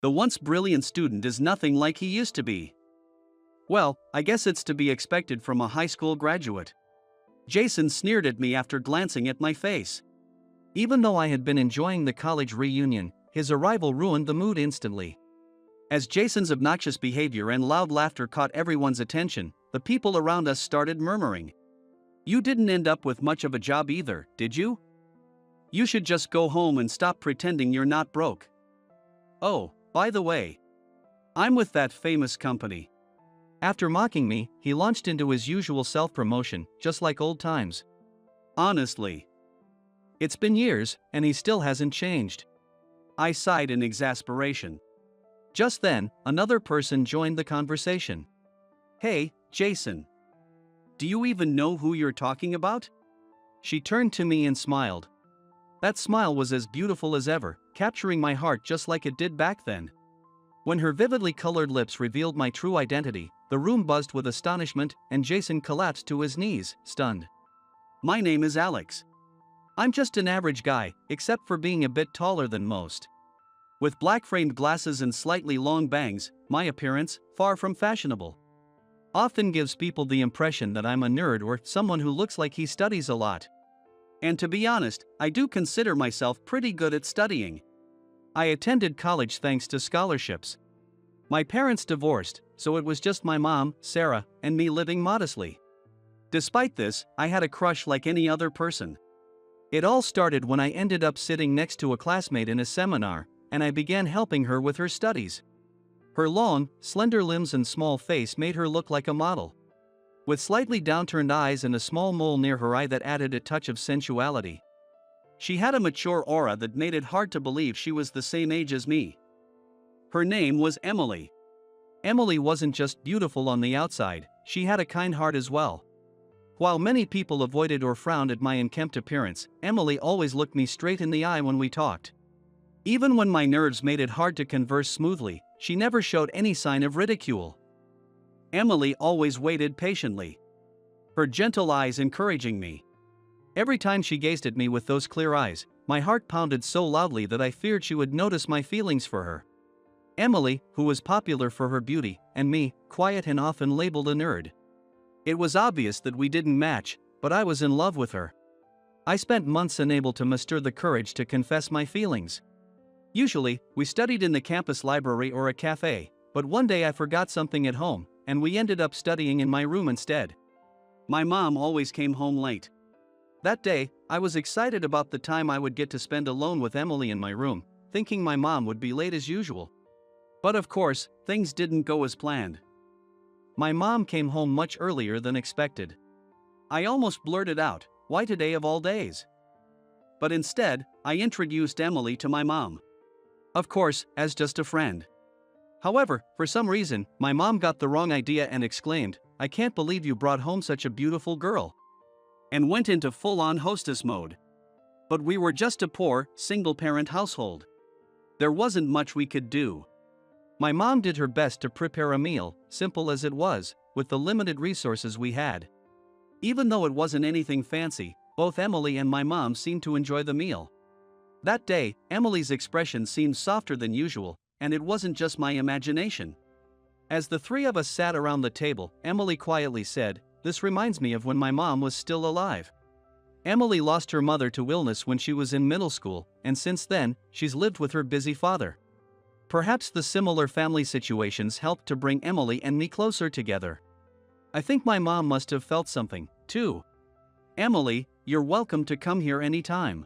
The once brilliant student is nothing like he used to be. Well, I guess it's to be expected from a high school graduate. Jason sneered at me after glancing at my face. Even though I had been enjoying the college reunion, his arrival ruined the mood instantly. As Jason's obnoxious behavior and loud laughter caught everyone's attention, the people around us started murmuring. "You didn't end up with much of a job either, did you? You should just go home and stop pretending you're not broke. Oh, by the way, I'm with that famous company." After mocking me, he launched into his usual self-promotion, just like old times. Honestly, it's been years, and he still hasn't changed. I sighed in exasperation. Just then, another person joined the conversation. "Hey, Jason. Do you even know who you're talking about?" She turned to me and smiled. That smile was as beautiful as ever, capturing my heart just like it did back then. When her vividly colored lips revealed my true identity, the room buzzed with astonishment, and Jason collapsed to his knees, stunned. "My name is Alex. I'm just an average guy, except for being a bit taller than most. With black-framed glasses and slightly long bangs, my appearance, far from fashionable, often gives people the impression that I'm a nerd or someone who looks like he studies a lot. And to be honest, I do consider myself pretty good at studying. I attended college thanks to scholarships. My parents divorced, so it was just my mom, Sarah, and me living modestly. Despite this, I had a crush like any other person. It all started when I ended up sitting next to a classmate in a seminar, and I began helping her with her studies. Her long, slender limbs and small face made her look like a model, with slightly downturned eyes and a small mole near her eye that added a touch of sensuality. She had a mature aura that made it hard to believe she was the same age as me. Her name was Emily. Emily wasn't just beautiful on the outside, she had a kind heart as well. While many people avoided or frowned at my unkempt appearance, Emily always looked me straight in the eye when we talked. Even when my nerves made it hard to converse smoothly, she never showed any sign of ridicule. Emily always waited patiently, her gentle eyes encouraging me. Every time she gazed at me with those clear eyes, my heart pounded so loudly that I feared she would notice my feelings for her. Emily, who was popular for her beauty, and me, quiet and often labeled a nerd. It was obvious that we didn't match, but I was in love with her. I spent months unable to muster the courage to confess my feelings. Usually, we studied in the campus library or a cafe, but one day I forgot something at home, and we ended up studying in my room instead. My mom always came home late. That day, I was excited about the time I would get to spend alone with Emily in my room, thinking my mom would be late as usual. But of course, things didn't go as planned. My mom came home much earlier than expected. I almost blurted out, "Why today of all days?" But instead, I introduced Emily to my mom. Of course, as just a friend. However, for some reason, my mom got the wrong idea and exclaimed, "I can't believe you brought home such a beautiful girl," and went into full-on hostess mode. But we were just a poor, single-parent household. There wasn't much we could do. My mom did her best to prepare a meal, simple as it was, with the limited resources we had. Even though it wasn't anything fancy, both Emily and my mom seemed to enjoy the meal. That day, Emily's expression seemed softer than usual, and it wasn't just my imagination. As the three of us sat around the table, Emily quietly said, "This reminds me of when my mom was still alive." Emily lost her mother to illness when she was in middle school, and since then, she's lived with her busy father. Perhaps the similar family situations helped to bring Emily and me closer together. I think my mom must have felt something, too. "Emily, you're welcome to come here anytime.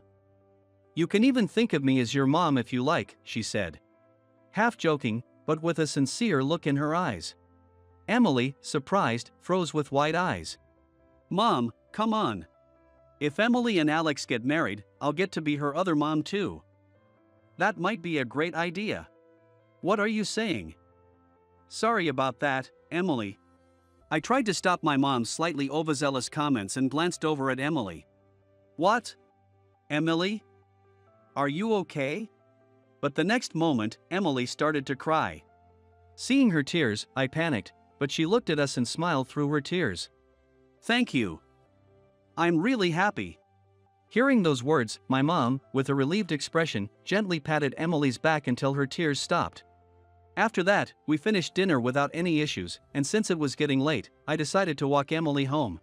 You can even think of me as your mom if you like," she said. Half joking, but with a sincere look in her eyes. Emily, surprised, froze with wide eyes. "Mom, come on. If Emily and Alex get married, I'll get to be her other mom too. That might be a great idea." "What are you saying?" "Sorry about that, Emily." I tried to stop my mom's slightly overzealous comments and glanced over at Emily. "What? Emily? Are you okay?" But the next moment, Emily started to cry. Seeing her tears, I panicked, but she looked at us and smiled through her tears. "Thank you. I'm really happy." Hearing those words, my mom, with a relieved expression, gently patted Emily's back until her tears stopped. After that, we finished dinner without any issues, and since it was getting late, I decided to walk Emily home.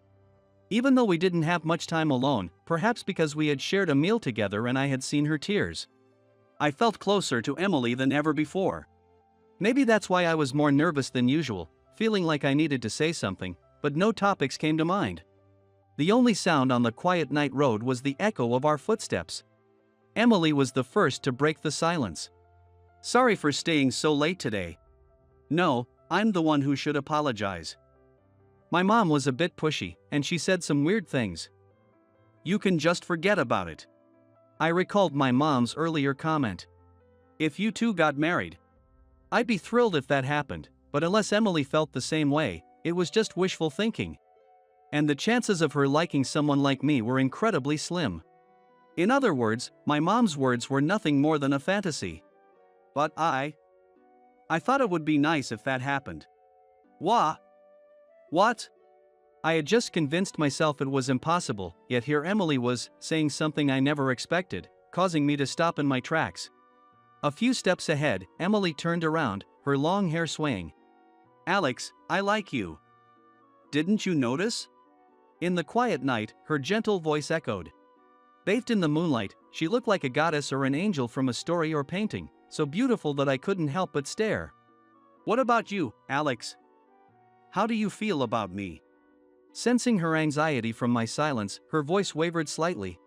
Even though we didn't have much time alone, perhaps because we had shared a meal together and I had seen her tears, I felt closer to Emily than ever before. Maybe that's why I was more nervous than usual, feeling like I needed to say something, but no topics came to mind. The only sound on the quiet night road was the echo of our footsteps. Emily was the first to break the silence. "Sorry for staying so late today." "No, I'm the one who should apologize." My mom was a bit pushy, and she said some weird things. "You can just forget about it." I recalled my mom's earlier comment. "If you two got married, I'd be thrilled if that happened, but unless Emily felt the same way, it was just wishful thinking. And the chances of her liking someone like me were incredibly slim." In other words, my mom's words were nothing more than a fantasy. But I thought it would be nice if that happened. What? I had just convinced myself it was impossible, yet here Emily was, saying something I never expected, causing me to stop in my tracks. A few steps ahead, Emily turned around, her long hair swaying. "Alex, I like you. Didn't you notice?" In the quiet night, her gentle voice echoed. Bathed in the moonlight, she looked like a goddess or an angel from a story or painting, so beautiful that I couldn't help but stare. "What about you, Alex? How do you feel about me?" Sensing her anxiety from my silence, her voice wavered slightly.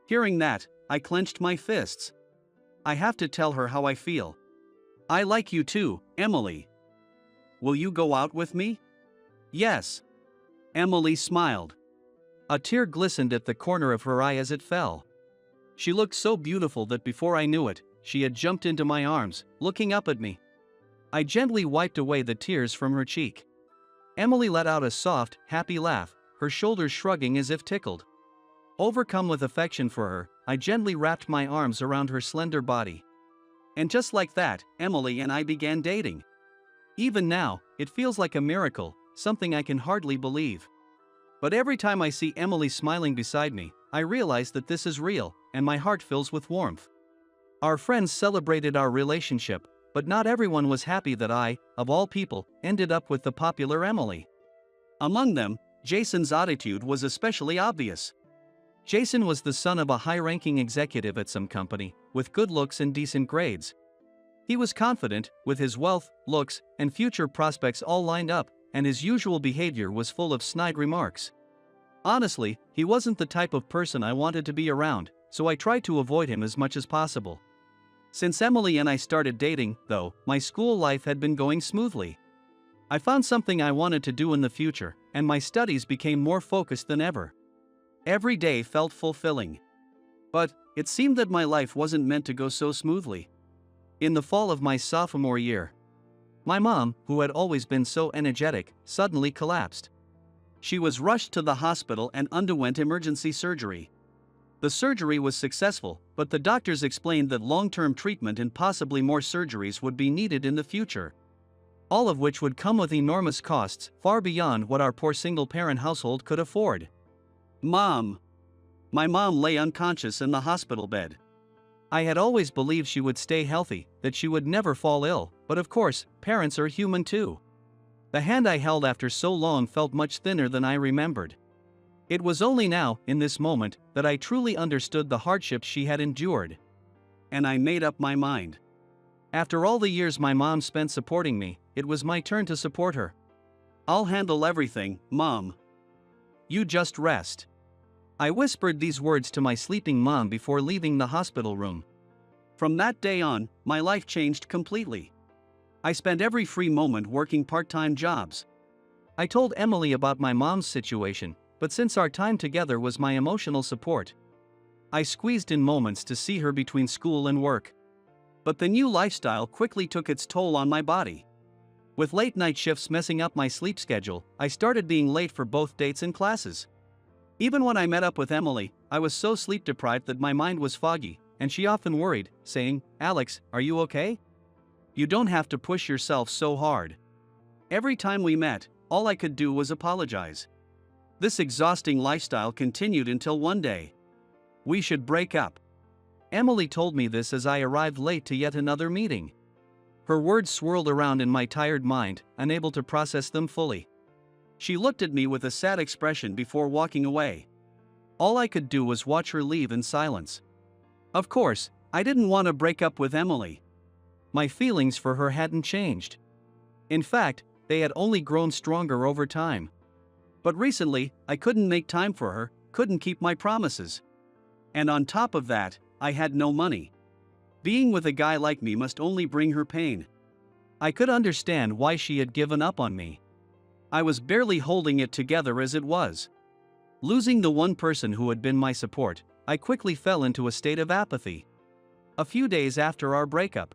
Hearing that, I clenched my fists. I have to tell her how I feel. "I like you too, Emily. Will you go out with me?" "Yes." Emily smiled. A tear glistened at the corner of her eye as it fell. She looked so beautiful that before I knew it, she had jumped into my arms, looking up at me. I gently wiped away the tears from her cheek. Emily let out a soft, happy laugh, her shoulders shrugging as if tickled. Overcome with affection for her, I gently wrapped my arms around her slender body. And just like that, Emily and I began dating. Even now, it feels like a miracle, something I can hardly believe. But every time I see Emily smiling beside me, I realize that this is real, and my heart fills with warmth. Our friends celebrated our relationship, but not everyone was happy that I, of all people, ended up with the popular Emily. Among them, Jason's attitude was especially obvious. Jason was the son of a high-ranking executive at some company, with good looks and decent grades. He was confident, with his wealth, looks, and future prospects all lined up, and his usual behavior was full of snide remarks. Honestly, he wasn't the type of person I wanted to be around, so I tried to avoid him as much as possible. Since Emily and I started dating, though, my school life had been going smoothly. I found something I wanted to do in the future, and my studies became more focused than ever. Every day felt fulfilling. But it seemed that my life wasn't meant to go so smoothly. In the fall of my sophomore year, my mom, who had always been so energetic, suddenly collapsed. She was rushed to the hospital and underwent emergency surgery. The surgery was successful, but the doctors explained that long-term treatment and possibly more surgeries would be needed in the future. All of which would come with enormous costs, far beyond what our poor single-parent household could afford. "Mom." My mom lay unconscious in the hospital bed. I had always believed she would stay healthy, that she would never fall ill, but of course, parents are human too. The hand I held after so long felt much thinner than I remembered. It was only now, in this moment, that I truly understood the hardships she had endured. And I made up my mind. After all the years my mom spent supporting me, it was my turn to support her. "I'll handle everything, Mom. You just rest." I whispered these words to my sleeping mom before leaving the hospital room. From that day on, my life changed completely. I spent every free moment working part-time jobs. I told Emily about my mom's situation, but since our time together was my emotional support, I squeezed in moments to see her between school and work. But the new lifestyle quickly took its toll on my body. With late night shifts messing up my sleep schedule, I started being late for both dates and classes. Even when I met up with Emily, I was so sleep deprived that my mind was foggy, and she often worried, saying, "Alex, are you okay? You don't have to push yourself so hard." Every time we met, all I could do was apologize. This exhausting lifestyle continued until one day. "We should break up." Emily told me this as I arrived late to yet another meeting. Her words swirled around in my tired mind, unable to process them fully. She looked at me with a sad expression before walking away. All I could do was watch her leave in silence. Of course, I didn't want to break up with Emily. My feelings for her hadn't changed. In fact, they had only grown stronger over time. But recently, I couldn't make time for her, couldn't keep my promises. And on top of that, I had no money. Being with a guy like me must only bring her pain. I could understand why she had given up on me. I was barely holding it together as it was. Losing the one person who had been my support, I quickly fell into a state of apathy. A few days after our breakup,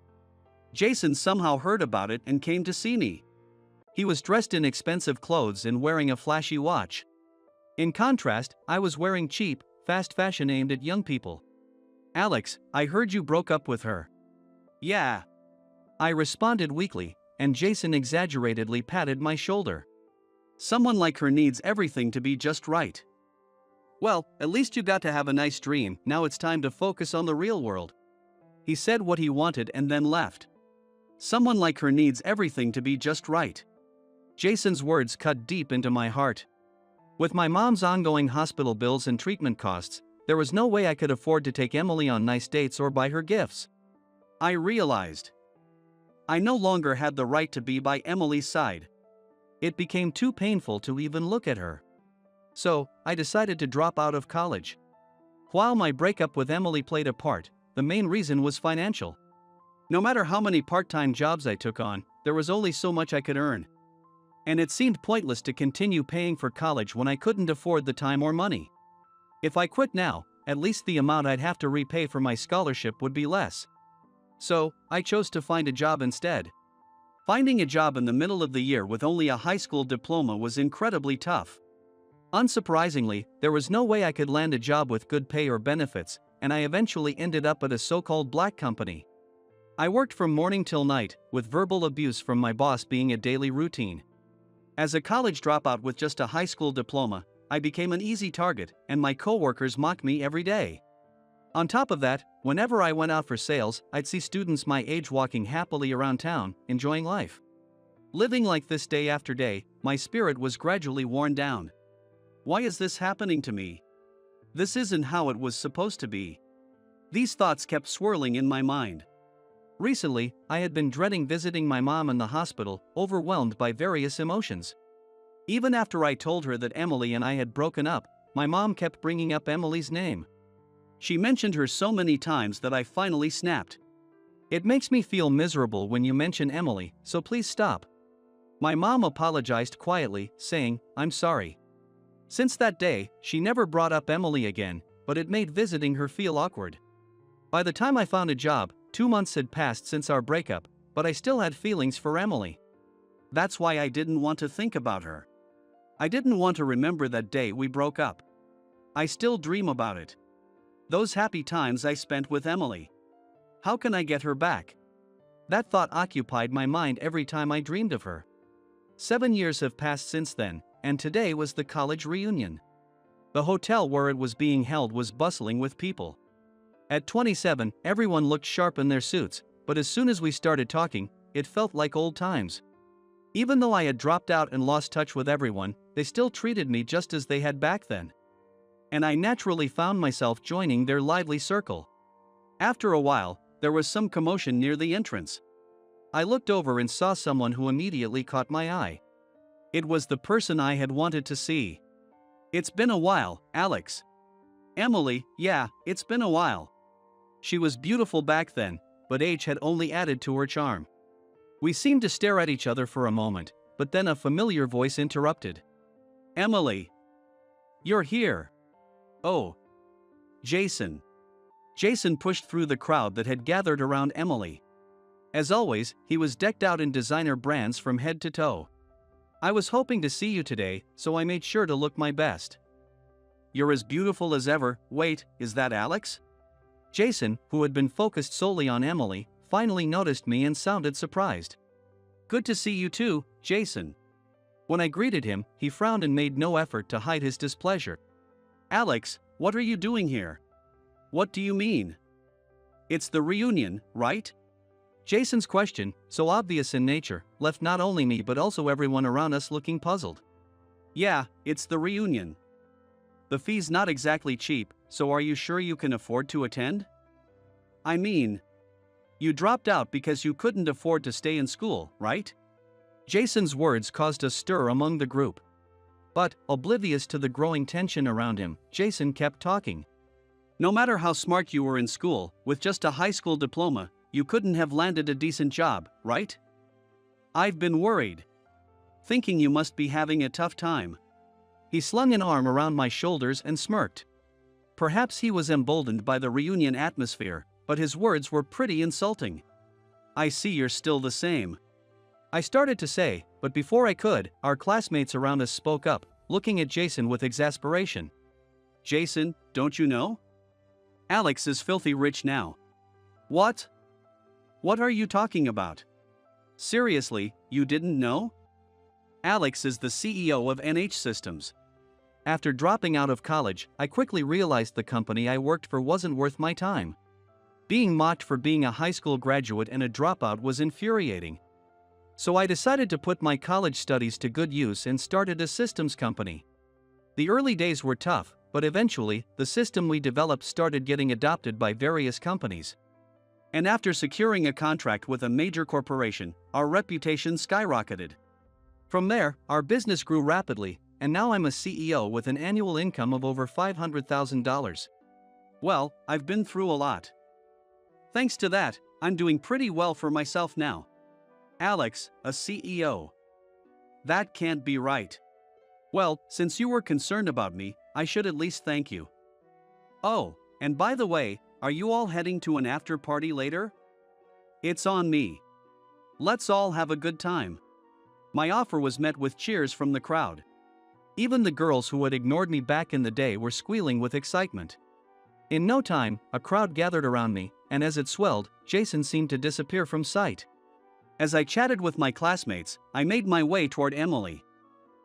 Jason somehow heard about it and came to see me. He was dressed in expensive clothes and wearing a flashy watch. In contrast, I was wearing cheap, fast fashion aimed at young people. "Alex, I heard you broke up with her." "Yeah," I responded weakly, and Jason exaggeratedly patted my shoulder. "Someone like her needs everything to be just right." "Well, at least you got to have a nice dream, now it's time to focus on the real world." He said what he wanted and then left. Someone like her needs everything to be just right. Jason's words cut deep into my heart. With my mom's ongoing hospital bills and treatment costs, there was no way I could afford to take Emily on nice dates or buy her gifts. I realized I no longer had the right to be by Emily's side. It became too painful to even look at her. So, I decided to drop out of college. While my breakup with Emily played a part, the main reason was financial. No matter how many part-time jobs I took on, there was only so much I could earn. And it seemed pointless to continue paying for college when I couldn't afford the time or money. If I quit now, at least the amount I'd have to repay for my scholarship would be less. So, I chose to find a job instead. Finding a job in the middle of the year with only a high school diploma was incredibly tough. Unsurprisingly, there was no way I could land a job with good pay or benefits, and I eventually ended up at a so-called black company. I worked from morning till night, with verbal abuse from my boss being a daily routine. As a college dropout with just a high school diploma, I became an easy target, and my coworkers mocked me every day. On top of that, whenever I went out for sales, I'd see students my age walking happily around town, enjoying life. Living like this day after day, my spirit was gradually worn down. Why is this happening to me? This isn't how it was supposed to be. These thoughts kept swirling in my mind. Recently, I had been dreading visiting my mom in the hospital, overwhelmed by various emotions. Even after I told her that Emily and I had broken up, my mom kept bringing up Emily's name. She mentioned her so many times that I finally snapped. "It makes me feel miserable when you mention Emily, so please stop." My mom apologized quietly, saying, "I'm sorry." Since that day, she never brought up Emily again, but it made visiting her feel awkward. By the time I found a job, 2 months had passed since our breakup, but I still had feelings for Emily. That's why I didn't want to think about her. I didn't want to remember that day we broke up. I still dream about it. Those happy times I spent with Emily. How can I get her back? That thought occupied my mind every time I dreamed of her. 7 years have passed since then, and today was the college reunion. The hotel where it was being held was bustling with people. At 27, everyone looked sharp in their suits, but as soon as we started talking, it felt like old times. Even though I had dropped out and lost touch with everyone, they still treated me just as they had back then. And I naturally found myself joining their lively circle. After a while, there was some commotion near the entrance. I looked over and saw someone who immediately caught my eye. It was the person I had wanted to see. "It's been a while, Alex." "Emily, yeah, it's been a while." She was beautiful back then, but age had only added to her charm. We seemed to stare at each other for a moment, but then a familiar voice interrupted. "Emily, you're here." "Oh, Jason." Jason pushed through the crowd that had gathered around Emily. As always, he was decked out in designer brands from head to toe. "I was hoping to see you today, so I made sure to look my best." "You're as beautiful as ever. Wait, is that Alex?" Jason, who had been focused solely on Emily, finally noticed me and sounded surprised. "Good to see you too, Jason." When I greeted him, he frowned and made no effort to hide his displeasure. "Alex, what are you doing here?" "What do you mean?" "It's the reunion, right?" Jason's question, so obvious in nature, left not only me but also everyone around us looking puzzled. Yeah, it's the reunion. The fee's not exactly cheap, so are you sure you can afford to attend? I mean, you dropped out because you couldn't afford to stay in school, right? Jason's words caused a stir among the group. But, oblivious to the growing tension around him, Jason kept talking. No matter how smart you were in school, with just a high school diploma, you couldn't have landed a decent job, right? I've been worried. Thinking you must be having a tough time. He slung an arm around my shoulders and smirked. Perhaps he was emboldened by the reunion atmosphere, but his words were pretty insulting. I see you're still the same. I started to say, but before I could, our classmates around us spoke up, looking at Jason with exasperation. Jason, don't you know? Alex is filthy rich now. What? What are you talking about? Seriously, you didn't know? Alex is the CEO of NH Systems. After dropping out of college, I quickly realized the company I worked for wasn't worth my time. Being mocked for being a high school graduate and a dropout was infuriating. So I decided to put my college studies to good use and started a systems company. The early days were tough, but eventually, the system we developed started getting adopted by various companies. And after securing a contract with a major corporation, our reputation skyrocketed. From there, our business grew rapidly, and now I'm a CEO with an annual income of over $500,000. Well, I've been through a lot. Thanks to that, I'm doing pretty well for myself now. Alex, a CEO. That can't be right. Well, since you were concerned about me, I should at least thank you. Oh, and by the way, are you all heading to an after party later? It's on me. Let's all have a good time. My offer was met with cheers from the crowd. Even the girls who had ignored me back in the day were squealing with excitement. In no time, a crowd gathered around me, and as it swelled, Jason seemed to disappear from sight. As I chatted with my classmates, I made my way toward Emily.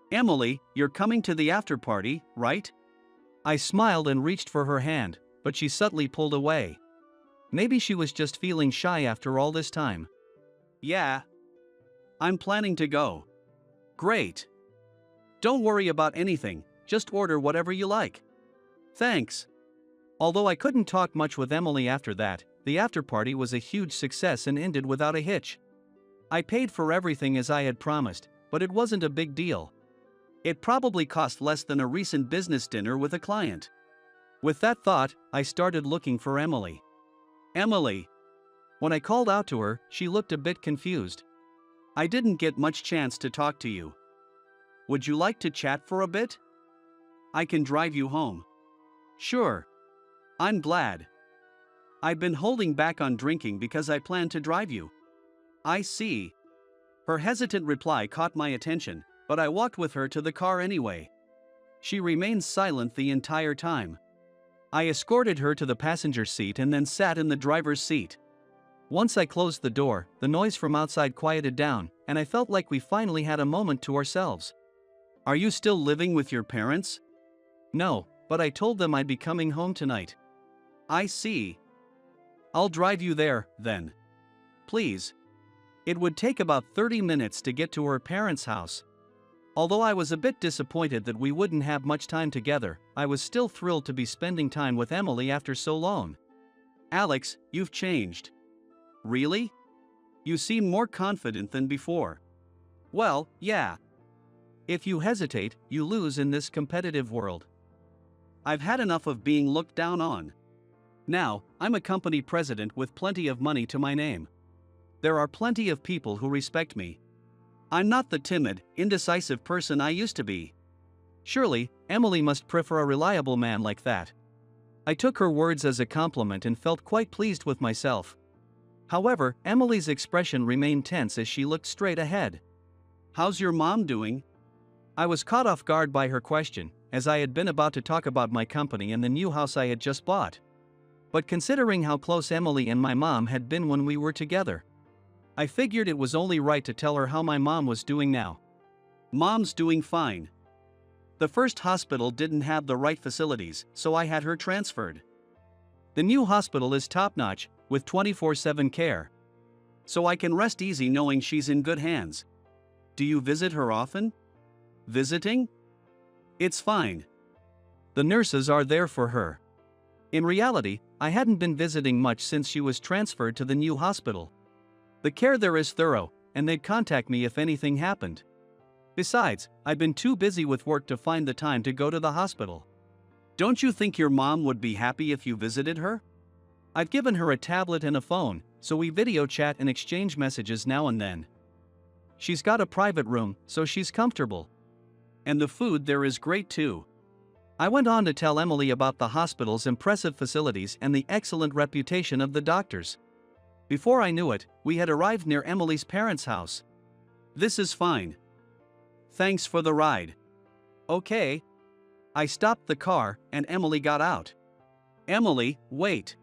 Emily, you're coming to the after party, right? I smiled and reached for her hand, but she subtly pulled away. Maybe she was just feeling shy after all this time. Yeah. I'm planning to go. Great. Don't worry about anything, just order whatever you like. Thanks. Although I couldn't talk much with Emily after that, the after party was a huge success and ended without a hitch. I paid for everything as I had promised, but it wasn't a big deal. It probably cost less than a recent business dinner with a client. With that thought, I started looking for Emily. Emily. When I called out to her, she looked a bit confused. I didn't get much chance to talk to you. Would you like to chat for a bit? I can drive you home. Sure. I'm glad. I've been holding back on drinking because I plan to drive you. I see. Her hesitant reply caught my attention, but I walked with her to the car anyway. She remained silent the entire time. I escorted her to the passenger seat and then sat in the driver's seat. Once I closed the door, the noise from outside quieted down, and I felt like we finally had a moment to ourselves. Are you still living with your parents? No, but I told them I'd be coming home tonight. I see. I'll drive you there, then. Please. It would take about 30 minutes to get to her parents' house. Although I was a bit disappointed that we wouldn't have much time together, I was still thrilled to be spending time with Emily after so long. Alex, you've changed. Really? You seem more confident than before. Well, yeah. If you hesitate, you lose in this competitive world. I've had enough of being looked down on. Now, I'm a company president with plenty of money to my name. There are plenty of people who respect me. I'm not the timid, indecisive person I used to be. Surely, Emily must prefer a reliable man like that. I took her words as a compliment and felt quite pleased with myself. However, Emily's expression remained tense as she looked straight ahead. How's your mom doing? I was caught off guard by her question, as I had been about to talk about my company and the new house I had just bought. But considering how close Emily and my mom had been when we were together, I figured it was only right to tell her how my mom was doing now. Mom's doing fine. The first hospital didn't have the right facilities, so I had her transferred. The new hospital is top-notch, with 24/7 care. so I can rest easy knowing she's in good hands. Do you visit her often? Visiting? It's fine. The nurses are there for her. In reality, I hadn't been visiting much since she was transferred to the new hospital. The care there is thorough, and they'd contact me if anything happened. Besides, I'd been too busy with work to find the time to go to the hospital. Don't you think your mom would be happy if you visited her? I've given her a tablet and a phone, so we video chat and exchange messages now and then. She's got a private room, so she's comfortable. And the food there is great too. I went on to tell Emily about the hospital's impressive facilities and the excellent reputation of the doctors. Before I knew it, we had arrived near Emily's parents' house. This is fine. Thanks for the ride. Okay. I stopped the car, and Emily got out. Emily, wait.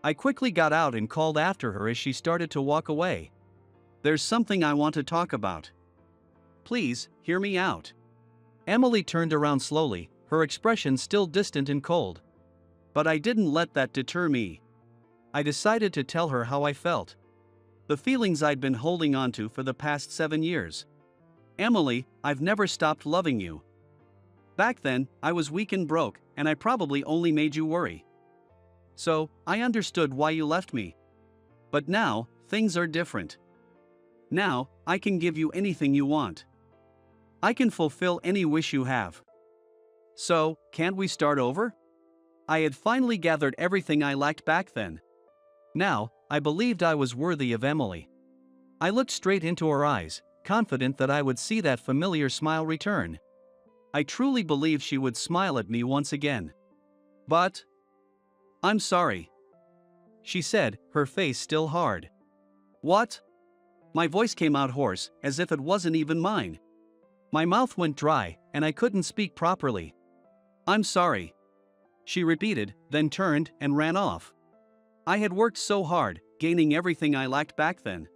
I quickly got out and called after her as she started to walk away. There's something I want to talk about. Please, hear me out. Emily turned around slowly, her expression still distant and cold. But I didn't let that deter me. I decided to tell her how I felt. The feelings I'd been holding onto for the past 7 years. Emily, I've never stopped loving you. Back then, I was weak and broke, and I probably only made you worry. So, I understood why you left me. But now, things are different. Now, I can give you anything you want. I can fulfill any wish you have. So, can't we start over? I had finally gathered everything I lacked back then. Now, I believed I was worthy of Emily. I looked straight into her eyes, confident that I would see that familiar smile return. I truly believed she would smile at me once again. But I'm sorry, she said, her face still hard. What? My voice came out hoarse, as if it wasn't even mine. My mouth went dry, and I couldn't speak properly. I'm sorry, she repeated, then turned and ran off. I had worked so hard, gaining everything I lacked back then.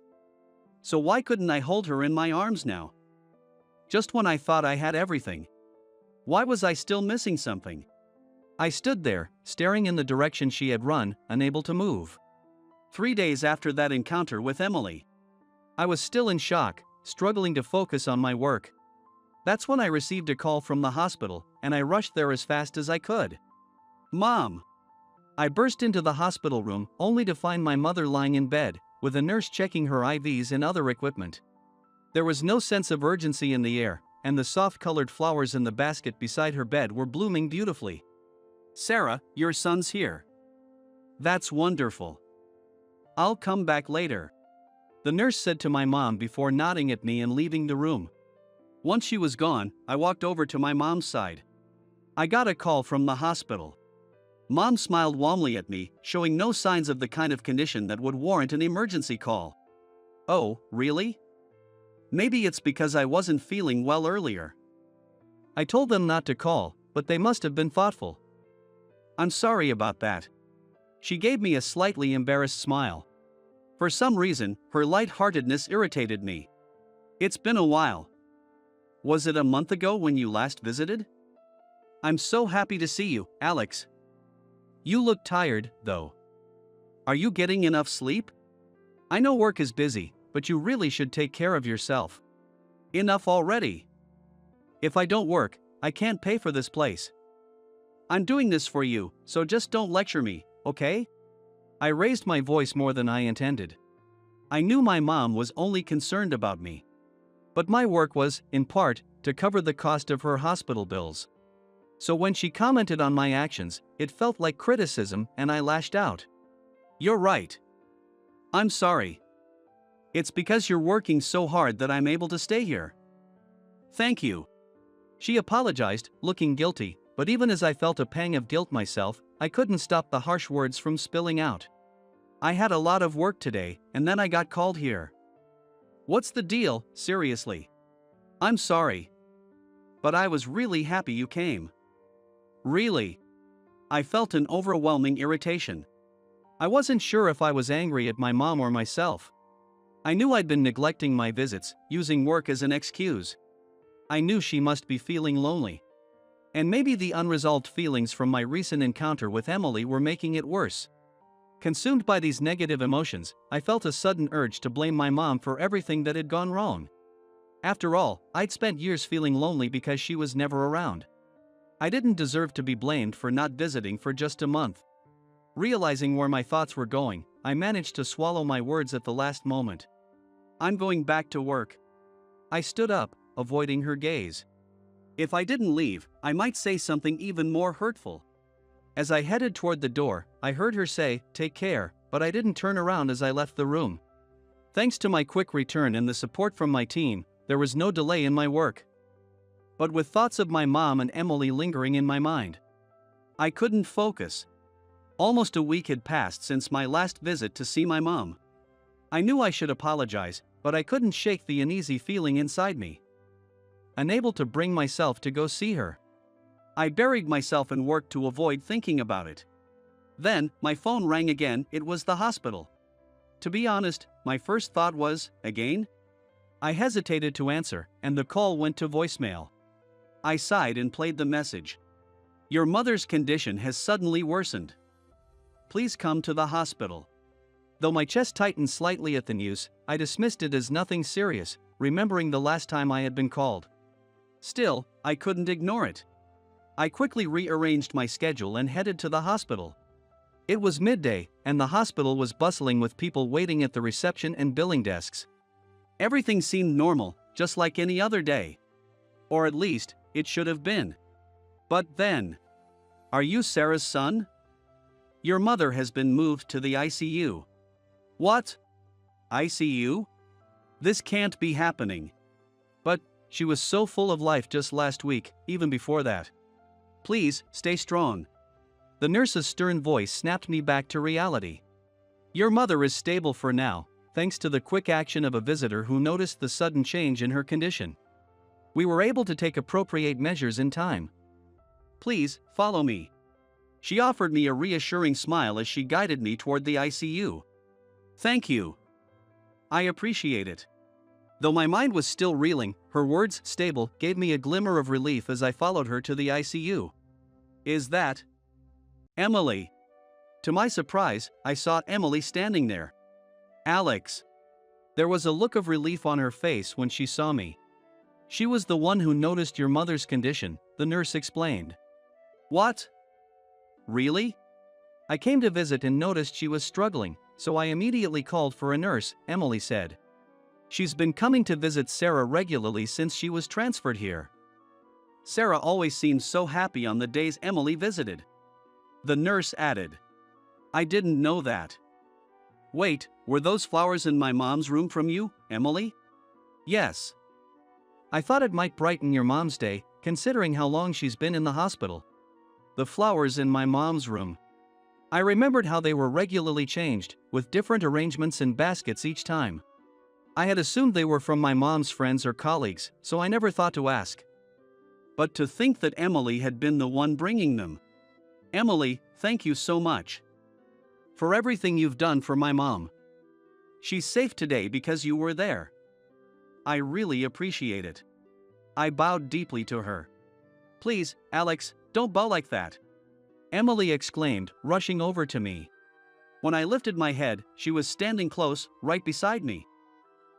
So why couldn't I hold her in my arms now? Just when I thought I had everything. Why was I still missing something? I stood there, staring in the direction she had run, unable to move. 3 days after that encounter with Emily, I was still in shock, struggling to focus on my work. That's when I received a call from the hospital, and I rushed there as fast as I could. Mom! I burst into the hospital room, only to find my mother lying in bed, with a nurse checking her IVs and other equipment. There was no sense of urgency in the air, and the soft-colored flowers in the basket beside her bed were blooming beautifully. Sarah, your son's here. That's wonderful. I'll come back later, the nurse said to my mom before nodding at me and leaving the room. Once she was gone, I walked over to my mom's side. I got a call from the hospital. Mom smiled warmly at me, showing no signs of the kind of condition that would warrant an emergency call. Oh, really? Maybe it's because I wasn't feeling well earlier. I told them not to call, but they must have been thoughtful. I'm sorry about that. She gave me a slightly embarrassed smile. For some reason, her light-heartedness irritated me. It's been a while. Was it a month ago when you last visited? I'm so happy to see you, Alex. You look tired, though. Are you getting enough sleep? I know work is busy, but you really should take care of yourself. Enough already. If I don't work, I can't pay for this place. I'm doing this for you, so just don't lecture me, okay? I raised my voice more than I intended. I knew my mom was only concerned about me. But my work was, in part, to cover the cost of her hospital bills. So when she commented on my actions, it felt like criticism, and I lashed out. You're right. I'm sorry. It's because you're working so hard that I'm able to stay here. Thank you. She apologized, looking guilty, but even as I felt a pang of guilt myself, I couldn't stop the harsh words from spilling out. I had a lot of work today, and then I got called here. What's the deal, seriously? I'm sorry. But I was really happy you came. Really? I felt an overwhelming irritation. I wasn't sure if I was angry at my mom or myself. I knew I'd been neglecting my visits, using work as an excuse. I knew she must be feeling lonely. And maybe the unresolved feelings from my recent encounter with Emily were making it worse. Consumed by these negative emotions, I felt a sudden urge to blame my mom for everything that had gone wrong. After all, I'd spent years feeling lonely because she was never around. I didn't deserve to be blamed for not visiting for just a month. Realizing where my thoughts were going, I managed to swallow my words at the last moment. I'm going back to work. I stood up, avoiding her gaze. If I didn't leave, I might say something even more hurtful. As I headed toward the door, I heard her say, "Take care," but I didn't turn around as I left the room. Thanks to my quick return and the support from my team, there was no delay in my work. But with thoughts of my mom and Emily lingering in my mind, I couldn't focus. Almost a week had passed since my last visit to see my mom. I knew I should apologize, but I couldn't shake the uneasy feeling inside me. Unable to bring myself to go see her, I buried myself in work to avoid thinking about it. Then, my phone rang again. It was the hospital. To be honest, my first thought was, again? I hesitated to answer, and the call went to voicemail. I sighed and played the message. "Your mother's condition has suddenly worsened. Please come to the hospital." Though my chest tightened slightly at the news, I dismissed it as nothing serious, remembering the last time I had been called. Still, I couldn't ignore it. I quickly rearranged my schedule and headed to the hospital. It was midday, and the hospital was bustling with people waiting at the reception and billing desks. Everything seemed normal, just like any other day. Or at least, it should have been. But then, "Are you Sarah's son? Your mother has been moved to the ICU." "What? ICU? This can't be happening." But she was so full of life just last week, even before that. "Please, stay strong." The nurse's stern voice snapped me back to reality. "Your mother is stable for now, thanks to the quick action of a visitor who noticed the sudden change in her condition. We were able to take appropriate measures in time. Please, follow me." She offered me a reassuring smile as she guided me toward the ICU. "Thank you. I appreciate it." Though my mind was still reeling, her words, "stable," gave me a glimmer of relief as I followed her to the ICU. "Is that Emily?" To my surprise, I saw Emily standing there. "Alex." There was a look of relief on her face when she saw me. "She was the one who noticed your mother's condition," the nurse explained. "What? Really?" "I came to visit and noticed she was struggling, so I immediately called for a nurse," Emily said. "She's been coming to visit Sarah regularly since she was transferred here." Sarah always seemed so happy on the days Emily visited. The nurse added. "I didn't know that." "Wait, were those flowers in my mom's room from you, Emily?" "Yes. I thought it might brighten your mom's day, considering how long she's been in the hospital." The flowers in my mom's room. I remembered how they were regularly changed, with different arrangements in baskets each time. I had assumed they were from my mom's friends or colleagues, so I never thought to ask. But to think that Emily had been the one bringing them. "Emily, thank you so much for everything you've done for my mom. She's safe today because you were there. I really appreciate it." I bowed deeply to her. "Please, Alex, don't bow like that," Emily exclaimed, rushing over to me. When I lifted my head, she was standing close, right beside me.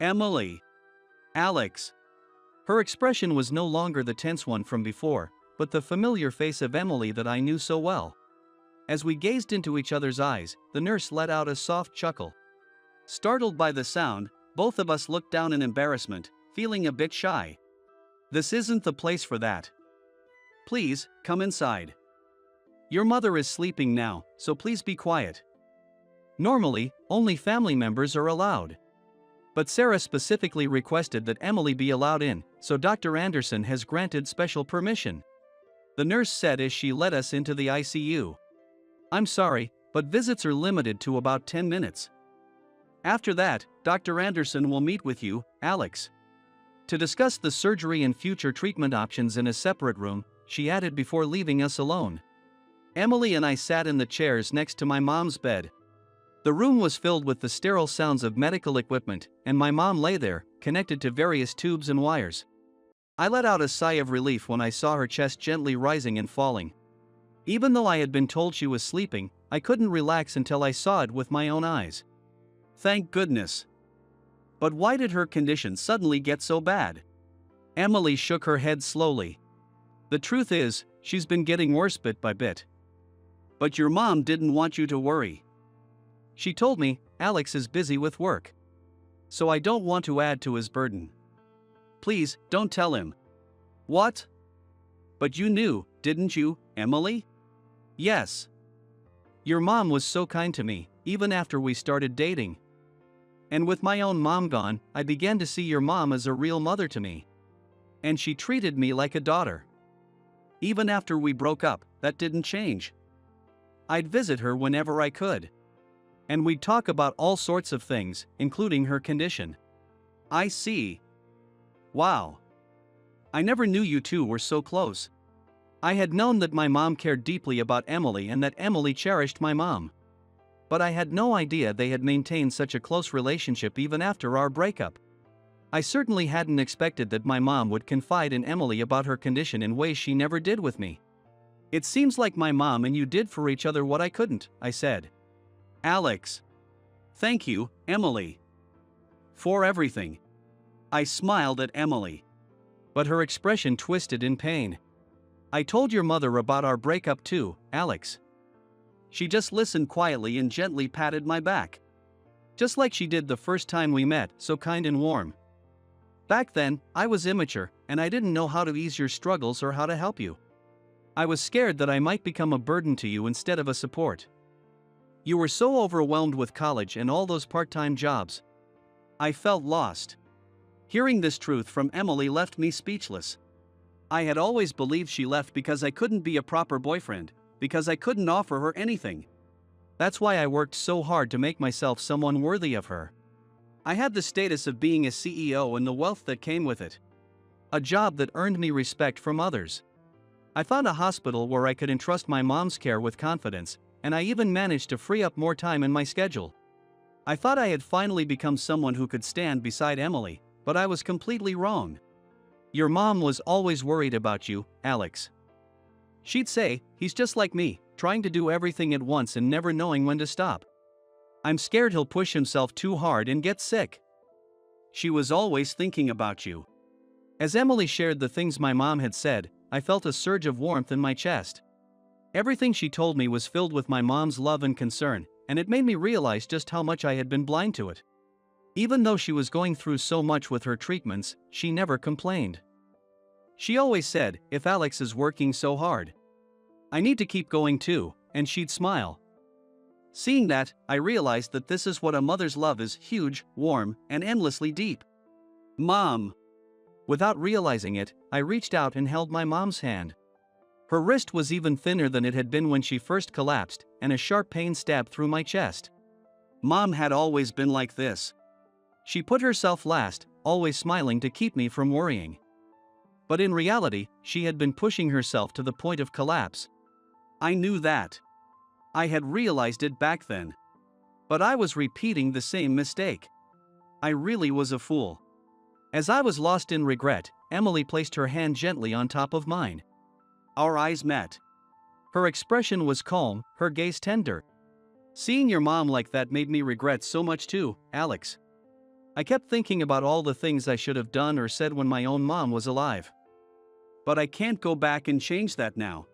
"Emily." "Alex." Her expression was no longer the tense one from before, but the familiar face of Emily that I knew so well. As we gazed into each other's eyes, the nurse let out a soft chuckle. Startled by the sound, both of us looked down in embarrassment, feeling a bit shy. "This isn't the place for that. Please, come inside. Your mother is sleeping now, so please be quiet." Normally, only family members are allowed. But Sarah specifically requested that Emily be allowed in, so Dr. Anderson has granted special permission. The nurse said as she led us into the ICU. "I'm sorry, but visits are limited to about 10 minutes. After that, Dr. Anderson will meet with you, Alex, to discuss the surgery and future treatment options in a separate room," she added before leaving us alone. Emily and I sat in the chairs next to my mom's bed. The room was filled with the sterile sounds of medical equipment, and my mom lay there, connected to various tubes and wires. I let out a sigh of relief when I saw her chest gently rising and falling. Even though I had been told she was sleeping, I couldn't relax until I saw it with my own eyes. Thank goodness. But why did her condition suddenly get so bad? Emily shook her head slowly. The truth is, she's been getting worse bit by bit. But your mom didn't want you to worry. She told me, Alex is busy with work. So I don't want to add to his burden. Please, don't tell him. What? But you knew, didn't you, Emily? Yes. Your mom was so kind to me, even after we started dating. And with my own mom gone, I began to see your mom as a real mother to me. And she treated me like a daughter. Even after we broke up, that didn't change. I'd visit her whenever I could. And we'd talk about all sorts of things, including her condition. I see. Wow. I never knew you two were so close. I had known that my mom cared deeply about Emily and that Emily cherished my mom. But I had no idea they had maintained such a close relationship even after our breakup. I certainly hadn't expected that my mom would confide in Emily about her condition in ways she never did with me. It seems like my mom and you did for each other what I couldn't, I said. Alex. Thank you, Emily. For everything. I smiled at Emily. But her expression twisted in pain. I told your mother about our breakup too, Alex. She just listened quietly and gently patted my back. Just like she did the first time we met, so kind and warm. Back then, I was immature, and I didn't know how to ease your struggles or how to help you. I was scared that I might become a burden to you instead of a support. You were so overwhelmed with college and all those part-time jobs. I felt lost. Hearing this truth from Emily left me speechless. I had always believed she left because I couldn't be a proper boyfriend, because I couldn't offer her anything. That's why I worked so hard to make myself someone worthy of her. I had the status of being a CEO and the wealth that came with it. A job that earned me respect from others. I found a hospital where I could entrust my mom's care with confidence, and I even managed to free up more time in my schedule. I thought I had finally become someone who could stand beside Emily, but I was completely wrong. Your mom was always worried about you, Alex. She'd say, he's just like me, trying to do everything at once and never knowing when to stop. I'm scared he'll push himself too hard and get sick. She was always thinking about you. As Emily shared the things my mom had said, I felt a surge of warmth in my chest. Everything she told me was filled with my mom's love and concern, and it made me realize just how much I had been blind to it. Even though she was going through so much with her treatments, she never complained. She always said, if Alex is working so hard, I need to keep going too, and she'd smile. Seeing that, I realized that this is what a mother's love is: huge, warm, and endlessly deep. Mom. Without realizing it, I reached out and held my mom's hand. Her wrist was even thinner than it had been when she first collapsed, and a sharp pain stabbed through my chest. Mom had always been like this. She put herself last, always smiling to keep me from worrying. But in reality, she had been pushing herself to the point of collapse. I knew that. I had realized it back then. But I was repeating the same mistake. I really was a fool. As I was lost in regret, Emily placed her hand gently on top of mine. Our eyes met. Her expression was calm, her gaze tender. Seeing your mom like that made me regret so much too, Alex. I kept thinking about all the things I should have done or said when my own mom was alive. But I can't go back and change that now.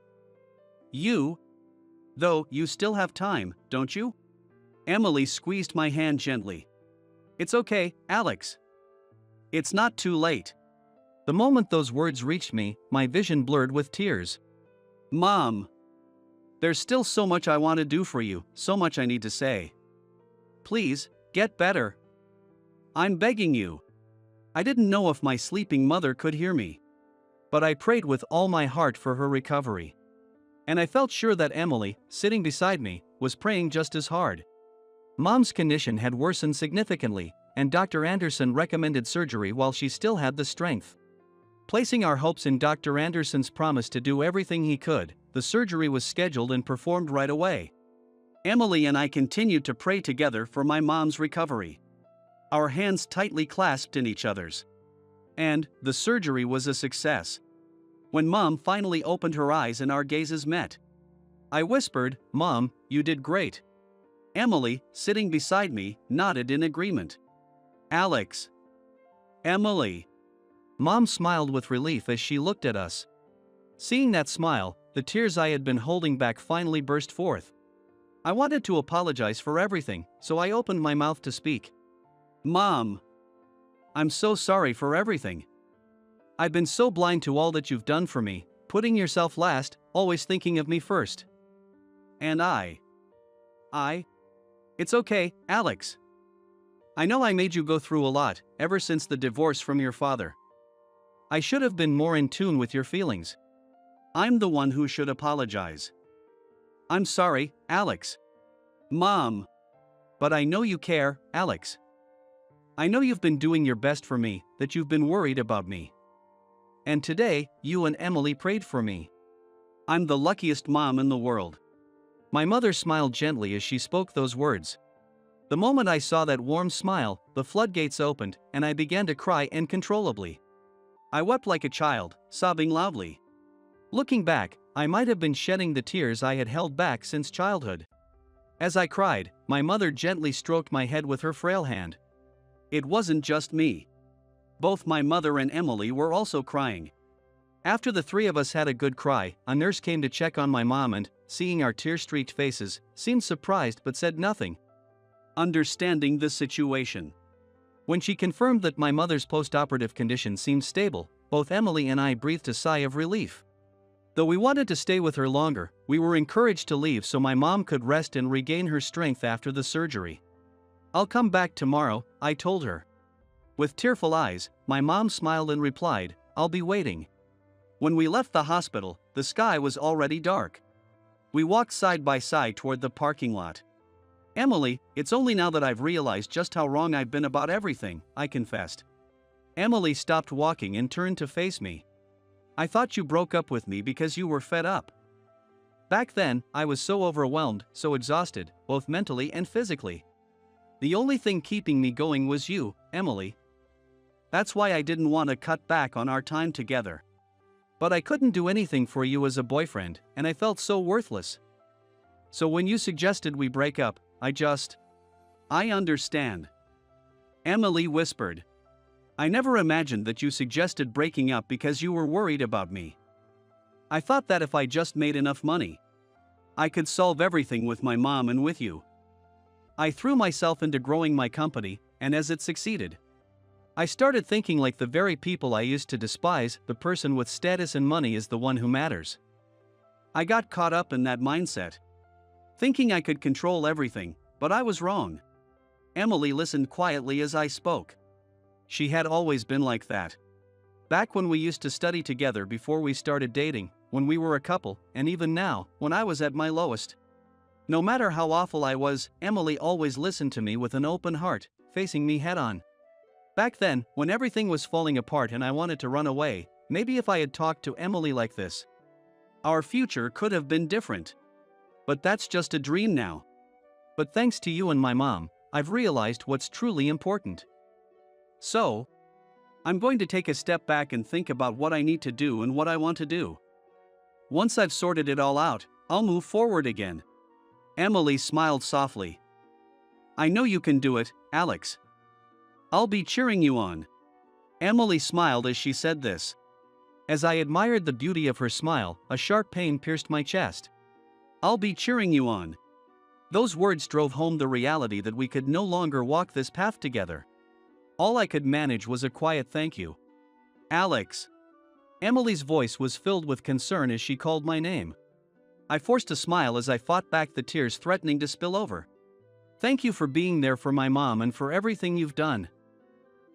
Though, you still have time, don't you? Emily squeezed my hand gently. It's okay, Alex. It's not too late. The moment those words reached me, my vision blurred with tears. Mom. There's still so much I want to do for you, so much I need to say. Please, get better. I'm begging you. I didn't know if my sleeping mother could hear me. But I prayed with all my heart for her recovery. And I felt sure that Emily, sitting beside me, was praying just as hard. Mom's condition had worsened significantly, and Dr. Anderson recommended surgery while she still had the strength. Placing our hopes in Dr. Anderson's promise to do everything he could, the surgery was scheduled and performed right away. Emily and I continued to pray together for my mom's recovery. Our hands tightly clasped in each other's. And the surgery was a success. When Mom finally opened her eyes and our gazes met, I whispered, Mom, you did great. Emily, sitting beside me, nodded in agreement. Alex. Emily. Mom smiled with relief as she looked at us. Seeing that smile, the tears I had been holding back finally burst forth. I wanted to apologize for everything, so I opened my mouth to speak. Mom. I'm so sorry for everything. I've been so blind to all that you've done for me, putting yourself last, always thinking of me first. And It's okay, Alex. I know I made you go through a lot, ever since the divorce from your father. I should have been more in tune with your feelings. I'm the one who should apologize. I'm sorry, Alex. Mom. But I know you care, Alex. I know you've been doing your best for me, that you've been worried about me. And today, you and Emily prayed for me. I'm the luckiest mom in the world. My mother smiled gently as she spoke those words. The moment I saw that warm smile, the floodgates opened, and I began to cry uncontrollably. I wept like a child, sobbing loudly. Looking back, I might have been shedding the tears I had held back since childhood. As I cried, my mother gently stroked my head with her frail hand. It wasn't just me. Both my mother and Emily were also crying. After the three of us had a good cry, a nurse came to check on my mom and, seeing our tear-streaked faces, seemed surprised but said nothing. Understanding the situation. When she confirmed that my mother's post-operative condition seemed stable, both Emily and I breathed a sigh of relief. Though we wanted to stay with her longer, we were encouraged to leave so my mom could rest and regain her strength after the surgery. I'll come back tomorrow, I told her. With tearful eyes, my mom smiled and replied, I'll be waiting. When we left the hospital, the sky was already dark. We walked side by side toward the parking lot. Emily, it's only now that I've realized just how wrong I've been about everything, I confessed. Emily stopped walking and turned to face me. I thought you broke up with me because you were fed up. Back then, I was so overwhelmed, so exhausted, both mentally and physically. The only thing keeping me going was you, Emily. That's why I didn't want to cut back on our time together. But I couldn't do anything for you as a boyfriend, and I felt so worthless. So when you suggested we break up, I understand. Emily whispered. I never imagined that you suggested breaking up because you were worried about me. I thought that if I just made enough money, I could solve everything with my mom and with you. I threw myself into growing my company, and as it succeeded, I started thinking like the very people I used to despise, the person with status and money is the one who matters. I got caught up in that mindset, thinking I could control everything, but I was wrong. Emily listened quietly as I spoke. She had always been like that. Back when we used to study together before we started dating, when we were a couple, and even now, when I was at my lowest. No matter how awful I was, Emily always listened to me with an open heart, facing me head-on. Back then, when everything was falling apart and I wanted to run away, maybe if I had talked to Emily like this, our future could have been different. But that's just a dream now. But thanks to you and my mom, I've realized what's truly important. So, I'm going to take a step back and think about what I need to do and what I want to do. Once I've sorted it all out, I'll move forward again. Emily smiled softly. I know you can do it, Alex. I'll be cheering you on. Emily smiled as she said this. As I admired the beauty of her smile, a sharp pain pierced my chest. I'll be cheering you on. Those words drove home the reality that we could no longer walk this path together. All I could manage was a quiet thank you. Alex. Emily's voice was filled with concern as she called my name. I forced a smile as I fought back the tears threatening to spill over. Thank you for being there for my mom and for everything you've done.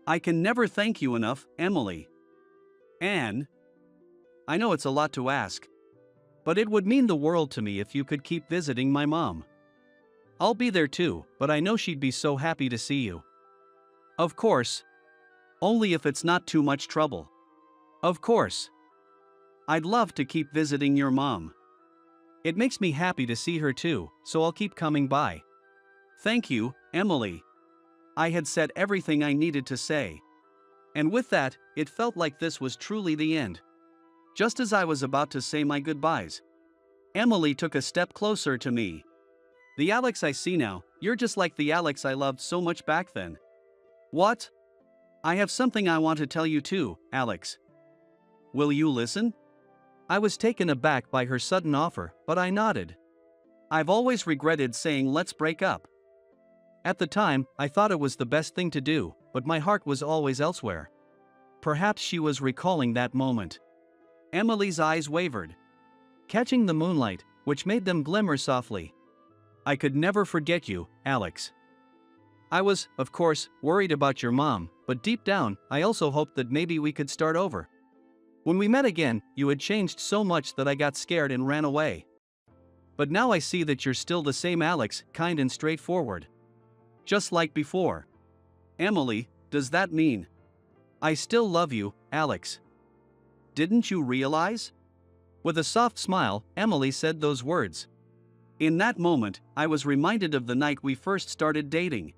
I can never thank you enough, Emily. And I know it's a lot to ask, but it would mean the world to me if you could keep visiting my mom. I'll be there too, but I know she'd be so happy to see you. Of course. Only if it's not too much trouble. Of course. I'd love to keep visiting your mom. It makes me happy to see her too, so I'll keep coming by. Thank you, Emily. I had said everything I needed to say. And with that, it felt like this was truly the end. Just as I was about to say my goodbyes, Emily took a step closer to me. The Alex I see now, you're just like the Alex I loved so much back then. What? I have something I want to tell you too, Alex. Will you listen? I was taken aback by her sudden offer, but I nodded. I've always regretted saying let's break up. At the time, I thought it was the best thing to do, but my heart was always elsewhere. Perhaps she was recalling that moment. Emily's eyes wavered, catching the moonlight, which made them glimmer softly. I could never forget you, Alex. I was, of course, worried about your mom, but deep down, I also hoped that maybe we could start over. When we met again, you had changed so much that I got scared and ran away. But now I see that you're still the same Alex, kind and straightforward. Just like before. Emily, does that mean I still love you, Alex? Didn't you realize? With a soft smile, Emily said those words. In that moment, I was reminded of the night we first started dating.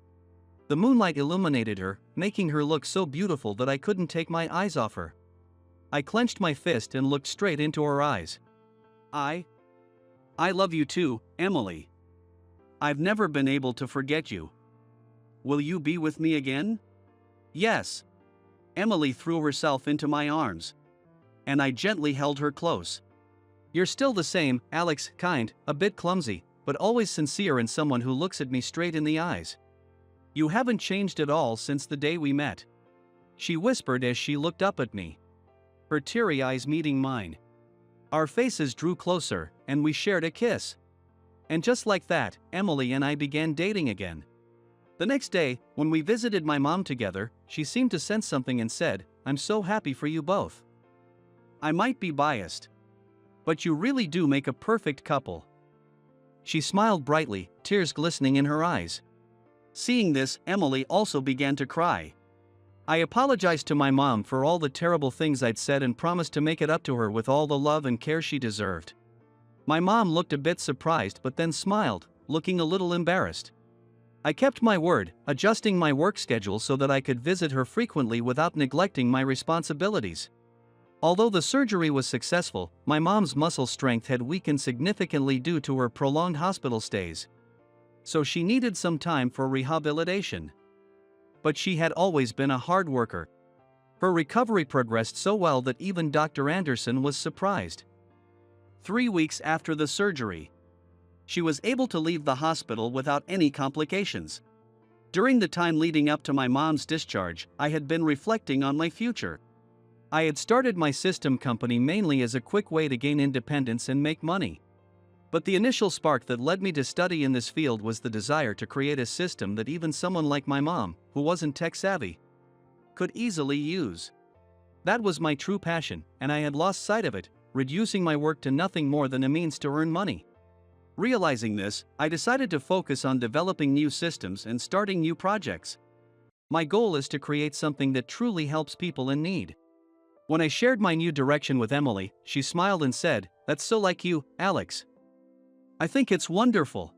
The moonlight illuminated her, making her look so beautiful that I couldn't take my eyes off her. I clenched my fist and looked straight into her eyes. I love you too, Emily. I've never been able to forget you. Will you be with me again? Yes. Emily threw herself into my arms, and I gently held her close. You're still the same, Alex, kind, a bit clumsy, but always sincere and someone who looks at me straight in the eyes. You haven't changed at all since the day we met. She whispered as she looked up at me, her teary eyes meeting mine. Our faces drew closer, and we shared a kiss. And just like that, Emily and I began dating again. The next day, when we visited my mom together, she seemed to sense something and said, "I'm so happy for you both. I might be biased, but you really do make a perfect couple." She smiled brightly, tears glistening in her eyes. Seeing this, Emily also began to cry. I apologized to my mom for all the terrible things I'd said and promised to make it up to her with all the love and care she deserved. My mom looked a bit surprised but then smiled, looking a little embarrassed. I kept my word, adjusting my work schedule so that I could visit her frequently without neglecting my responsibilities. Although the surgery was successful, my mom's muscle strength had weakened significantly due to her prolonged hospital stays. So she needed some time for rehabilitation. But she had always been a hard worker. Her recovery progressed so well that even Dr. Anderson was surprised. 3 weeks after the surgery, she was able to leave the hospital without any complications. During the time leading up to my mom's discharge, I had been reflecting on my future. I had started my system company mainly as a quick way to gain independence and make money. But the initial spark that led me to study in this field was the desire to create a system that even someone like my mom, who wasn't tech-savvy, could easily use. That was my true passion, and I had lost sight of it, reducing my work to nothing more than a means to earn money. Realizing this, I decided to focus on developing new systems and starting new projects. My goal is to create something that truly helps people in need. When I shared my new direction with Emily, she smiled and said, "That's so like you, Alex. I think it's wonderful."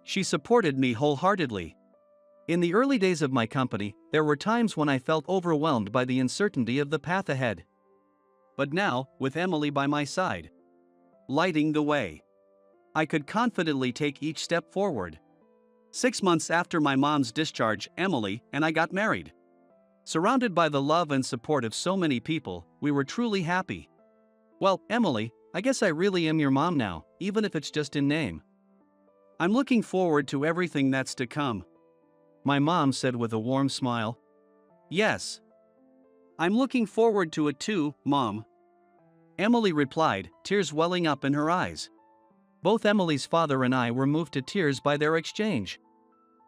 She supported me wholeheartedly. In the early days of my company, there were times when I felt overwhelmed by the uncertainty of the path ahead. But now, with Emily by my side, lighting the way, I could confidently take each step forward. 6 months after my mom's discharge, Emily and I got married. Surrounded by the love and support of so many people, we were truly happy. Well, Emily, I guess I really am your mom now, even if it's just in name. I'm looking forward to everything that's to come, my mom said with a warm smile. Yes. I'm looking forward to it too, Mom. Emily replied, tears welling up in her eyes. Both Emily's father and I were moved to tears by their exchange.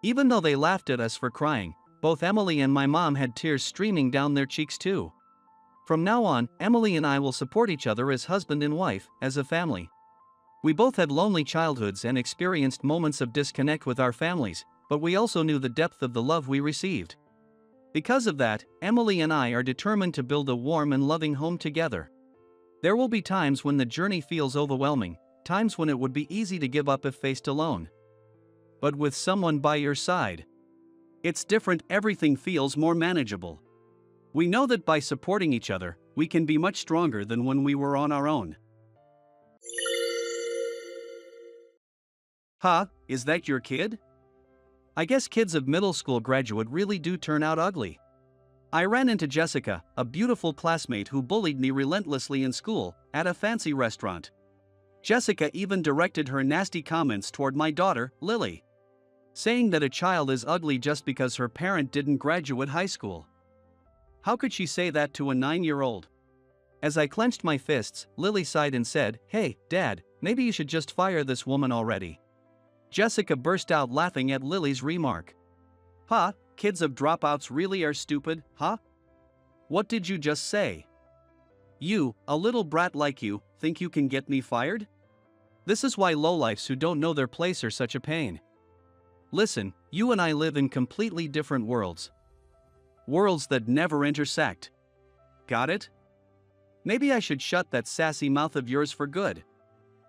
Even though they laughed at us for crying, both Emily and my mom had tears streaming down their cheeks too. From now on, Emily and I will support each other as husband and wife, as a family. We both had lonely childhoods and experienced moments of disconnect with our families, but we also knew the depth of the love we received. Because of that, Emily and I are determined to build a warm and loving home together. There will be times when the journey feels overwhelming, times when it would be easy to give up if faced alone. But with someone by your side, it's different, everything feels more manageable. We know that by supporting each other, we can be much stronger than when we were on our own. Huh, is that your kid? I guess kids of middle school graduate really do turn out ugly. I ran into Jessica, a beautiful classmate who bullied me relentlessly in school, at a fancy restaurant. Jessica even directed her nasty comments toward my daughter, Lily, saying that a child is ugly just because her parent didn't graduate high school. How could she say that to a 9-year-old? As I clenched my fists, Lily sighed and said, "Hey, Dad, maybe you should just fire this woman already." Jessica burst out laughing at Lily's remark. Huh, kids of dropouts really are stupid, huh? What did you just say? You, a little brat like you, think you can get me fired? This is why lowlifes who don't know their place are such a pain. Listen, you and I live in completely different worlds. Worlds that never intersect. Got it? Maybe I should shut that sassy mouth of yours for good.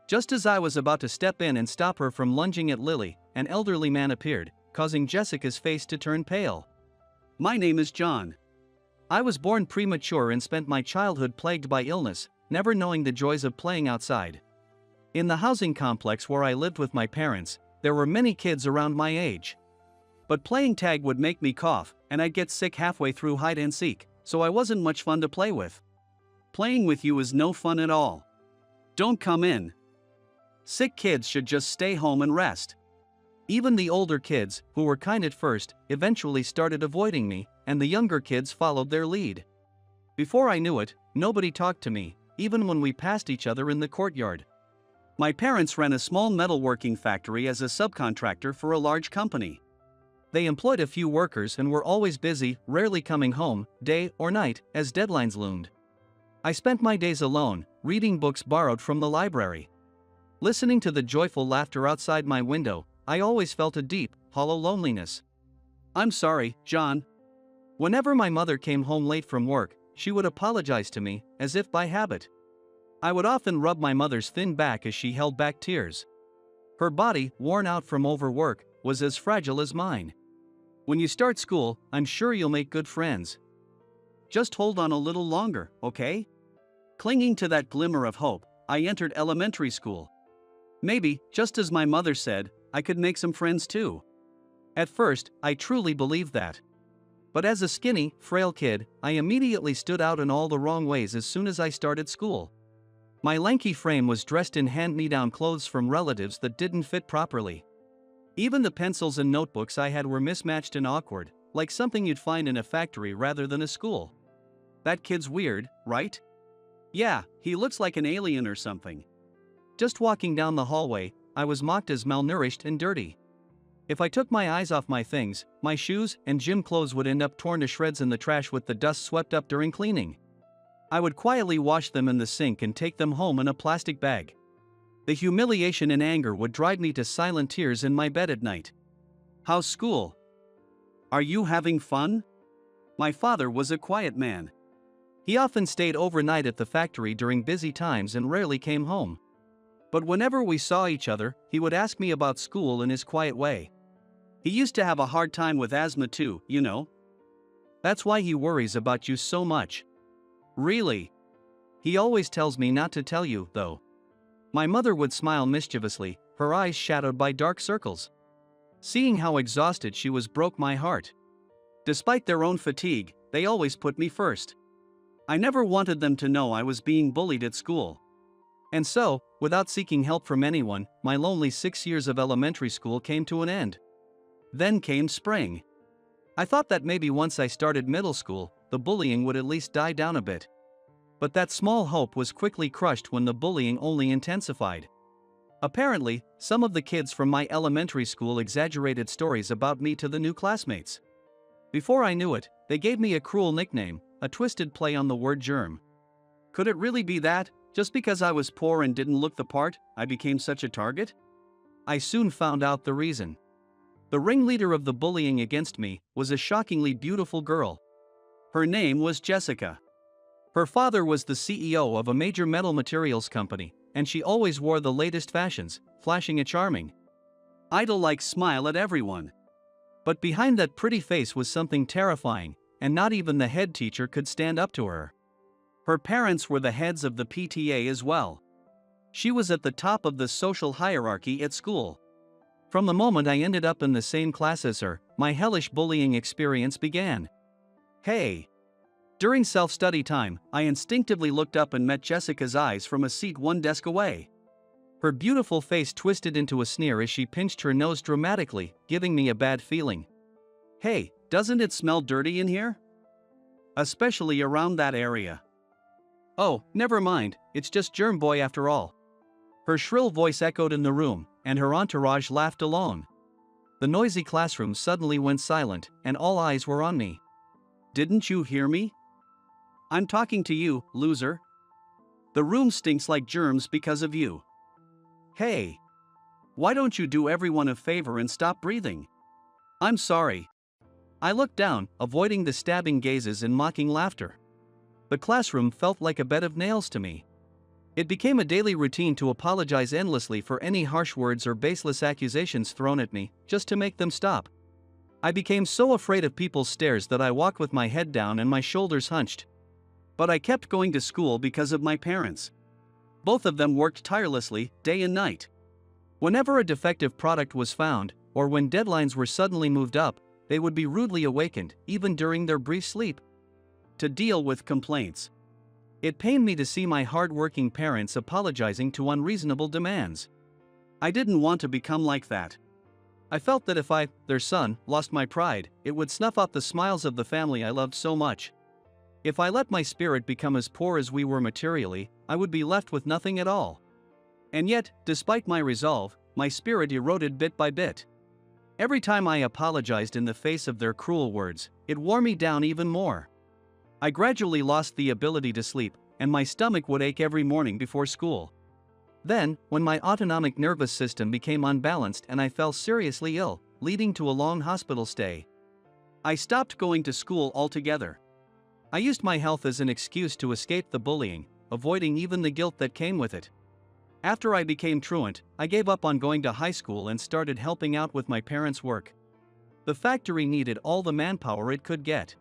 Just as I was about to step in and stop her from lunging at Lily, an elderly man appeared, causing Jessica's face to turn pale. My name is John. I was born premature and spent my childhood plagued by illness, never knowing the joys of playing outside. In the housing complex where I lived with my parents, there were many kids around my age. But playing tag would make me cough, and I'd get sick halfway through hide and seek, so I wasn't much fun to play with. Playing with you is no fun at all. Don't come in. Sick kids should just stay home and rest. Even the older kids, who were kind at first, eventually started avoiding me, and the younger kids followed their lead. Before I knew it, nobody talked to me, even when we passed each other in the courtyard. My parents ran a small metalworking factory as a subcontractor for a large company. They employed a few workers and were always busy, rarely coming home, day or night, as deadlines loomed. I spent my days alone, reading books borrowed from the library. Listening to the joyful laughter outside my window, I always felt a deep, hollow loneliness. I'm sorry, John. Whenever my mother came home late from work, she would apologize to me, as if by habit. I would often rub my mother's thin back as she held back tears. Her body, worn out from overwork, was as fragile as mine. When you start school, I'm sure you'll make good friends. Just hold on a little longer, okay? Clinging to that glimmer of hope, I entered elementary school. Maybe, just as my mother said, I could make some friends too. At first, I truly believed that. But as a skinny, frail kid, I immediately stood out in all the wrong ways as soon as I started school. My lanky frame was dressed in hand-me-down clothes from relatives that didn't fit properly. Even the pencils and notebooks I had were mismatched and awkward, like something you'd find in a factory rather than a school. That kid's weird, right? Yeah, he looks like an alien or something. Just walking down the hallway, I was mocked as malnourished and dirty. If I took my eyes off my things, my shoes and gym clothes would end up torn to shreds in the trash with the dust swept up during cleaning. I would quietly wash them in the sink and take them home in a plastic bag. The humiliation and anger would drive me to silent tears in my bed at night. How's school? Are you having fun? My father was a quiet man. He often stayed overnight at the factory during busy times and rarely came home. But whenever we saw each other, he would ask me about school in his quiet way. He used to have a hard time with asthma too, you know. That's why he worries about you so much. Really? He always tells me not to tell you, though. My mother would smile mischievously, her eyes shadowed by dark circles. Seeing how exhausted she was broke my heart. Despite their own fatigue, they always put me first. I never wanted them to know I was being bullied at school. And so, without seeking help from anyone, my lonely 6 years of elementary school came to an end. Then came spring. I thought that maybe once I started middle school, the bullying would at least die down a bit. But that small hope was quickly crushed when the bullying only intensified. Apparently, some of the kids from my elementary school exaggerated stories about me to the new classmates. Before I knew it, they gave me a cruel nickname, a twisted play on the word germ. Could it really be that, just because I was poor and didn't look the part, I became such a target? I soon found out the reason. The ringleader of the bullying against me was a shockingly beautiful girl. Her name was Jessica. Her father was the CEO of a major metal materials company, and she always wore the latest fashions, flashing a charming, idol-like smile at everyone. But behind that pretty face was something terrifying, and not even the head teacher could stand up to her. Her parents were the heads of the PTA as well. She was at the top of the social hierarchy at school. From the moment I ended up in the same class as her, my hellish bullying experience began. Hey! During self-study time, I instinctively looked up and met Jessica's eyes from a seat one desk away. Her beautiful face twisted into a sneer as she pinched her nose dramatically, giving me a bad feeling. Hey, doesn't it smell dirty in here? Especially around that area. Oh, never mind, it's just Germ Boy after all. Her shrill voice echoed in the room, and her entourage laughed along. The noisy classroom suddenly went silent, and all eyes were on me. Didn't you hear me? I'm talking to you, loser. The room stinks like germs because of you. Hey! Why don't you do everyone a favor and stop breathing? I'm sorry. I looked down, avoiding the stabbing gazes and mocking laughter. The classroom felt like a bed of nails to me. It became a daily routine to apologize endlessly for any harsh words or baseless accusations thrown at me, just to make them stop. I became so afraid of people's stares that I walked with my head down and my shoulders hunched. But I kept going to school because of my parents. Both of them worked tirelessly, day and night. Whenever a defective product was found, or when deadlines were suddenly moved up, they would be rudely awakened, even during their brief sleep, to deal with complaints. It pained me to see my hard-working parents apologizing to unreasonable demands. I didn't want to become like that. I felt that if I, their son, lost my pride, it would snuff out the smiles of the family I loved so much. If I let my spirit become as poor as we were materially, I would be left with nothing at all. And yet, despite my resolve, my spirit eroded bit by bit. Every time I apologized in the face of their cruel words, it wore me down even more. I gradually lost the ability to sleep, and my stomach would ache every morning before school. Then, when my autonomic nervous system became unbalanced and I fell seriously ill, leading to a long hospital stay, I stopped going to school altogether. I used my health as an excuse to escape the bullying, avoiding even the guilt that came with it. After I became truant, I gave up on going to high school and started helping out with my parents' work. The factory needed all the manpower it could get.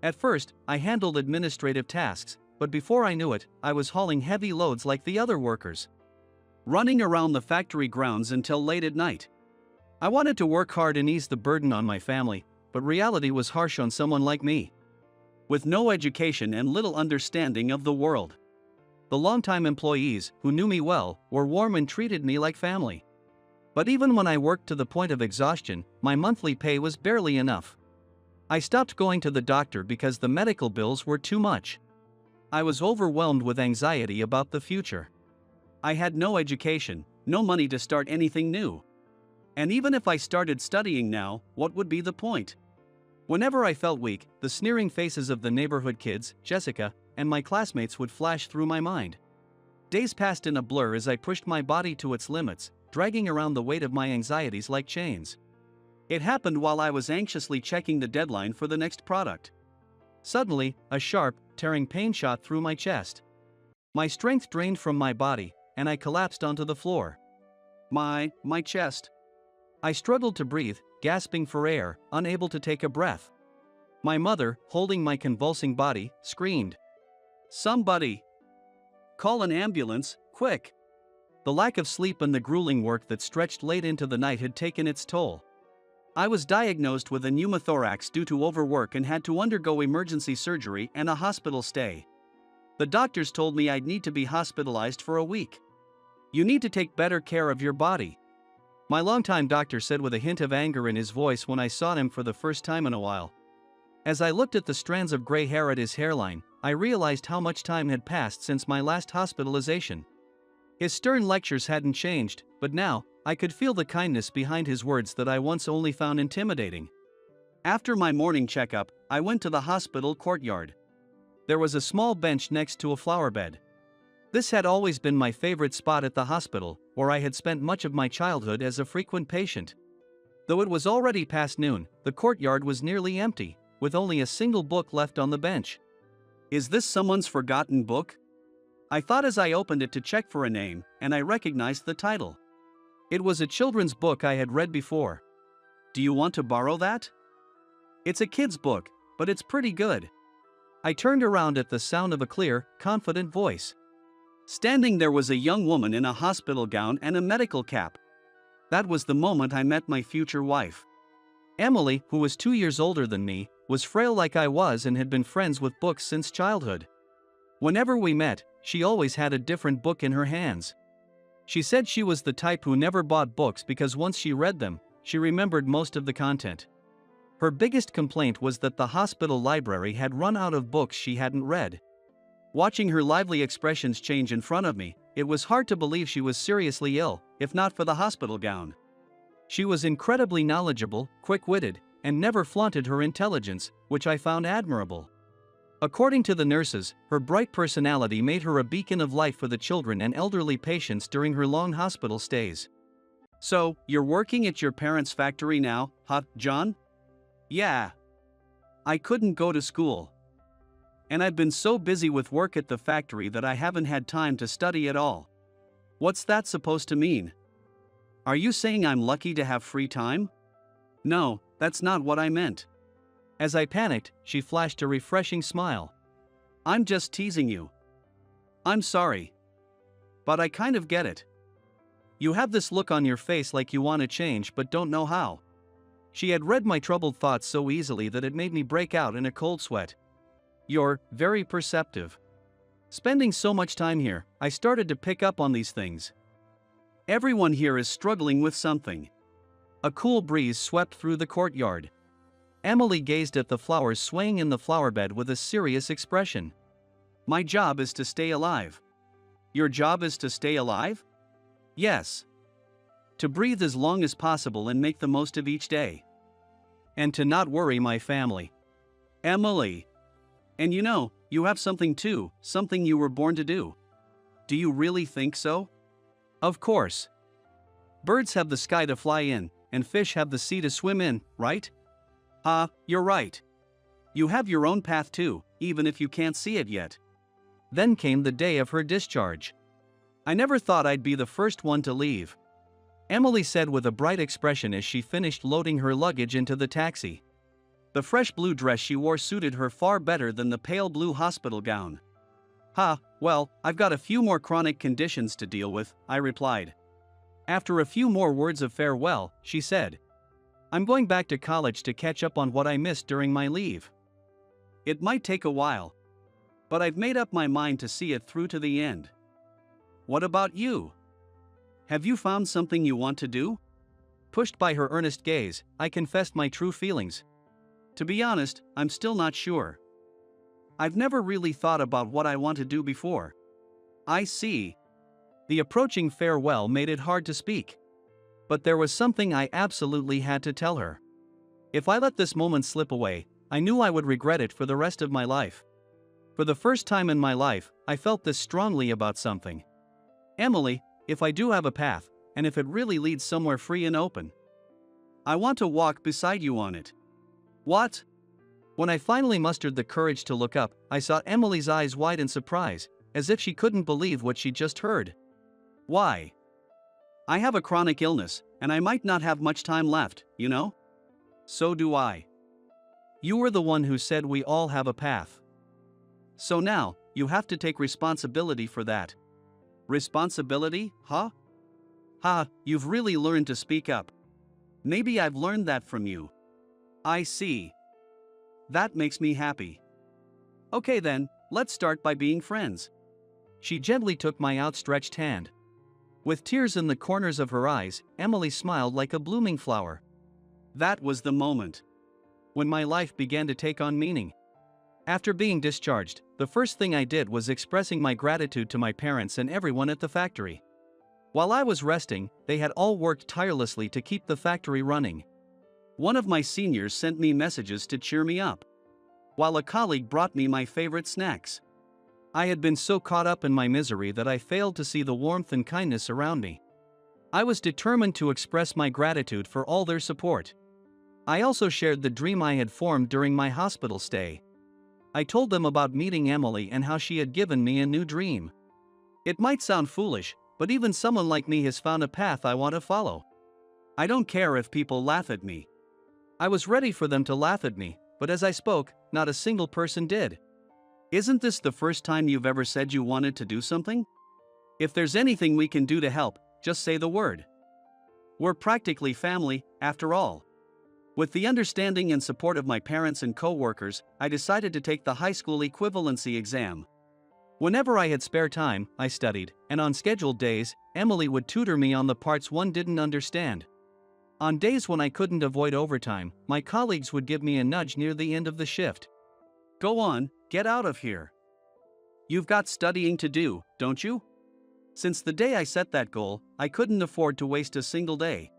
At first, I handled administrative tasks, but before I knew it, I was hauling heavy loads like the other workers, running around the factory grounds until late at night. I wanted to work hard and ease the burden on my family, but reality was harsh on someone like me, with no education and little understanding of the world. The longtime employees, who knew me well, were warm and treated me like family. But even when I worked to the point of exhaustion, my monthly pay was barely enough. I stopped going to the doctor because the medical bills were too much. I was overwhelmed with anxiety about the future. I had no education, no money to start anything new. And even if I started studying now, what would be the point? Whenever I felt weak, the sneering faces of the neighborhood kids, Jessica, and my classmates would flash through my mind. Days passed in a blur as I pushed my body to its limits, dragging around the weight of my anxieties like chains. It happened while I was anxiously checking the deadline for the next product. Suddenly, a sharp, tearing pain shot through my chest. My strength drained from my body, and I collapsed onto the floor. My chest. I struggled to breathe, gasping for air, unable to take a breath. My mother, holding my convulsing body, screamed, "Somebody! Call an ambulance, quick!" The lack of sleep and the grueling work that stretched late into the night had taken its toll. I was diagnosed with a pneumothorax due to overwork and had to undergo emergency surgery and a hospital stay. The doctors told me I'd need to be hospitalized for a week. "You need to take better care of your body," my longtime doctor said with a hint of anger in his voice when I saw him for the first time in a while. As I looked at the strands of gray hair at his hairline, I realized how much time had passed since my last hospitalization. His stern lectures hadn't changed, but now, I could feel the kindness behind his words that I once only found intimidating. After my morning checkup, I went to the hospital courtyard. There was a small bench next to a flower bed. This had always been my favorite spot at the hospital, where I had spent much of my childhood as a frequent patient. Though it was already past noon, the courtyard was nearly empty, with only a single book left on the bench. Is this someone's forgotten book? I thought as I opened it to check for a name, and I recognized the title. It was a children's book I had read before. "Do you want to borrow that?" "It's a kid's book, but it's pretty good." I turned around at the sound of a clear, confident voice. Standing there was a young woman in a hospital gown and a medical cap. That was the moment I met my future wife. Emily, who was 2 years older than me, was frail like I was and had been friends with books since childhood. Whenever we met, she always had a different book in her hands. She said she was the type who never bought books because once she read them, she remembered most of the content. Her biggest complaint was that the hospital library had run out of books she hadn't read. Watching her lively expressions change in front of me, it was hard to believe she was seriously ill, if not for the hospital gown. She was incredibly knowledgeable, quick-witted, and never flaunted her intelligence, which I found admirable. According to the nurses, her bright personality made her a beacon of light for the children and elderly patients during her long hospital stays. "So, you're working at your parents' factory now, huh, John?" "Yeah. I couldn't go to school. And I've been so busy with work at the factory that I haven't had time to study at all." "What's that supposed to mean? Are you saying I'm lucky to have free time?" "No, that's not what I meant." As I panicked, she flashed a refreshing smile. "I'm just teasing you. I'm sorry. But I kind of get it. You have this look on your face like you want to change but don't know how." She had read my troubled thoughts so easily that it made me break out in a cold sweat. "You're very perceptive. Spending so much time here, I started to pick up on these things. Everyone here is struggling with something." A cool breeze swept through the courtyard. Emily gazed at the flowers swaying in the flowerbed with a serious expression. "My job is to stay alive." "Your job is to stay alive?" "Yes. To breathe as long as possible and make the most of each day. And to not worry my family." "Emily. And you have something too, something you were born to do." "Do you really think so?" "Of course. Birds have the sky to fly in, and fish have the sea to swim in, right?" You're right. You have your own path too, even if you can't see it yet." Then came the day of her discharge. "I never thought I'd be the first one to leave," Emily said with a bright expression as she finished loading her luggage into the taxi. The fresh blue dress she wore suited her far better than the pale blue hospital gown. Well, I've got a few more chronic conditions to deal with," I replied. After a few more words of farewell, she said, "I'm going back to college to catch up on what I missed during my leave. It might take a while, but I've made up my mind to see it through to the end. What about you? Have you found something you want to do?" Pushed by her earnest gaze, I confessed my true feelings. "To be honest, I'm still not sure. I've never really thought about what I want to do before." "I see." The approaching farewell made it hard to speak. But there was something I absolutely had to tell her. If I let this moment slip away, I knew I would regret it for the rest of my life. For the first time in my life, I felt this strongly about something. "Emily, if I do have a path, and if it really leads somewhere free and open, I want to walk beside you on it." "What?" When I finally mustered the courage to look up, I saw Emily's eyes wide in surprise, as if she couldn't believe what she just heard. "Why?" "I have a chronic illness, and I might not have much time left, you know?" "So do I." "You were the one who said we all have a path. So now, you have to take responsibility for that." "Responsibility, huh?" You've really learned to speak up." "Maybe I've learned that from you." "I see. That makes me happy. Okay then, let's start by being friends." She gently took my outstretched hand. With tears in the corners of her eyes, Emily smiled like a blooming flower. That was the moment when my life began to take on meaning. After being discharged, the first thing I did was expressing my gratitude to my parents and everyone at the factory. While I was resting, they had all worked tirelessly to keep the factory running. One of my seniors sent me messages to cheer me up, while a colleague brought me my favorite snacks. I had been so caught up in my misery that I failed to see the warmth and kindness around me. I was determined to express my gratitude for all their support. I also shared the dream I had formed during my hospital stay. I told them about meeting Emily and how she had given me a new dream. It might sound foolish, but even someone like me has found a path I want to follow. I don't care if people laugh at me. I was ready for them to laugh at me, but as I spoke, not a single person did. Isn't this the first time you've ever said you wanted to do something? If there's anything we can do to help, just say the word. We're practically family, after all. With the understanding and support of my parents and co-workers, I decided to take the high school equivalency exam. Whenever I had spare time, I studied, and on scheduled days, Emily would tutor me on the parts one didn't understand. On days when I couldn't avoid overtime, my colleagues would give me a nudge near the end of the shift. Go on, get out of here. You've got studying to do, don't you? Since the day I set that goal, I couldn't afford to waste a single day.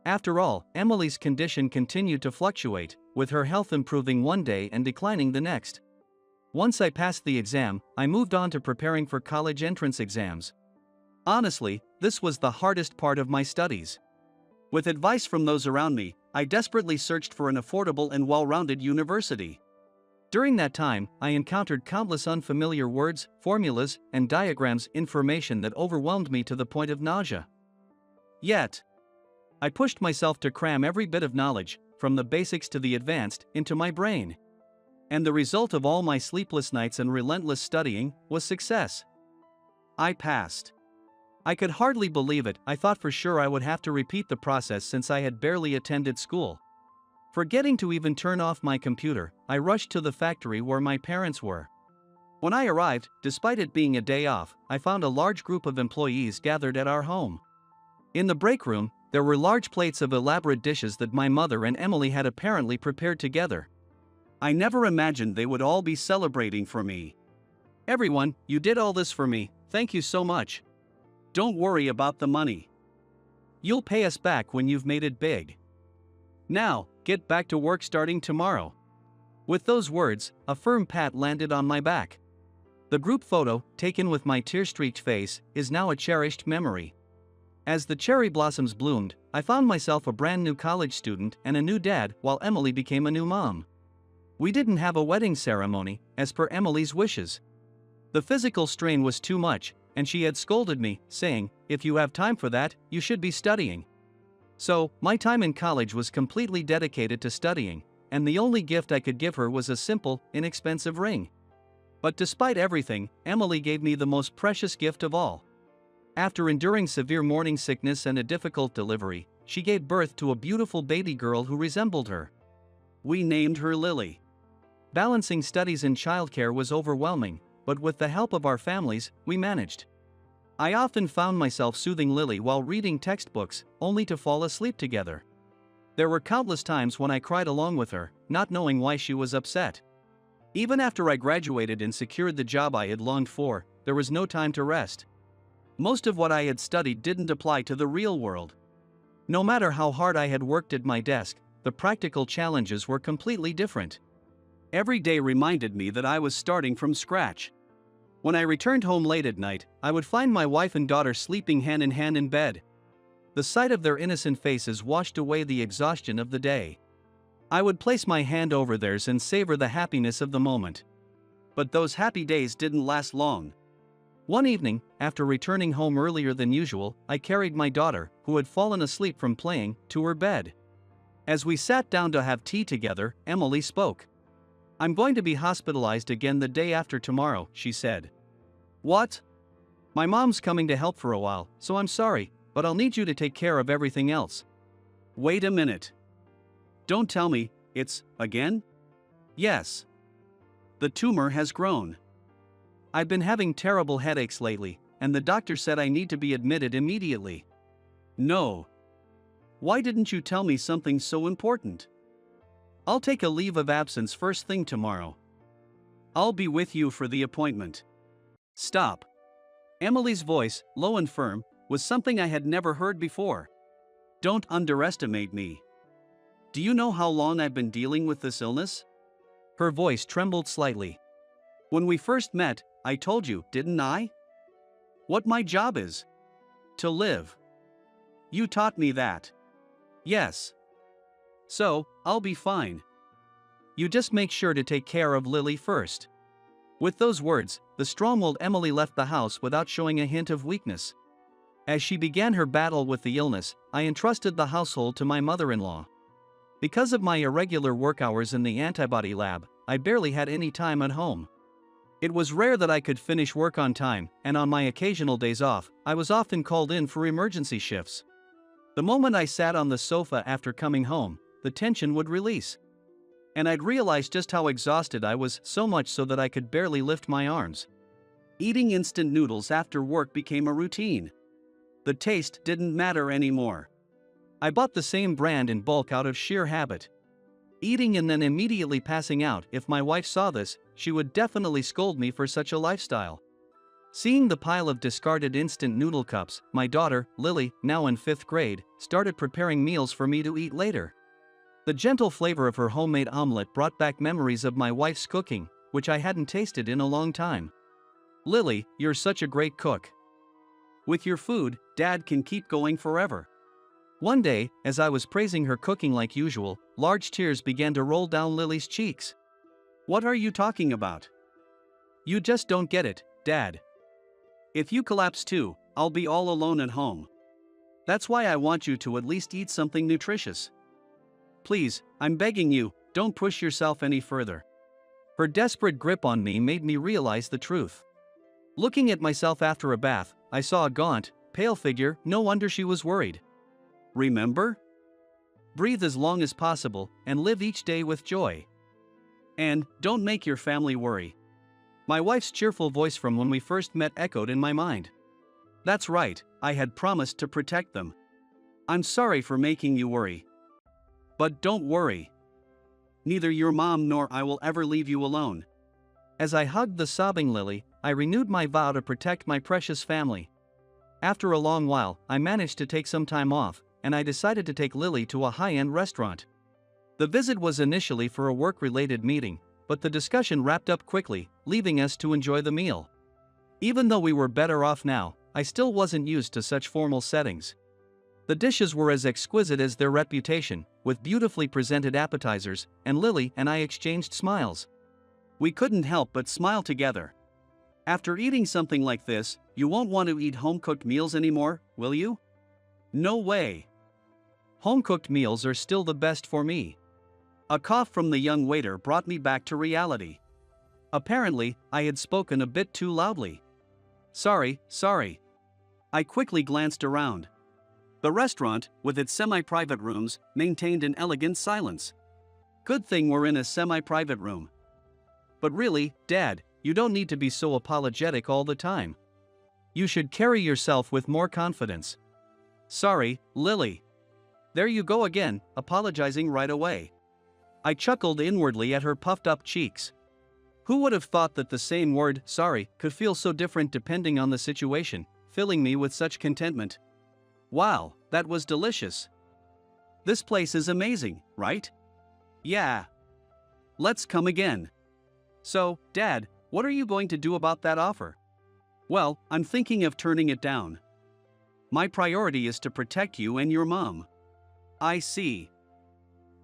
After all, Emily's condition continued to fluctuate, with her health improving one day and declining the next. Once I passed the exam, I moved on to preparing for college entrance exams. Honestly, this was the hardest part of my studies. With advice from those around me, I desperately searched for an affordable and well-rounded university. During that time, I encountered countless unfamiliar words, formulas, and diagrams, information that overwhelmed me to the point of nausea. Yet, I pushed myself to cram every bit of knowledge, from the basics to the advanced, into my brain. And the result of all my sleepless nights and relentless studying was success. I passed. I could hardly believe it. I thought for sure I would have to repeat the process since I had barely attended school. Forgetting to even turn off my computer, I rushed to the factory where my parents were. When I arrived, despite it being a day off, I found a large group of employees gathered at our home. In the break room, there were large plates of elaborate dishes that my mother and Emily had apparently prepared together. I never imagined they would all be celebrating for me. Everyone, you did all this for me, thank you so much. Don't worry about the money. You'll pay us back when you've made it big. Now, get back to work starting tomorrow. With those words, a firm pat landed on my back. The group photo, taken with my tear-streaked face, is now a cherished memory. As the cherry blossoms bloomed, I found myself a brand new college student and a new dad, while Emily became a new mom. We didn't have a wedding ceremony, as per Emily's wishes. The physical strain was too much, and she had scolded me, saying, "If you have time for that, you should be studying." So, my time in college was completely dedicated to studying, and the only gift I could give her was a simple, inexpensive ring. But despite everything, Emily gave me the most precious gift of all. After enduring severe morning sickness and a difficult delivery, she gave birth to a beautiful baby girl who resembled her. We named her Lily. Balancing studies and childcare was overwhelming, but with the help of our families, we managed. I often found myself soothing Lily while reading textbooks, only to fall asleep together. There were countless times when I cried along with her, not knowing why she was upset. Even after I graduated and secured the job I had longed for, there was no time to rest. Most of what I had studied didn't apply to the real world. No matter how hard I had worked at my desk, the practical challenges were completely different. Every day reminded me that I was starting from scratch. When I returned home late at night, I would find my wife and daughter sleeping hand in hand in bed. The sight of their innocent faces washed away the exhaustion of the day. I would place my hand over theirs and savor the happiness of the moment. But those happy days didn't last long. One evening, after returning home earlier than usual, I carried my daughter, who had fallen asleep from playing, to her bed. As we sat down to have tea together, Emily spoke. "I'm going to be hospitalized again the day after tomorrow," she said. "What?" "My mom's coming to help for a while, so I'm sorry, but I'll need you to take care of everything else." "Wait a minute. Don't tell me, it's, again?" "Yes. The tumor has grown. I've been having terrible headaches lately, and the doctor said I need to be admitted immediately." "No. Why didn't you tell me something so important?" "I'll take a leave of absence first thing tomorrow. I'll be with you for the appointment." "Stop." Emily's voice, low and firm, was something I had never heard before. "Don't underestimate me. Do you know how long I've been dealing with this illness?" Her voice trembled slightly. "When we first met, I told you, didn't I? What my job is. To live. You taught me that." "Yes. So, I'll be fine. You just make sure to take care of Lily first." With those words, the strong-willed Emily left the house without showing a hint of weakness. As she began her battle with the illness, I entrusted the household to my mother-in-law. Because of my irregular work hours in the antibody lab, I barely had any time at home. It was rare that I could finish work on time, and on my occasional days off, I was often called in for emergency shifts. The moment I sat on the sofa after coming home, the tension would release. And I'd realize just how exhausted I was, so much so that I could barely lift my arms. Eating instant noodles after work became a routine. The taste didn't matter anymore. I bought the same brand in bulk out of sheer habit. Eating and then immediately passing out. If my wife saw this, she would definitely scold me for such a lifestyle. Seeing the pile of discarded instant noodle cups, my daughter, Lily, now in 5th grade, started preparing meals for me to eat later. The gentle flavor of her homemade omelet brought back memories of my wife's cooking, which I hadn't tasted in a long time. Lily, you're such a great cook. With your food, Dad can keep going forever. One day, as I was praising her cooking like usual, large tears began to roll down Lily's cheeks. What are you talking about? You just don't get it, Dad. If you collapse too, I'll be all alone at home. That's why I want you to at least eat something nutritious. Please, I'm begging you, don't push yourself any further. Her desperate grip on me made me realize the truth. Looking at myself after a bath, I saw a gaunt, pale figure. No wonder she was worried. Remember? Breathe as long as possible and live each day with joy. And don't make your family worry. My wife's cheerful voice from when we first met echoed in my mind. That's right, I had promised to protect them. I'm sorry for making you worry. But don't worry. Neither your mom nor I will ever leave you alone. As I hugged the sobbing Lily, I renewed my vow to protect my precious family. After a long while, I managed to take some time off, and I decided to take Lily to a high-end restaurant. The visit was initially for a work-related meeting, but the discussion wrapped up quickly, leaving us to enjoy the meal. Even though we were better off now, I still wasn't used to such formal settings. The dishes were as exquisite as their reputation, with beautifully presented appetizers, and Lily and I exchanged smiles. We couldn't help but smile together. After eating something like this, you won't want to eat home-cooked meals anymore, will you? No way. Home-cooked meals are still the best for me. A cough from the young waiter brought me back to reality. Apparently, I had spoken a bit too loudly. Sorry. I quickly glanced around. The restaurant, with its semi-private rooms, maintained an elegant silence. Good thing we're in a semi-private room. But really, Dad, you don't need to be so apologetic all the time. You should carry yourself with more confidence. Sorry, Lily. There you go again, apologizing right away. I chuckled inwardly at her puffed-up cheeks. Who would have thought that the same word, sorry, could feel so different depending on the situation, filling me with such contentment. Wow, that was delicious. This place is amazing, right? Yeah. Let's come again. So, Dad, what are you going to do about that offer? Well, I'm thinking of turning it down. My priority is to protect you and your mom. I see.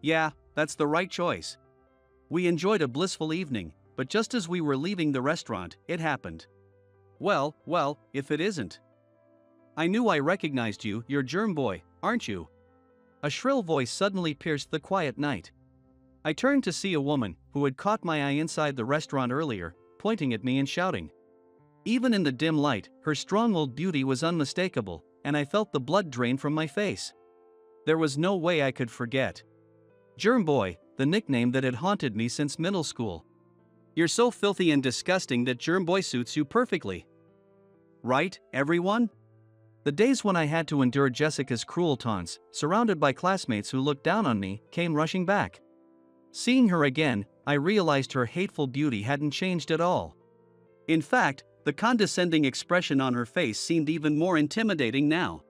Yeah, that's the right choice. We enjoyed a blissful evening, but just as we were leaving the restaurant, it happened. Well, if it isn't. I knew I recognized you, you're Germ Boy, aren't you? A shrill voice suddenly pierced the quiet night. I turned to see a woman, who had caught my eye inside the restaurant earlier, pointing at me and shouting. Even in the dim light, her strong old beauty was unmistakable, and I felt the blood drain from my face. There was no way I could forget. Germ Boy, the nickname that had haunted me since middle school. You're so filthy and disgusting that Germ Boy suits you perfectly. Right, everyone? The days when I had to endure Jessica's cruel taunts, surrounded by classmates who looked down on me, came rushing back. Seeing her again, I realized her hateful beauty hadn't changed at all. In fact, the condescending expression on her face seemed even more intimidating now.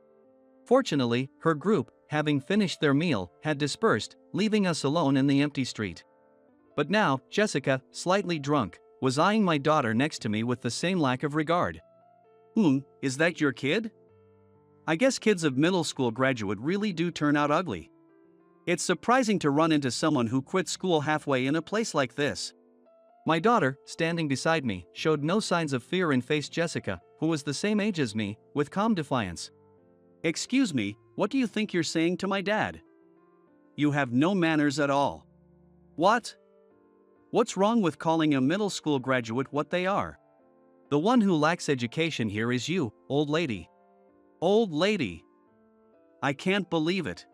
Fortunately, her group, having finished their meal, had dispersed, leaving us alone in the empty street. But now, Jessica, slightly drunk, was eyeing my daughter next to me with the same lack of regard. Is that your kid? I guess kids of middle school graduate really do turn out ugly. It's surprising to run into someone who quit school halfway in a place like this. My daughter, standing beside me, showed no signs of fear and faced Jessica, who was the same age as me, with calm defiance. Excuse me, what do you think you're saying to my dad? You have no manners at all. What? What's wrong with calling a middle school graduate what they are? The one who lacks education here is you, old lady. Old lady. I can't believe it.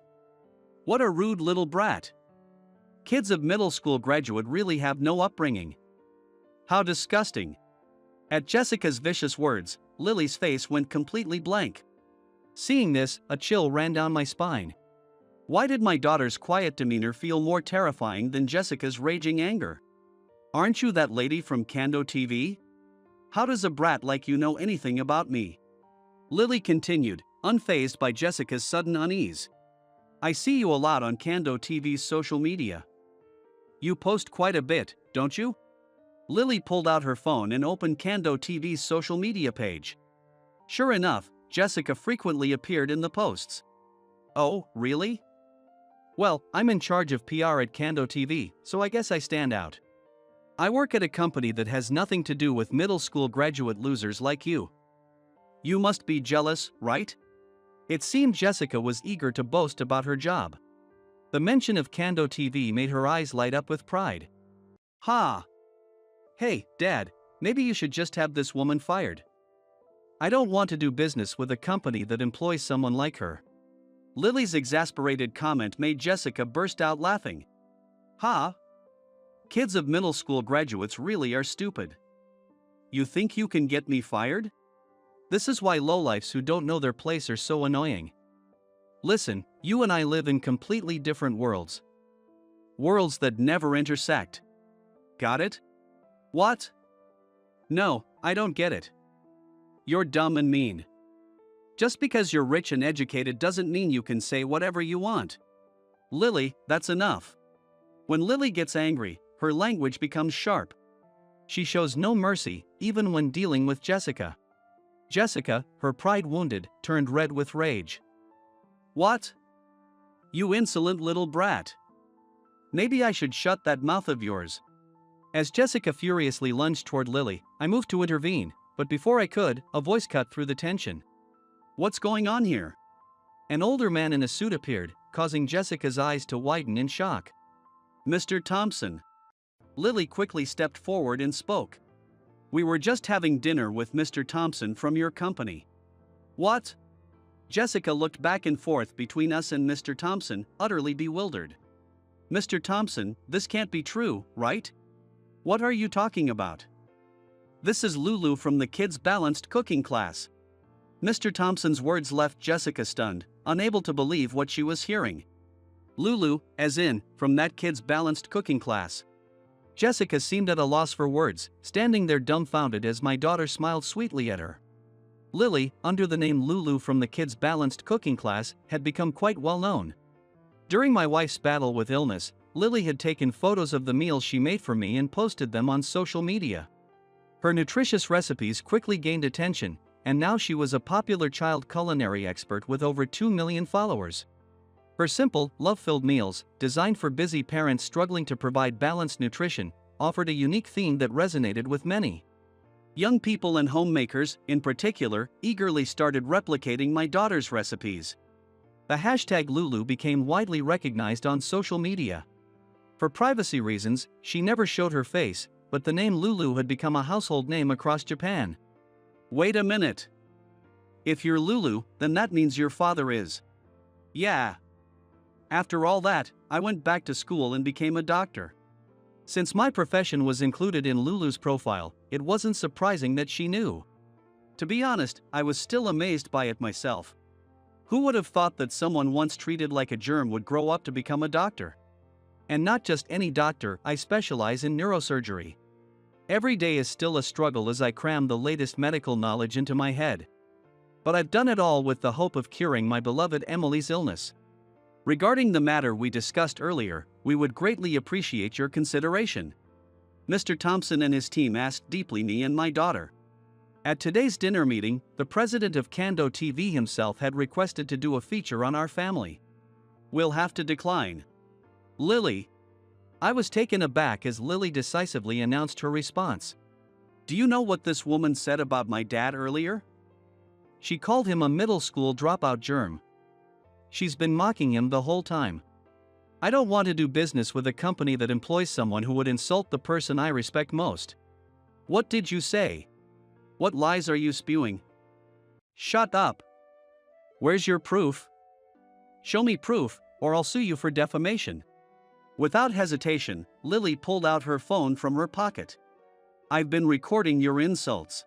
What a rude little brat. Kids of middle school graduate really have no upbringing. How disgusting. At Jessica's vicious words, Lily's face went completely blank. Seeing this, a chill ran down my spine. Why did my daughter's quiet demeanor feel more terrifying than Jessica's raging anger? Aren't you that lady from Kando TV? How does a brat like you know anything about me? Lily continued, unfazed by Jessica's sudden unease. I see you a lot on Kando TV's social media. You post quite a bit, don't you? Lily pulled out her phone and opened Kando TV's social media page. Sure enough, Jessica frequently appeared in the posts. Oh, really? Well, I'm in charge of PR at Kando TV, so I guess I stand out. I work at a company that has nothing to do with middle school graduate losers like you. You must be jealous, right? It seemed Jessica was eager to boast about her job. The mention of Kando TV made her eyes light up with pride. Ha! Hey, Dad, maybe you should just have this woman fired. I don't want to do business with a company that employs someone like her. Lily's exasperated comment made Jessica burst out laughing. Ha! Kids of middle school graduates really are stupid. You think you can get me fired? This is why lowlifes who don't know their place are so annoying. Listen, you and I live in completely different worlds. Worlds that never intersect. Got it? What? No, I don't get it. You're dumb and mean. Just because you're rich and educated doesn't mean you can say whatever you want. Lily, that's enough. When Lily gets angry, her language becomes sharp. She shows no mercy, even when dealing with Jessica. Jessica, her pride wounded, turned red with rage. What? You insolent little brat. Maybe I should shut that mouth of yours. As Jessica furiously lunged toward Lily, I moved to intervene, but before I could, a voice cut through the tension. What's going on here? An older man in a suit appeared, causing Jessica's eyes to widen in shock. Mr. Thompson. Lily quickly stepped forward and spoke. We were just having dinner with Mr. Thompson from your company. What? Jessica looked back and forth between us and Mr. Thompson, utterly bewildered. Mr. Thompson, this can't be true, right? What are you talking about? This is Lulu from the kids' balanced cooking class. Mr. Thompson's words left Jessica stunned, unable to believe what she was hearing. Lulu, as in, from that kid's balanced cooking class. Jessica seemed at a loss for words, standing there dumbfounded as my daughter smiled sweetly at her. Lily, under the name Lulu from the kids' balanced cooking class, had become quite well known. During my wife's battle with illness, Lily had taken photos of the meals she made for me and posted them on social media. Her nutritious recipes quickly gained attention, and now she was a popular child culinary expert with over 2 million followers. Her simple, love-filled meals, designed for busy parents struggling to provide balanced nutrition, offered a unique theme that resonated with many. Young people and homemakers, in particular, eagerly started replicating my daughter's recipes. The hashtag Lulu became widely recognized on social media. For privacy reasons, she never showed her face, but the name Lulu had become a household name across Japan. Wait a minute. If you're Lulu, then that means your father is. Yeah. After all that, I went back to school and became a doctor. Since my profession was included in Lulu's profile, it wasn't surprising that she knew. To be honest, I was still amazed by it myself. Who would have thought that someone once treated like a germ would grow up to become a doctor? And not just any doctor, I specialize in neurosurgery. Every day is still a struggle as I cram the latest medical knowledge into my head. But I've done it all with the hope of curing my beloved Emily's illness. Regarding the matter we discussed earlier, we would greatly appreciate your consideration. Mr. Thompson and his team asked deeply me and my daughter. At today's dinner meeting, the president of Kando TV himself had requested to do a feature on our family. We'll have to decline. Lily. I was taken aback as Lily decisively announced her response. Do you know what this woman said about my dad earlier? She called him a middle school dropout germ. She's been mocking him the whole time. I don't want to do business with a company that employs someone who would insult the person I respect most. What did you say? What lies are you spewing? Shut up. Where's your proof? Show me proof, or I'll sue you for defamation." Without hesitation, Lily pulled out her phone from her pocket. "I've been recording your insults.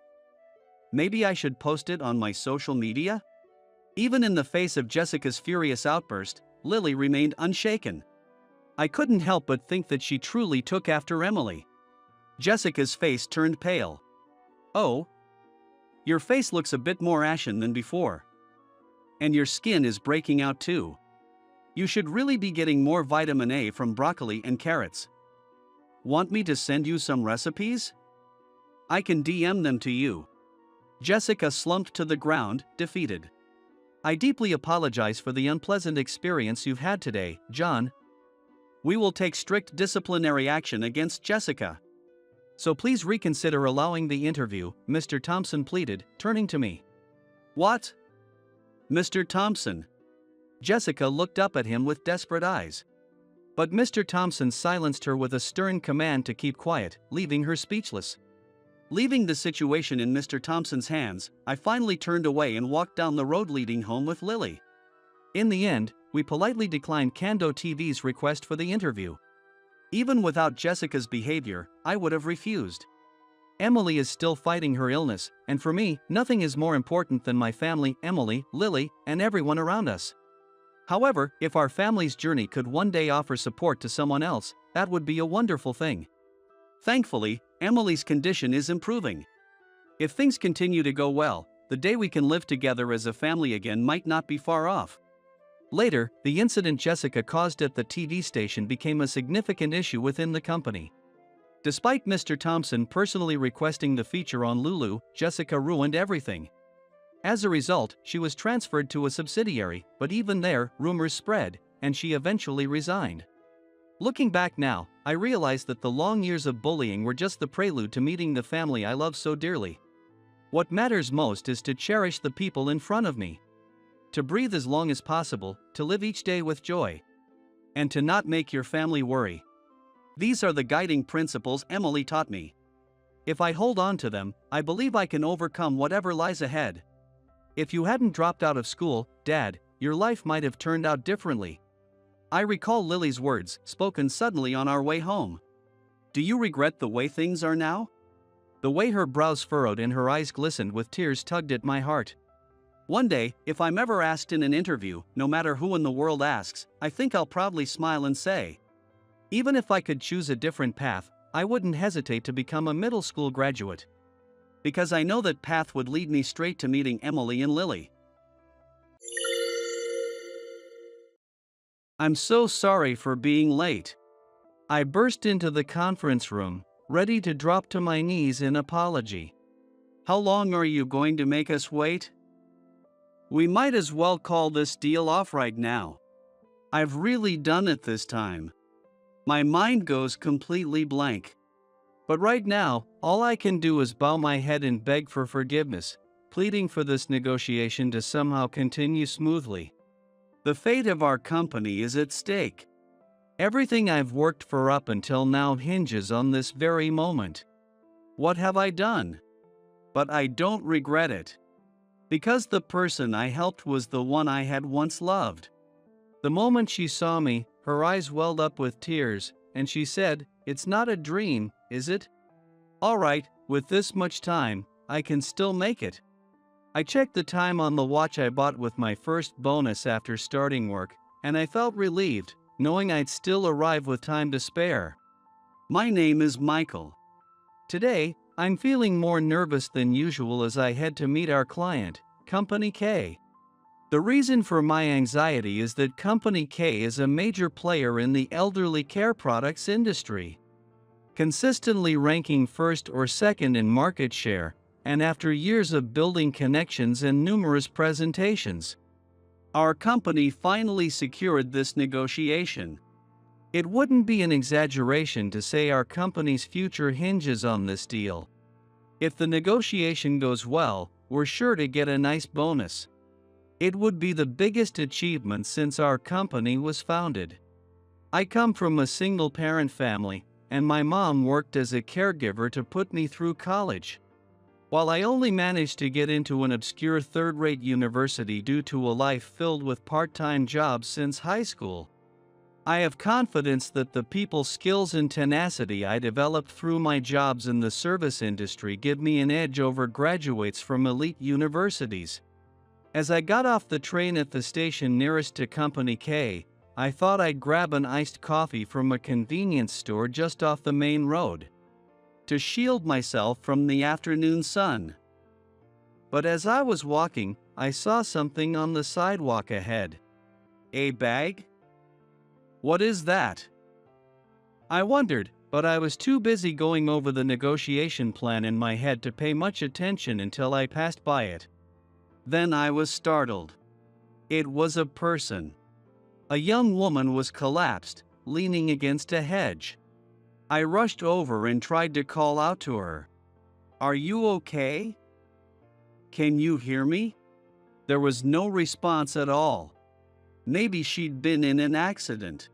Maybe I should post it on my social media?" Even in the face of Jessica's furious outburst, Lily remained unshaken. I couldn't help but think that she truly took after Emily. Jessica's face turned pale. "Oh? Your face looks a bit more ashen than before. And your skin is breaking out too. You should really be getting more vitamin A from broccoli and carrots. Want me to send you some recipes? I can DM them to you." Jessica slumped to the ground, defeated. "I deeply apologize for the unpleasant experience you've had today, John. We will take strict disciplinary action against Jessica. So please reconsider allowing the interview," Mr. Thompson pleaded, turning to me. "What? Mr. Thompson?" Jessica looked up at him with desperate eyes. But Mr. Thompson silenced her with a stern command to keep quiet, leaving her speechless. Leaving the situation in Mr. Thompson's hands, I finally turned away and walked down the road leading home with Lily. In the end, we politely declined Kando TV's request for the interview. Even without Jessica's behavior, I would have refused. Emily is still fighting her illness, and for me, nothing is more important than my family, Emily, Lily, and everyone around us. However, if our family's journey could one day offer support to someone else, that would be a wonderful thing. Thankfully, Emily's condition is improving. If things continue to go well, the day we can live together as a family again might not be far off. Later, the incident Jessica caused at the TV station became a significant issue within the company. Despite Mr. Thompson personally requesting the feature on Lulu, Jessica ruined everything. As a result, she was transferred to a subsidiary, but even there, rumors spread, and she eventually resigned. Looking back now, I realize that the long years of bullying were just the prelude to meeting the family I love so dearly. What matters most is to cherish the people in front of me. To breathe as long as possible, to live each day with joy. And to not make your family worry. These are the guiding principles Emily taught me. If I hold on to them, I believe I can overcome whatever lies ahead. If you hadn't dropped out of school, Dad, your life might have turned out differently. I recall Lily's words, spoken suddenly on our way home. Do you regret the way things are now? The way her brows furrowed and her eyes glistened with tears tugged at my heart. One day, if I'm ever asked in an interview, no matter who in the world asks, I think I'll proudly smile and say, even if I could choose a different path, I wouldn't hesitate to become a middle school graduate. Because I know that path would lead me straight to meeting Emily and Lily. I'm so sorry for being late. I burst into the conference room, ready to drop to my knees in apology. How long are you going to make us wait? We might as well call this deal off right now. I've really done it this time. My mind goes completely blank. But right now, all I can do is bow my head and beg for forgiveness, pleading for this negotiation to somehow continue smoothly. The fate of our company is at stake. Everything I've worked for up until now hinges on this very moment. What have I done? But I don't regret it. Because the person I helped was the one I had once loved. The moment she saw me, her eyes welled up with tears, and she said, "It's not a dream, is it? All right, with this much time, I can still make it." I checked the time on the watch I bought with my first bonus after starting work, and I felt relieved, knowing I'd still arrive with time to spare. My name is Michael. Today, I'm feeling more nervous than usual as I head to meet our client, Company K. The reason for my anxiety is that Company K is a major player in the elderly care products industry, consistently ranking first or second in market share, and after years of building connections and numerous presentations, our company finally secured this negotiation. It wouldn't be an exaggeration to say our company's future hinges on this deal. If the negotiation goes well, we're sure to get a nice bonus. It would be the biggest achievement since our company was founded. I come from a single-parent family, and my mom worked as a caregiver to put me through college. While I only managed to get into an obscure third-rate university due to a life filled with part-time jobs since high school, I have confidence that the people skills and tenacity I developed through my jobs in the service industry give me an edge over graduates from elite universities. As I got off the train at the station nearest to Company K, I thought I'd grab an iced coffee from a convenience store just off the main road, to shield myself from the afternoon sun. But as I was walking, I saw something on the sidewalk ahead. A bag? What is that? I wondered, but I was too busy going over the negotiation plan in my head to pay much attention until I passed by it. Then I was startled. It was a person. A young woman was collapsed, leaning against a hedge. I rushed over and tried to call out to her. "Are you okay? Can you hear me?" There was no response at all. Maybe she'd been in an accident.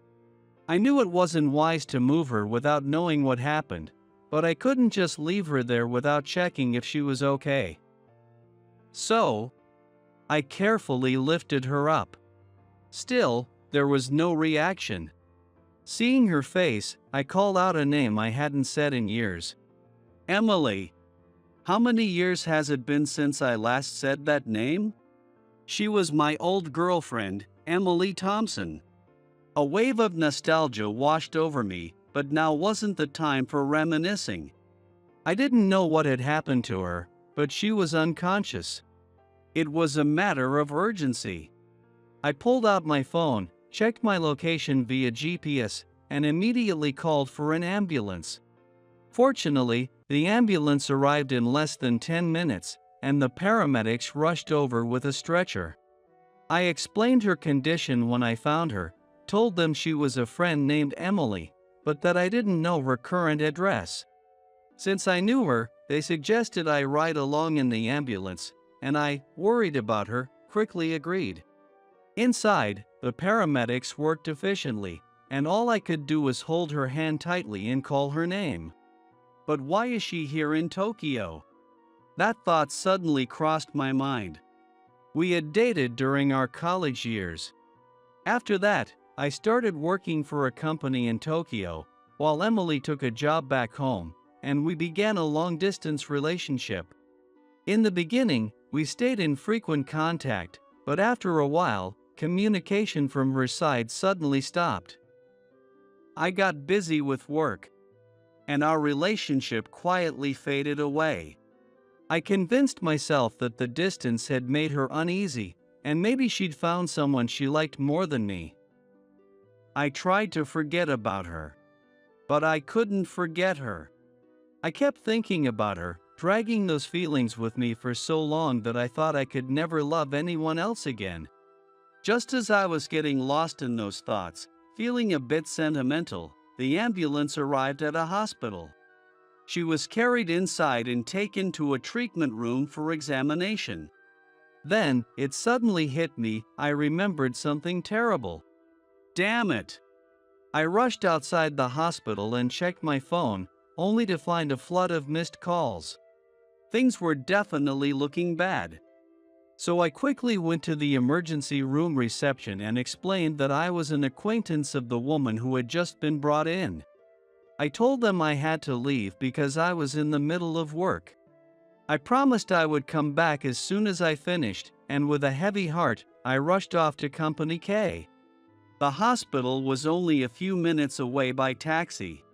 I knew it wasn't wise to move her without knowing what happened, but I couldn't just leave her there without checking if she was okay. So, I carefully lifted her up. Still, there was no reaction. Seeing her face, I called out a name I hadn't said in years. "Emily." How many years has it been since I last said that name? She was my old girlfriend, Emily Thompson. A wave of nostalgia washed over me, but now wasn't the time for reminiscing. I didn't know what had happened to her, but she was unconscious. It was a matter of urgency. I pulled out my phone, checked my location via GPS, and immediately called for an ambulance. Fortunately, the ambulance arrived in less than 10 minutes, and the paramedics rushed over with a stretcher. I explained her condition when I found her, told them she was a friend named Emily, but that I didn't know her current address. Since I knew her, they suggested I ride along in the ambulance, and I, worried about her, quickly agreed. Inside, the paramedics worked efficiently, and all I could do was hold her hand tightly and call her name. But why is she here in Tokyo? That thought suddenly crossed my mind. We had dated during our college years. After that, I started working for a company in Tokyo, while Emily took a job back home, and we began a long-distance relationship. In the beginning, we stayed in frequent contact, but after a while, communication from her side suddenly stopped. I got busy with work, and our relationship quietly faded away. I convinced myself that the distance had made her uneasy, and maybe she'd found someone she liked more than me. I tried to forget about her, but I couldn't forget her. I kept thinking about her, dragging those feelings with me for so long that I thought I could never love anyone else again. Just as I was getting lost in those thoughts, feeling a bit sentimental, the ambulance arrived at a hospital. She was carried inside and taken to a treatment room for examination. Then, it suddenly hit me, I remembered something terrible. Damn it! I rushed outside the hospital and checked my phone, only to find a flood of missed calls. Things were definitely looking bad. So I quickly went to the emergency room reception and explained that I was an acquaintance of the woman who had just been brought in. I told them I had to leave because I was in the middle of work. I promised I would come back as soon as I finished, and with a heavy heart, I rushed off to Company K. The hospital was only a few minutes away by taxi.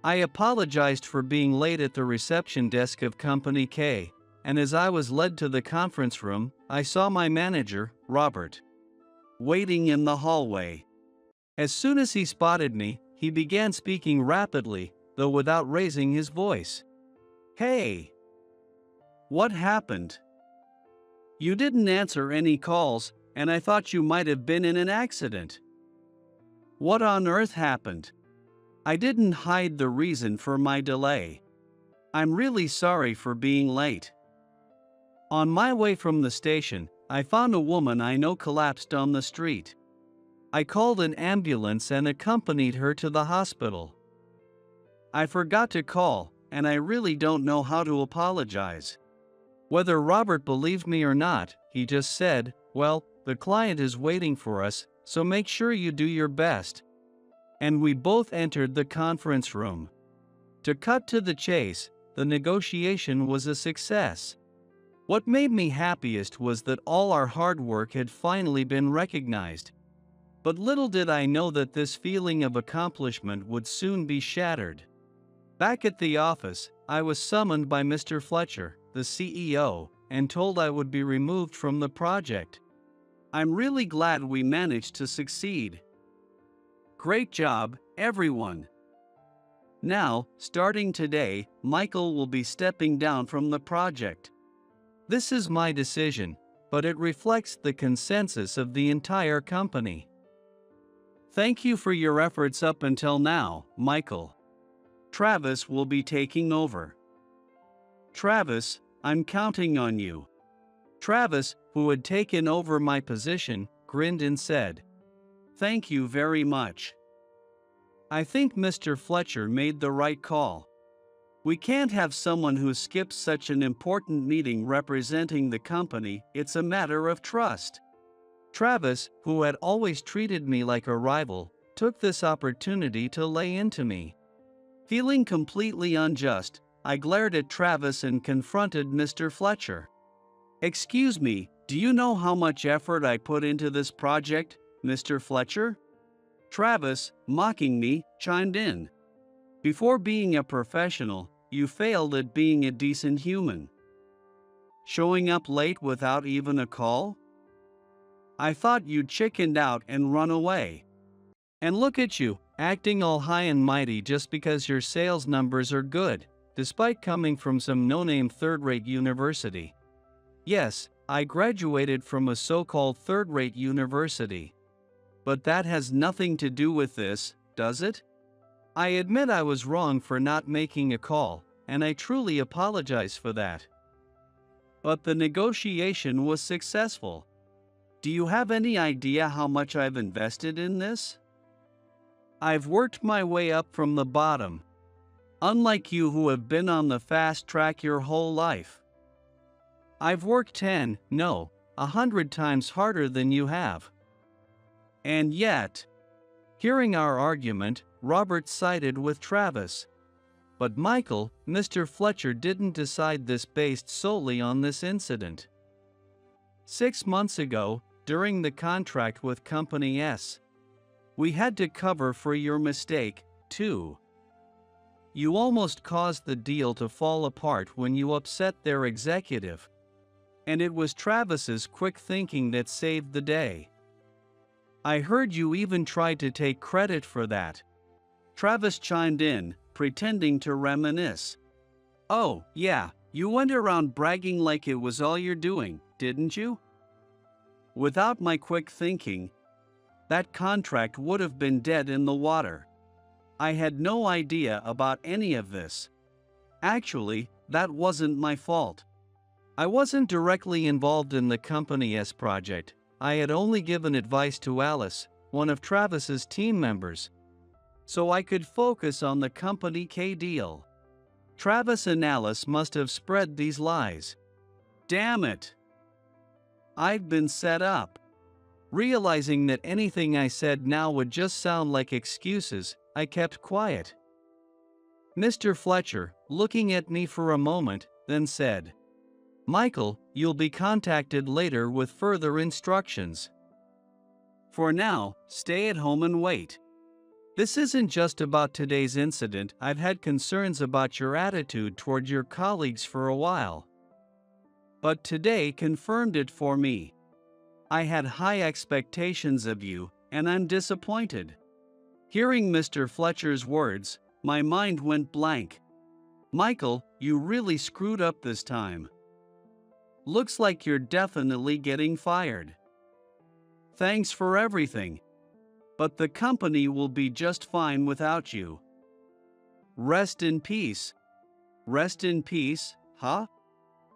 I apologized for being late at the reception desk of Company K, and as I was led to the conference room, I saw my manager, Robert, waiting in the hallway. As soon as he spotted me, he began speaking rapidly, though without raising his voice. "Hey! What happened? You didn't answer any calls, and I thought you might have been in an accident. What on earth happened?" I didn't hide the reason for my delay. "I'm really sorry for being late. On my way from the station, I found a woman I know collapsed on the street. I called an ambulance and accompanied her to the hospital. I forgot to call, and I really don't know how to apologize." Whether Robert believed me or not, he just said, "Well, the client is waiting for us, so make sure you do your best." And we both entered the conference room. To cut to the chase, the negotiation was a success. What made me happiest was that all our hard work had finally been recognized. But little did I know that this feeling of accomplishment would soon be shattered. Back at the office, I was summoned by Mr. Fletcher, the CEO, and told I would be removed from the project. "I'm really glad we managed to succeed. Great job, everyone. Now, starting today, Michael will be stepping down from the project. This is my decision, but it reflects the consensus of the entire company. Thank you for your efforts up until now, Michael. Travis will be taking over." "Travis, I'm counting on you." Travis, who had taken over my position, grinned and said, "Thank you very much. I think Mr. Fletcher made the right call. We can't have someone who skips such an important meeting representing the company. It's a matter of trust." Travis, who had always treated me like a rival, took this opportunity to lay into me. Feeling completely unjust, I glared at Travis and confronted Mr. Fletcher. "Excuse me, do you know how much effort I put into this project, Mr. Fletcher?" Travis, mocking me, chimed in. "Before being a professional, you failed at being a decent human. Showing up late without even a call? I thought you'd chickened out and run away. And look at you, acting all high and mighty just because your sales numbers are good, despite coming from some no-name third-rate university." Yes, I graduated from a so-called third-rate university. But that has nothing to do with this, does it? I admit I was wrong for not making a call, and I truly apologize for that. But the negotiation was successful. Do you have any idea how much I've invested in this? I've worked my way up from the bottom. Unlike you who have been on the fast track your whole life. I've worked 10, no, 100 times harder than you have. And yet, hearing our argument, Robert sided with Travis. But Michael, Mr. Fletcher didn't decide this based solely on this incident. 6 months ago, during the contract with Company S, we had to cover for your mistake, too. You almost caused the deal to fall apart when you upset their executive. And it was Travis's quick thinking that saved the day. I heard you even tried to take credit for that. Travis chimed in, pretending to reminisce. "Oh, yeah, you went around bragging like it was all you're doing, didn't you?" Without my quick thinking, that contract would have been dead in the water. I had no idea about any of this. Actually, that wasn't my fault. I wasn't directly involved in the Company S project. I had only given advice to Alice, one of Travis's team members, so I could focus on the Company K deal. Travis and Alice must have spread these lies. Damn it! I'd been set up. Realizing that anything I said now would just sound like excuses, I kept quiet. Mr. Fletcher, looking at me for a moment, then said, "Michael, you'll be contacted later with further instructions. For now, stay at home and wait. This isn't just about today's incident. I've had concerns about your attitude toward your colleagues for a while. But today confirmed it for me. I had high expectations of you, and I'm disappointed." Hearing Mr. Fletcher's words, my mind went blank. Michael, you really screwed up this time. Looks like you're definitely getting fired. Thanks for everything. But the company will be just fine without you. Rest in peace. Rest in peace, huh?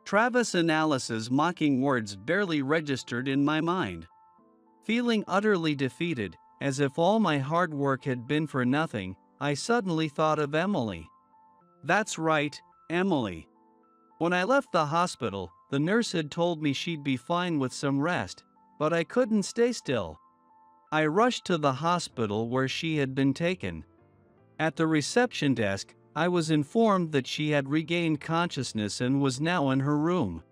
Travis and Alice's mocking words barely registered in my mind. Feeling utterly defeated, as if all my hard work had been for nothing, I suddenly thought of Emily. That's right, Emily. When I left the hospital, the nurse had told me she'd be fine with some rest, but I couldn't stay still. I rushed to the hospital where she had been taken. At the reception desk, I was informed that she had regained consciousness and was now in her room.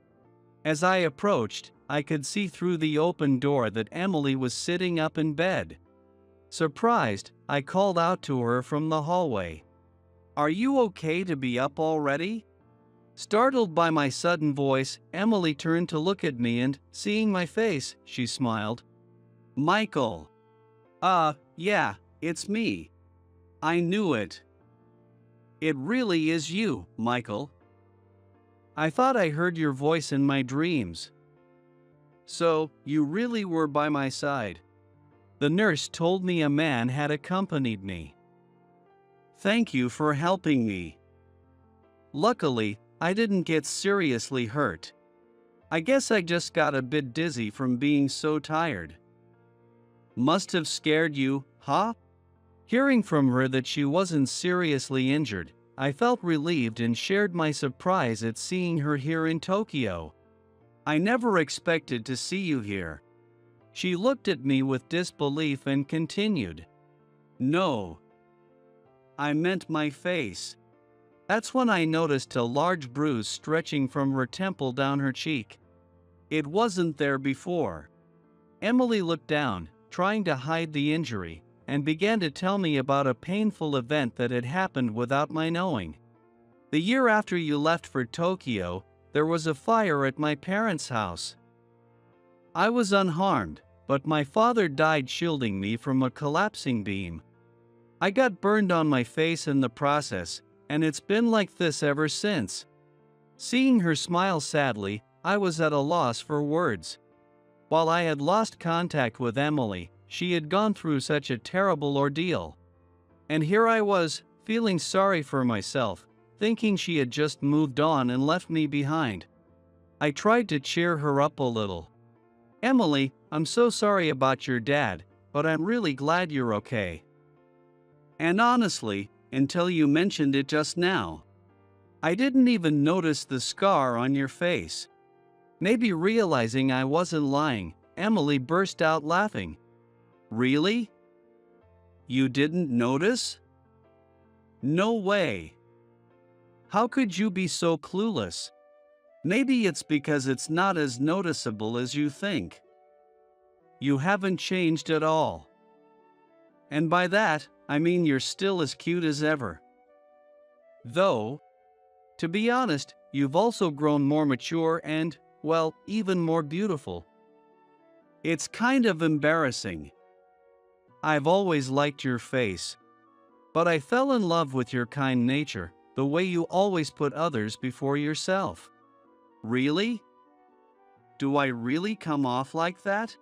As I approached, I could see through the open door that Emily was sitting up in bed. Surprised, I called out to her from the hallway. "Are you okay to be up already?" Startled by my sudden voice, Emily turned to look at me and, seeing my face, she smiled. "Michael." Yeah, it's me. I knew it. It really is you, Michael. I thought I heard your voice in my dreams. So, you really were by my side. The nurse told me a man had accompanied me. Thank you for helping me. Luckily, I didn't get seriously hurt. I guess I just got a bit dizzy from being so tired. Must have scared you, huh? Hearing from her that she wasn't seriously injured, I felt relieved and shared my surprise at seeing her here in Tokyo. I never expected to see you here. She looked at me with disbelief and continued. No. I meant my face. That's when I noticed a large bruise stretching from her temple down her cheek. It wasn't there before. Emily looked down, trying to hide the injury, and began to tell me about a painful event that had happened without my knowing. The year after you left for Tokyo, there was a fire at my parents' house. I was unharmed, but my father died shielding me from a collapsing beam. I got burned on my face in the process, and it's been like this ever since. Seeing her smile sadly, I was at a loss for words. While I had lost contact with Emily, she had gone through such a terrible ordeal. And here I was, feeling sorry for myself, thinking she had just moved on and left me behind. I tried to cheer her up a little. Emily, I'm so sorry about your dad, but I'm really glad you're okay. And honestly, until you mentioned it just now, I didn't even notice the scar on your face. Maybe realizing I wasn't lying, Emily burst out laughing. Really? You didn't notice? No way. How could you be so clueless? Maybe it's because it's not as noticeable as you think. You haven't changed at all. And by that, I mean you're still as cute as ever. Though, to be honest, you've also grown more mature and, well, even more beautiful. It's kind of embarrassing. I've always liked your face. But I fell in love with your kind nature, the way you always put others before yourself. Really? Do I really come off like that?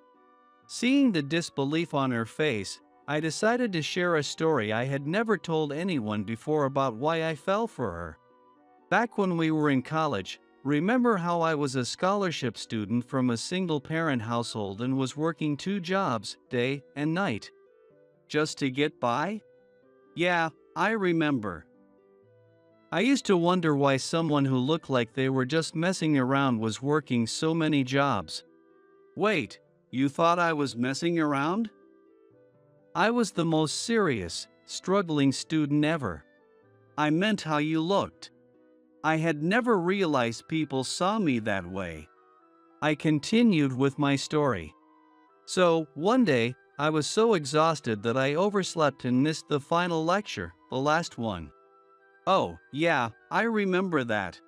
Seeing the disbelief on her face, I decided to share a story I had never told anyone before about why I fell for her. Back when we were in college, remember how I was a scholarship student from a single-parent household and was working 2 jobs, day and night, just to get by? Yeah, I remember. I used to wonder why someone who looked like they were just messing around was working so many jobs. Wait, you thought I was messing around? I was the most serious, struggling student ever. I meant how you looked. I had never realized people saw me that way. I continued with my story. So, one day, I was so exhausted that I overslept and missed the final lecture, the last one. Oh, yeah, I remember that.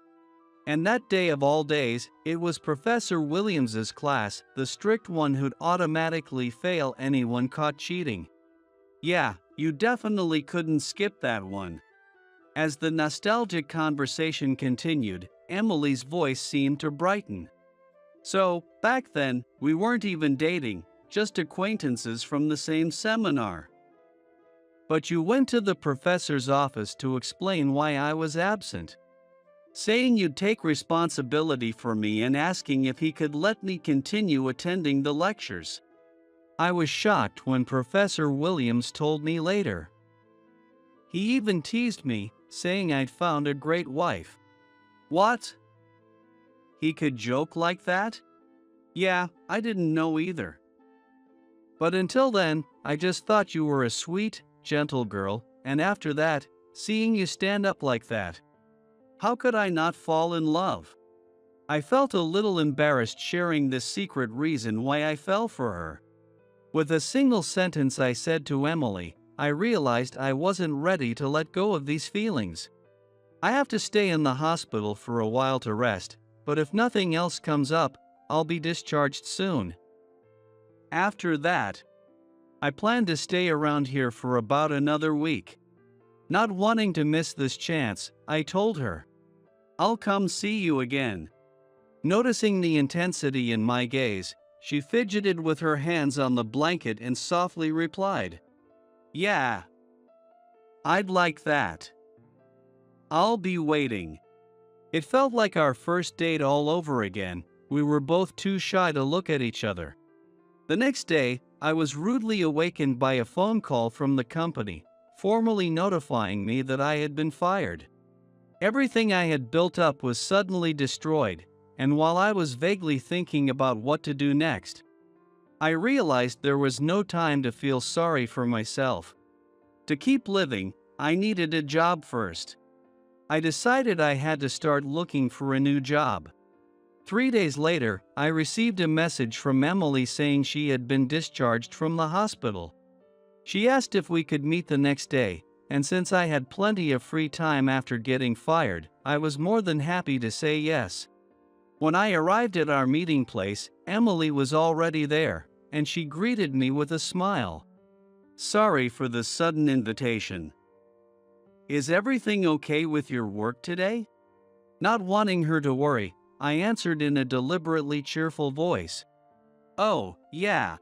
And that day of all days, it was Professor Williams's class, the strict one who'd automatically fail anyone caught cheating. Yeah, you definitely couldn't skip that one. As the nostalgic conversation continued, Emily's voice seemed to brighten. So, back then, we weren't even dating, just acquaintances from the same seminar. But you went to the professor's office to explain why I was absent, saying you'd take responsibility for me and asking if he could let me continue attending the lectures. I was shocked when Professor Williams told me later. He even teased me, saying I'd found a great wife. What? He could joke like that? Yeah, I didn't know either. But until then, I just thought you were a sweet, gentle girl, and after that, seeing you stand up like that, how could I not fall in love? I felt a little embarrassed sharing this secret reason why I fell for her. With a single sentence I said to Emily, I realized I wasn't ready to let go of these feelings. I have to stay in the hospital for a while to rest, but if nothing else comes up, I'll be discharged soon. After that, I plan to stay around here for about another week. Not wanting to miss this chance, I told her, I'll come see you again. Noticing the intensity in my gaze, she fidgeted with her hands on the blanket and softly replied, Yeah, I'd like that. I'll be waiting. It felt like our first date all over again. We were both too shy to look at each other. The next day, I was rudely awakened by a phone call from the company, formally notifying me that I had been fired. Everything I had built up was suddenly destroyed, and while I was vaguely thinking about what to do next, I realized there was no time to feel sorry for myself. To keep living, I needed a job first. I decided I had to start looking for a new job. 3 days later, I received a message from Emily saying she had been discharged from the hospital. She asked if we could meet the next day, and since I had plenty of free time after getting fired, I was more than happy to say yes. When I arrived at our meeting place, Emily was already there, and she greeted me with a smile. Sorry for the sudden invitation. Is everything okay with your work today? Not wanting her to worry, I answered in a deliberately cheerful voice. Oh, yeah.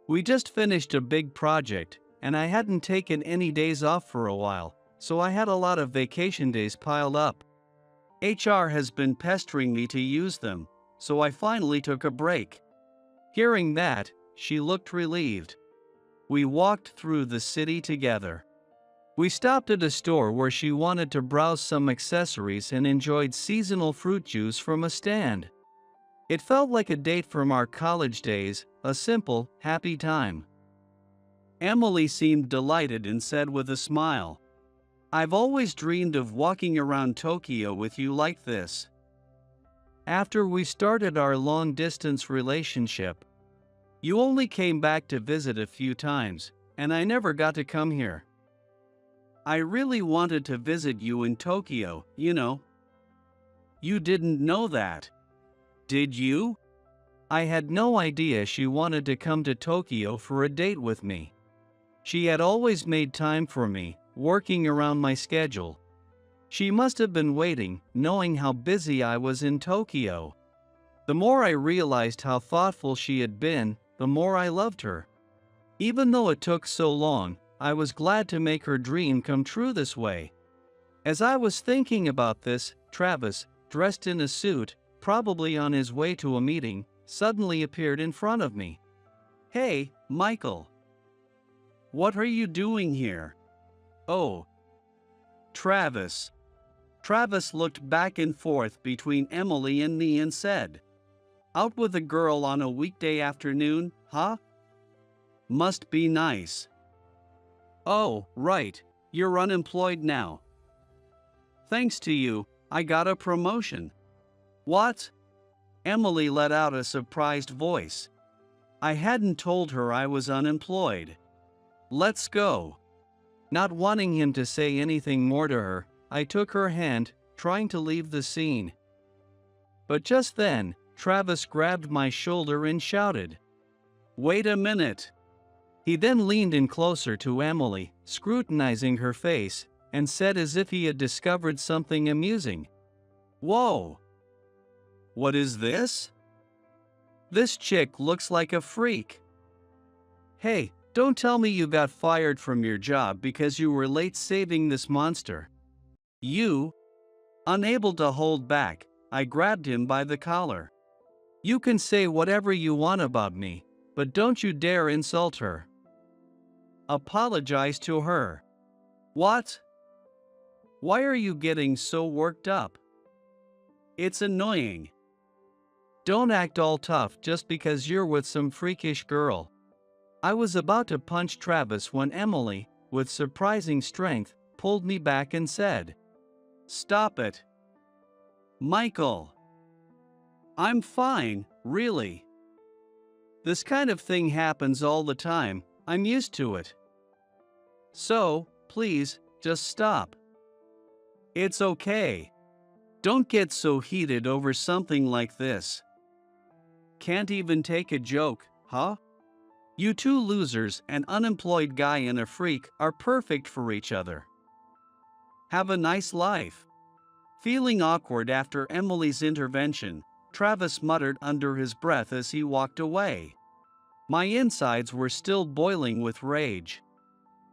We just finished a big project, and I hadn't taken any days off for a while, so I had a lot of vacation days piled up. HR has been pestering me to use them, so I finally took a break. Hearing that, she looked relieved. We walked through the city together. We stopped at a store where she wanted to browse some accessories and enjoyed seasonal fruit juice from a stand. It felt like a date from our college days, a simple, happy time. Emily seemed delighted and said with a smile, I've always dreamed of walking around Tokyo with you like this. After we started our long-distance relationship, you only came back to visit a few times, and I never got to come here. I really wanted to visit you in Tokyo, you know. You didn't know that, did you? I had no idea she wanted to come to Tokyo for a date with me. She had always made time for me, working around my schedule. She must have been waiting, knowing how busy I was in Tokyo. The more I realized how thoughtful she had been, the more I loved her. Even though it took so long, I was glad to make her dream come true this way. As I was thinking about this, Travis, dressed in a suit, probably on his way to a meeting, suddenly appeared in front of me. Hey, Michael. What are you doing here? Oh. Travis. Travis looked back and forth between Emily and me and said, Out with a girl on a weekday afternoon, huh? Must be nice. Oh, right, you're unemployed now. Thanks to you, I got a promotion. What? Emily let out a surprised voice. I hadn't told her I was unemployed. Let's go. Not wanting him to say anything more to her, I took her hand, trying to leave the scene. But just then, Travis grabbed my shoulder and shouted, Wait a minute. He then leaned in closer to Emily, scrutinizing her face, and said as if he had discovered something amusing, Whoa! What is this? This chick looks like a freak. Hey, don't tell me you got fired from your job because you were late saving this monster. You? Unable to hold back, I grabbed him by the collar. You can say whatever you want about me, but don't you dare insult her. Apologize to her. What? Why are you getting so worked up? It's annoying. Don't act all tough just because you're with some freakish girl. I was about to punch Travis when Emily, with surprising strength, pulled me back and said, "Stop it. Michael. I'm fine, really. This kind of thing happens all the time, I'm used to it. So, please, just stop. It's okay. Don't get so heated over something like this. Can't even take a joke, huh? You two losers, an unemployed guy and a freak, are perfect for each other. Have a nice life." Feeling awkward after Emily's intervention, Travis muttered under his breath as he walked away. My insides were still boiling with rage.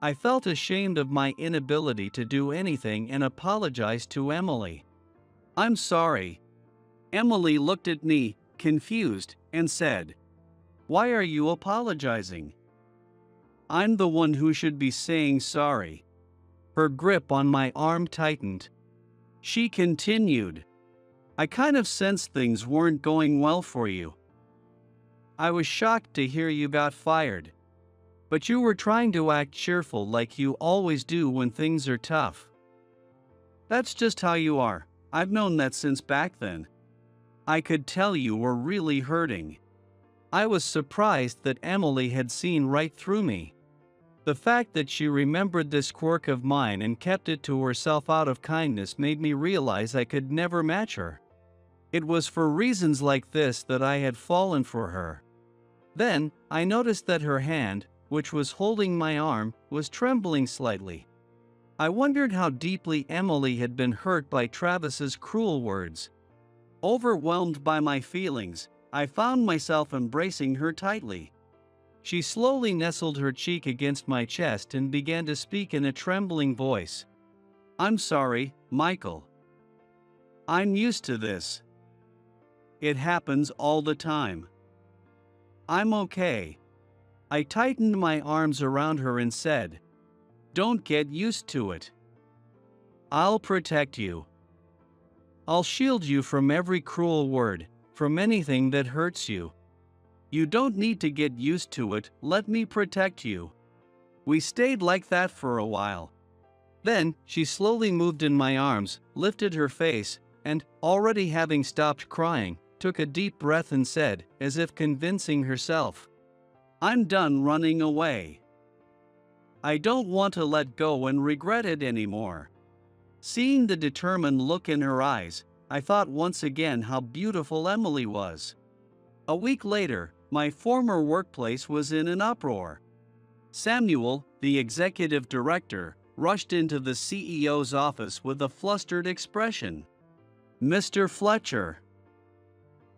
I felt ashamed of my inability to do anything and apologized to Emily. "I'm sorry." Emily looked at me, confused, and said, "Why are you apologizing? I'm the one who should be saying sorry." Her grip on my arm tightened. She continued, "I kind of sensed things weren't going well for you. I was shocked to hear you got fired. But you were trying to act cheerful like you always do when things are tough. That's just how you are. I've known that since back then. I could tell you were really hurting." I was surprised that Emily had seen right through me. The fact that she remembered this quirk of mine and kept it to herself out of kindness made me realize I could never match her. It was for reasons like this that I had fallen for her. Then, I noticed that her hand, which was holding my arm, was trembling slightly. I wondered how deeply Emily had been hurt by Travis's cruel words. Overwhelmed by my feelings, I found myself embracing her tightly. She slowly nestled her cheek against my chest and began to speak in a trembling voice. "I'm sorry, Michael. I'm used to this. It happens all the time. I'm okay." I tightened my arms around her and said, "Don't get used to it. I'll protect you. I'll shield you from every cruel word, from anything that hurts you. You don't need to get used to it, let me protect you." We stayed like that for a while. Then, she slowly moved in my arms, lifted her face, and, already having stopped crying, took a deep breath and said, as if convincing herself, "I'm done running away. I don't want to let go and regret it anymore." Seeing the determined look in her eyes, I thought once again how beautiful Emily was. A week later, my former workplace was in an uproar. Samuel, the executive director, rushed into the CEO's office with a flustered expression. "Mr. Fletcher,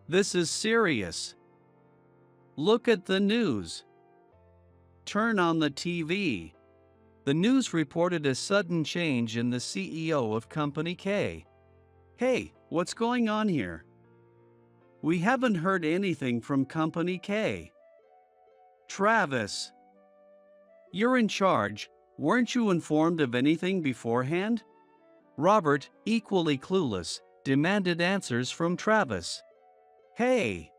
this is serious. Look at the news. Turn on the TV." The news reported a sudden change in the CEO of Company K. "Hey, what's going on here? We haven't heard anything from Company K." "Travis, you're in charge. Weren't you informed of anything beforehand?" Robert, equally clueless, demanded answers from Travis. "Hey,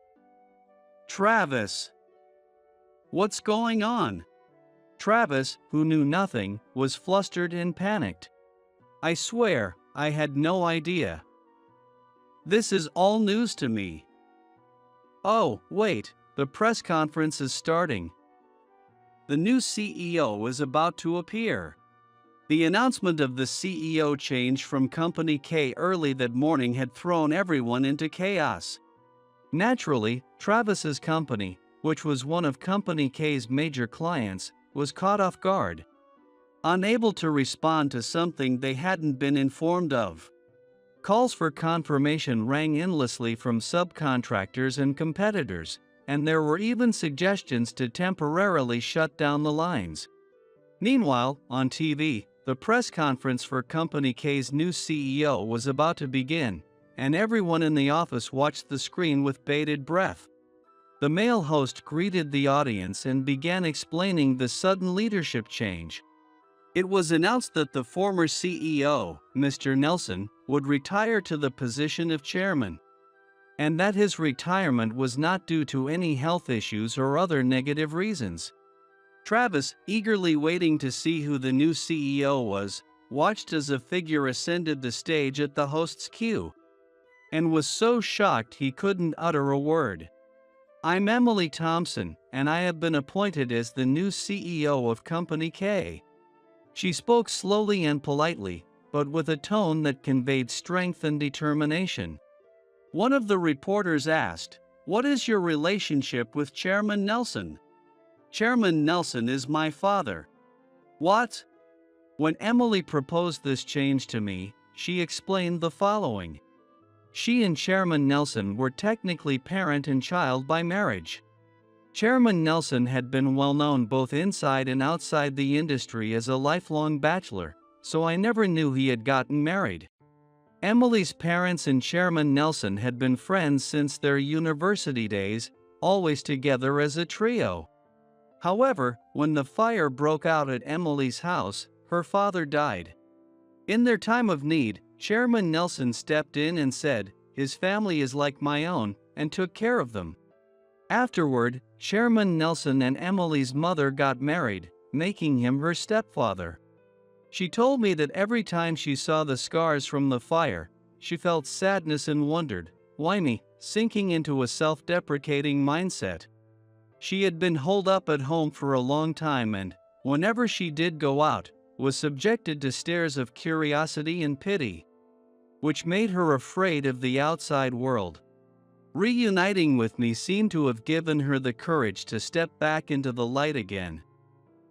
Travis, what's going on?" Travis, who knew nothing, was flustered and panicked. "I swear, I had no idea. This is all news to me." "Oh, wait, the press conference is starting. The new CEO is about to appear." The announcement of the CEO change from Company K early that morning had thrown everyone into chaos. Naturally, Travis's company, which was one of Company K's major clients, was caught off guard. Unable to respond to something they hadn't been informed of. Calls for confirmation rang endlessly from subcontractors and competitors, and there were even suggestions to temporarily shut down the lines. Meanwhile, on TV, the press conference for Company K's new CEO was about to begin, and everyone in the office watched the screen with bated breath. The male host greeted the audience and began explaining the sudden leadership change. It was announced that the former CEO, Mr. Nelson, would retire to the position of chairman, and that his retirement was not due to any health issues or other negative reasons. Travis, eagerly waiting to see who the new CEO was, watched as a figure ascended the stage at the host's cue, and was so shocked he couldn't utter a word. "I'm Emily Thompson, and I have been appointed as the new CEO of Company K." She spoke slowly and politely, but with a tone that conveyed strength and determination. One of the reporters asked, "What is your relationship with Chairman Nelson?" "Chairman Nelson is my father." "What?" When Emily proposed this change to me, she explained the following. She and Chairman Nelson were technically parent and child by marriage. Chairman Nelson had been well known both inside and outside the industry as a lifelong bachelor, so I never knew he had gotten married. Emily's parents and Chairman Nelson had been friends since their university days, always together as a trio. However, when the fire broke out at Emily's house, her father died. In their time of need, Chairman Nelson stepped in and said, "His family is like my own," and took care of them. Afterward, Chairman Nelson and Emily's mother got married, making him her stepfather. She told me that every time she saw the scars from the fire, she felt sadness and wondered, why me, sinking into a self-deprecating mindset. She had been holed up at home for a long time and, whenever she did go out, was subjected to stares of curiosity and pity, which made her afraid of the outside world. Reuniting with me seemed to have given her the courage to step back into the light again.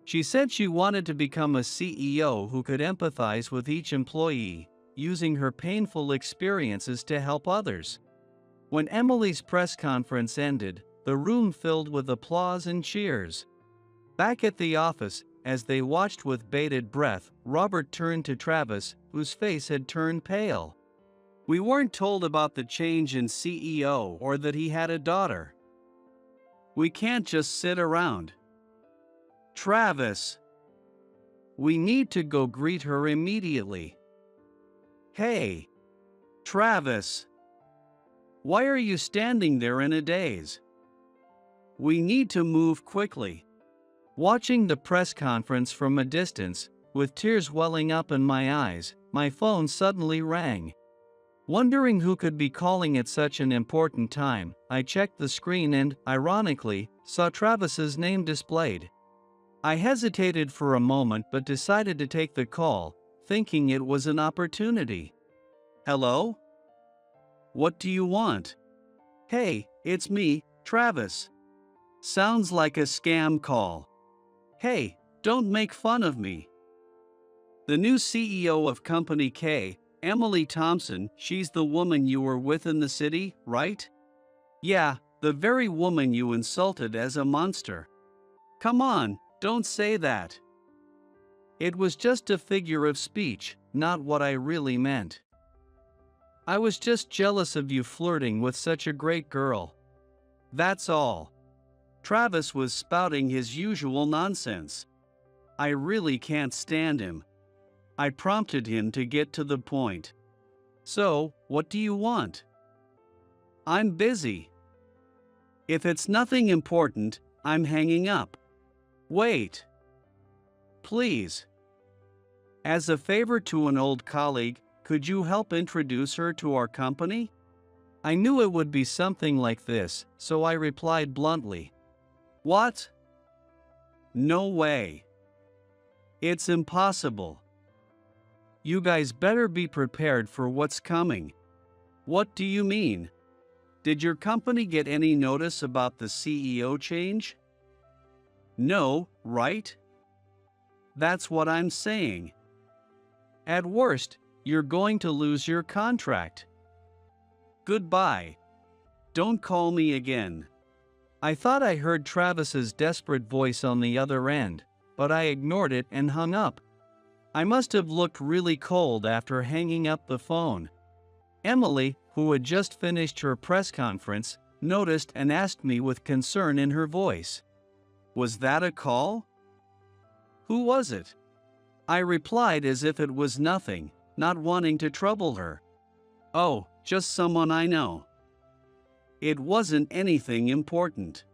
She said she wanted to become a CEO who could empathize with each employee, using her painful experiences to help others. When Emily's press conference ended, the room filled with applause and cheers. Back at the office, as they watched with bated breath, Robert turned to Travis, whose face had turned pale. "We weren't told about the change in CEO or that he had a daughter. We can't just sit around. Travis, we need to go greet her immediately." "Hey, Travis, why are you standing there in a daze? We need to move quickly." Watching the press conference from a distance, with tears welling up in my eyes, my phone suddenly rang. Wondering who could be calling at such an important time, I checked the screen and, ironically, saw Travis's name displayed. I hesitated for a moment but decided to take the call, thinking it was an opportunity. "Hello? What do you want?" "Hey, it's me, Travis." Sounds like a scam call. "Hey, don't make fun of me. The new CEO of Company K, Emily Thompson, she's the woman you were with in the city, right?" "Yeah, the very woman you insulted as a monster." "Come on, don't say that. It was just a figure of speech, not what I really meant. I was just jealous of you flirting with such a great girl. That's all." Travis was spouting his usual nonsense. I really can't stand him. I prompted him to get to the point. "So, what do you want?" "I'm busy. If it's nothing important, I'm hanging up." "Wait. Please. As a favor to an old colleague, could you help introduce her to our company?" I knew it would be something like this, so I replied bluntly. "What? No way. It's impossible. You guys better be prepared for what's coming." "What do you mean? Did your company get any notice about the CEO change?" "No, right? That's what I'm saying. At worst, you're going to lose your contract. Goodbye. Don't call me again." I thought I heard Travis's desperate voice on the other end, but I ignored it and hung up. I must have looked really cold after hanging up the phone. Emily, who had just finished her press conference, noticed and asked me with concern in her voice, "Was that a call? Who was it?" I replied as if it was nothing, not wanting to trouble her. Oh, just someone I know. It wasn't anything important.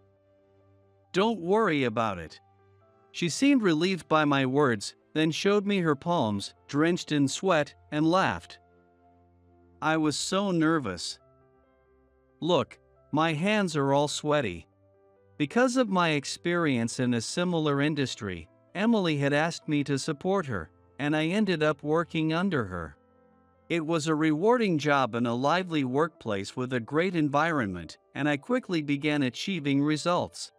Don't worry about it. She seemed relieved by my words, then showed me her palms, drenched in sweat, and laughed. I was so nervous. Look, my hands are all sweaty. Because of my experience in a similar industry, Emily had asked me to support her, and I ended up working under her. It was a rewarding job in a lively workplace with a great environment, and I quickly began achieving results.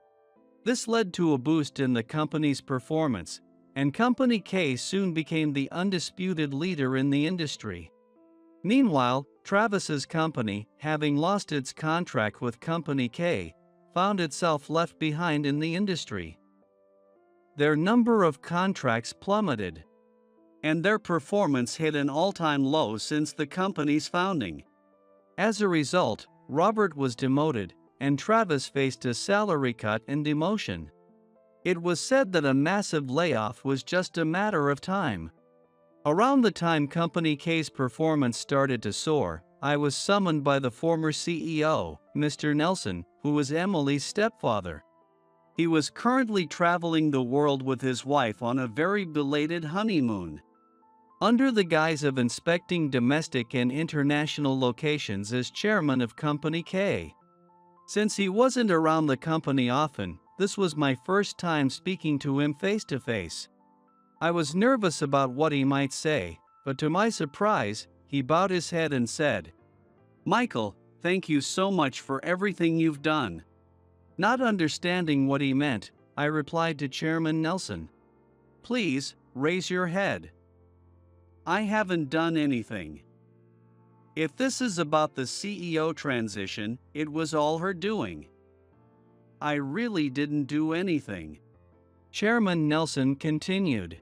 This led to a boost in the company's performance, and Company K soon became the undisputed leader in the industry. Meanwhile, Travis's company, having lost its contract with Company K, found itself left behind in the industry. Their number of contracts plummeted, and their performance hit an all-time low since the company's founding. As a result, Robert was demoted, and Travis faced a salary cut and demotion. It was said that a massive layoff was just a matter of time. Around the time Company K's performance started to soar, I was summoned by the former CEO, Mr. Nelson, who was Emily's stepfather. He was currently traveling the world with his wife on a very belated honeymoon. Under the guise of inspecting domestic and international locations as chairman of Company K. Since he wasn't around the company often, this was my first time speaking to him face to face. I was nervous about what he might say, but to my surprise, he bowed his head and said, "Michael, thank you so much for everything you've done." Not understanding what he meant, I replied to Chairman Nelson, "Please, raise your head. I haven't done anything. If this is about the CEO transition, it was all her doing. I really didn't do anything." Chairman Nelson continued,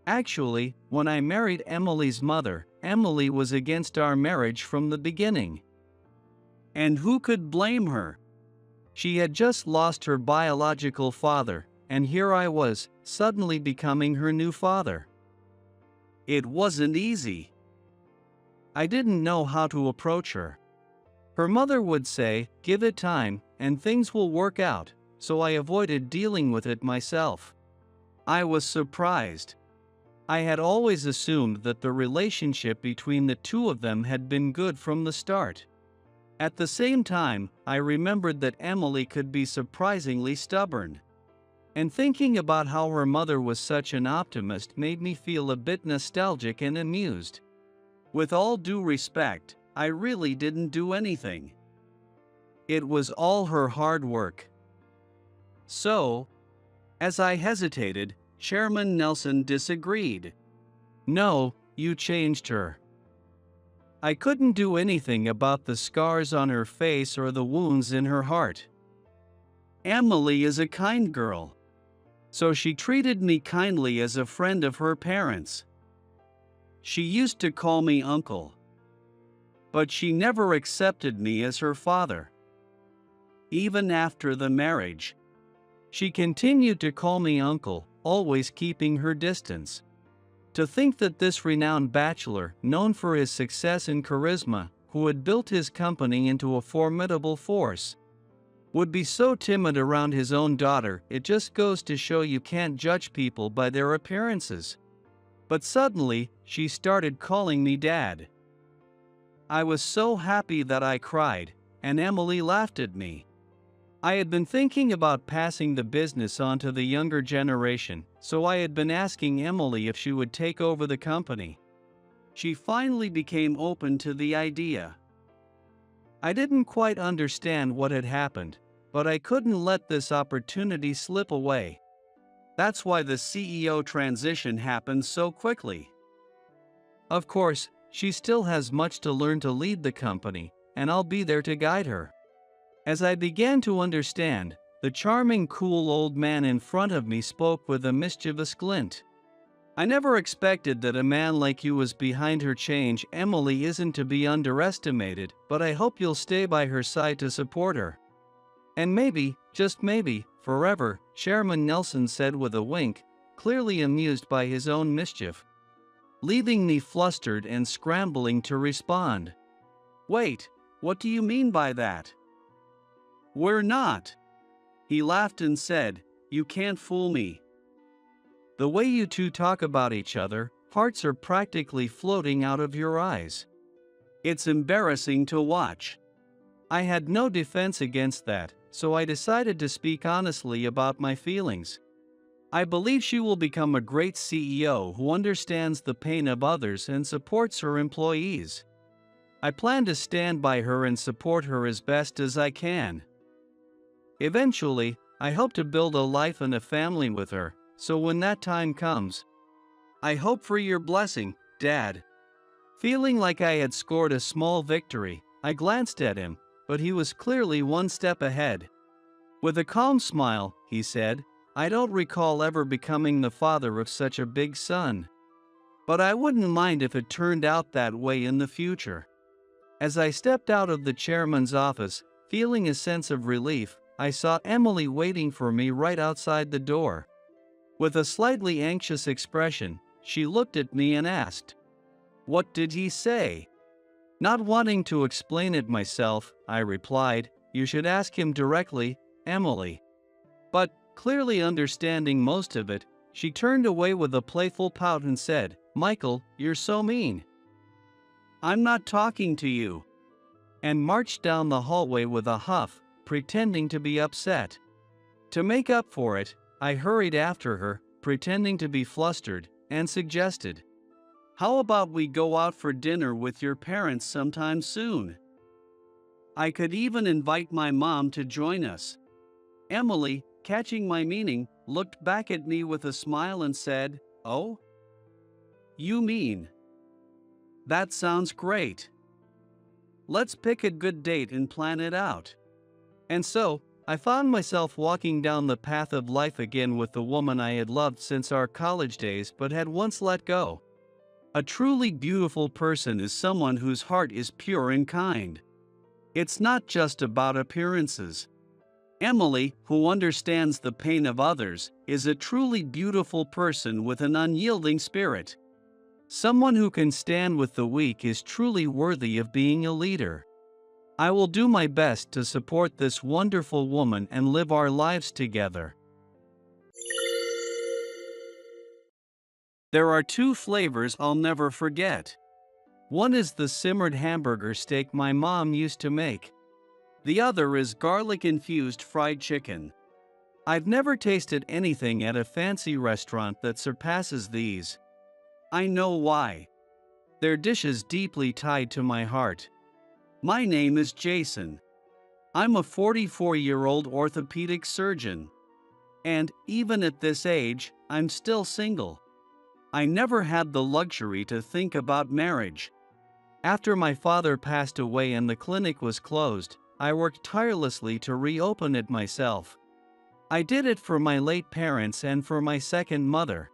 "Actually, when I married Emily's mother, Emily was against our marriage from the beginning. And who could blame her? She had just lost her biological father, and here I was, suddenly becoming her new father. It wasn't easy. I didn't know how to approach her. Her mother would say, 'Give it time, and things will work out,' so I avoided dealing with it myself. I was surprised. I had always assumed that the relationship between the two of them had been good from the start. At the same time, I remembered that Emily could be surprisingly stubborn. And thinking about how her mother was such an optimist made me feel a bit nostalgic and amused. With all due respect, I really didn't do anything. It was all her hard work." So, as I hesitated, Chairman Nelson disagreed. "No, you changed her. I couldn't do anything about the scars on her face or the wounds in her heart. Emily is a kind girl. So she treated me kindly as a friend of her parents. She used to call me uncle. But she never accepted me as her father. Even after the marriage, she continued to call me uncle, always keeping her distance. To think that this renowned bachelor, known for his success and charisma, who had built his company into a formidable force, would be so timid around his own daughter, it just goes to show you can't judge people by their appearances. But suddenly, she started calling me Dad. I was so happy that I cried, and Emily laughed at me. I had been thinking about passing the business on to the younger generation, so I had been asking Emily if she would take over the company. She finally became open to the idea. I didn't quite understand what had happened, but I couldn't let this opportunity slip away. That's why the CEO transition happened so quickly. Of course, she still has much to learn to lead the company, and I'll be there to guide her. As I began to understand, the charming, cool old man in front of me spoke with a mischievous glint. I never expected that a man like you was behind her change. Emily isn't to be underestimated, but I hope you'll stay by her side to support her. And maybe, just maybe, forever, Chairman Nelson said with a wink, clearly amused by his own mischief, leaving me flustered and scrambling to respond. Wait, what do you mean by that? We're not. He laughed and said, "You can't fool me. The way you two talk about each other, hearts are practically floating out of your eyes. It's embarrassing to watch." I had no defense against that, so I decided to speak honestly about my feelings. I believe she will become a great CEO who understands the pain of others and supports her employees. I plan to stand by her and support her as best as I can. Eventually, I hope to build a life and a family with her, so when that time comes, I hope for your blessing, Dad. Feeling like I had scored a small victory, I glanced at him, but he was clearly one step ahead. With a calm smile, he said, "I don't recall ever becoming the father of such a big son. But I wouldn't mind if it turned out that way in the future." As I stepped out of the chairman's office, feeling a sense of relief, I saw Emily waiting for me right outside the door. With a slightly anxious expression, she looked at me and asked, "What did he say?" Not wanting to explain it myself, I replied, "You should ask him directly, Emily." But, clearly understanding most of it, she turned away with a playful pout and said, "Michael, you're so mean. I'm not talking to you," and marched down the hallway with a huff, pretending to be upset. To make up for it, I hurried after her, pretending to be flustered, and suggested, "How about we go out for dinner with your parents sometime soon? I could even invite my mom to join us." Emily, catching my meaning, looked back at me with a smile and said, "Oh? You mean? That sounds great. Let's pick a good date and plan it out." And so, I found myself walking down the path of life again with the woman I had loved since our college days but had once let go. A truly beautiful person is someone whose heart is pure and kind. It's not just about appearances. Emily, who understands the pain of others, is a truly beautiful person with an unyielding spirit. Someone who can stand with the weak is truly worthy of being a leader. I will do my best to support this wonderful woman and live our lives together. There are two flavors I'll never forget. One is the simmered hamburger steak my mom used to make. The other is garlic-infused fried chicken. I've never tasted anything at a fancy restaurant that surpasses these. I know why. They're dishes deeply tied to my heart. My name is Jason. I'm a 44-year-old orthopedic surgeon. And, even at this age, I'm still single. I never had the luxury to think about marriage. After my father passed away and the clinic was closed, I worked tirelessly to reopen it myself. I did it for my late parents and for my second mother.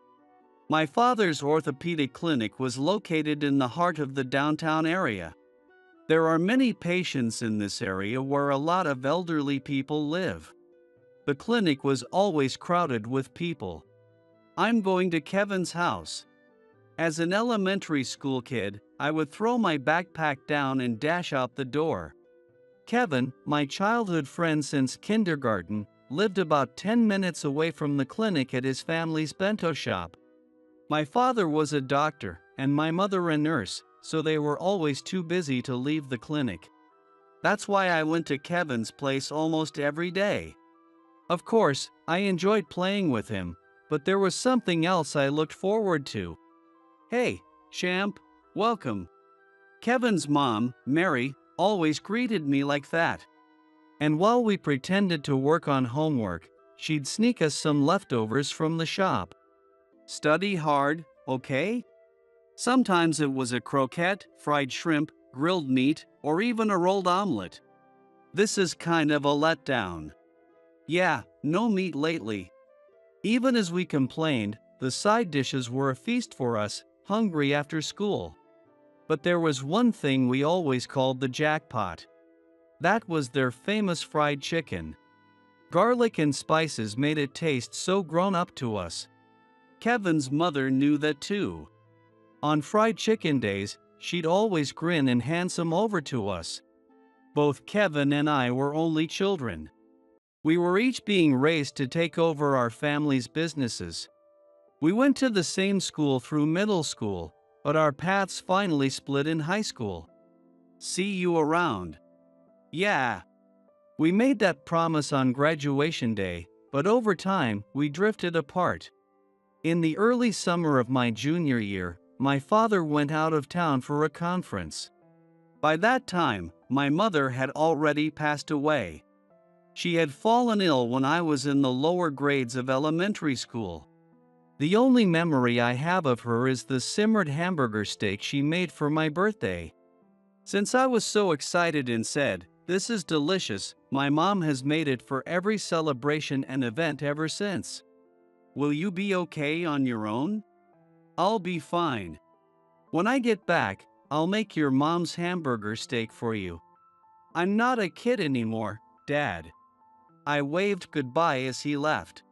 My father's orthopedic clinic was located in the heart of the downtown area. There are many patients in this area where a lot of elderly people live. The clinic was always crowded with people. I'm going to Kevin's house. As an elementary school kid, I would throw my backpack down and dash out the door. Kevin, my childhood friend since kindergarten, lived about 10 minutes away from the clinic at his family's bento shop. My father was a doctor, and my mother a nurse, so they were always too busy to leave the clinic. That's why I went to Kevin's place almost every day. Of course, I enjoyed playing with him, but there was something else I looked forward to. "Hey, champ, welcome." Kevin's mom, Mary, always greeted me like that. And while we pretended to work on homework, she'd sneak us some leftovers from the shop. "Study hard, okay?" Sometimes it was a croquette, fried shrimp, grilled meat, or even a rolled omelet. This is kind of a letdown. Yeah, no meat lately. Even as we complained, the side dishes were a feast for us, hungry after school. But there was one thing we always called the jackpot. That was their famous fried chicken. Garlic and spices made it taste so grown up to us. Kevin's mother knew that too. On fried chicken days, she'd always grin and handsome over to us. Both Kevin and I were only children. We were each being raised to take over our family's businesses. We went to the same school through middle school, but our paths finally split in high school. See you around. Yeah. We made that promise on graduation day, but over time, we drifted apart. In the early summer of my junior year, my father went out of town for a conference. By that time, my mother had already passed away. She had fallen ill when I was in the lower grades of elementary school. The only memory I have of her is the simmered hamburger steak she made for my birthday. Since I was so excited and said, "This is delicious," my mom has made it for every celebration and event ever since. Will you be okay on your own? I'll be fine. When I get back, I'll make your mom's hamburger steak for you. I'm not a kid anymore, Dad. I waved goodbye as he left.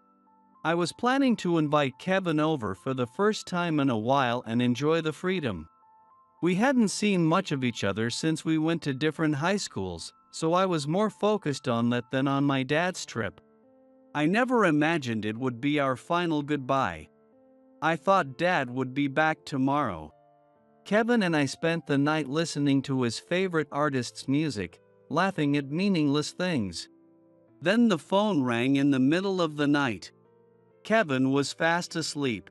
I was planning to invite Kevin over for the first time in a while and enjoy the freedom. We hadn't seen much of each other since we went to different high schools, so I was more focused on that than on my dad's trip. I never imagined it would be our final goodbye. I thought Dad would be back tomorrow. Kevin and I spent the night listening to his favorite artist's music, laughing at meaningless things. Then the phone rang in the middle of the night. Kevin was fast asleep.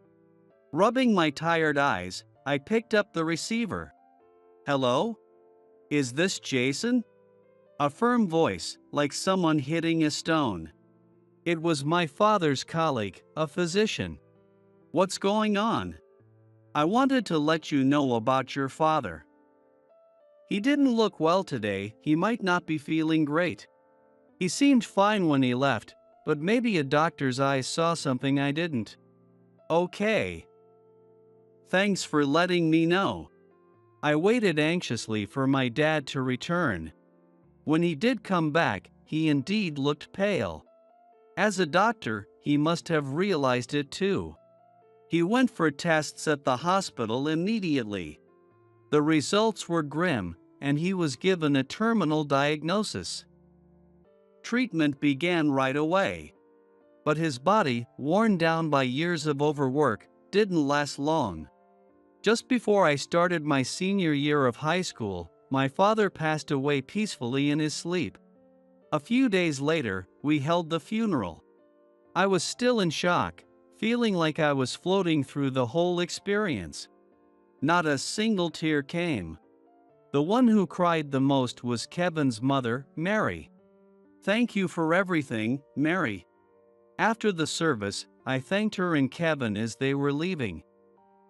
Rubbing my tired eyes, I picked up the receiver. Hello? Is this Jason? A firm voice, like someone hitting a stone. It was my father's colleague, a physician. What's going on? I wanted to let you know about your father. He didn't look well today, he might not be feeling great. He seemed fine when he left, but maybe a doctor's eyes saw something I didn't. Okay. Thanks for letting me know. I waited anxiously for my dad to return. When he did come back, he indeed looked pale. As a doctor, he must have realized it too. He went for tests at the hospital immediately. The results were grim, and he was given a terminal diagnosis. Treatment began right away. But his body, worn down by years of overwork, didn't last long. Just before I started my senior year of high school, my father passed away peacefully in his sleep. A few days later, we held the funeral. I was still in shock, feeling like I was floating through the whole experience. Not a single tear came. The one who cried the most was Kevin's mother, Mary. Thank you for everything, Mary. After the service, I thanked her and Kevin as they were leaving.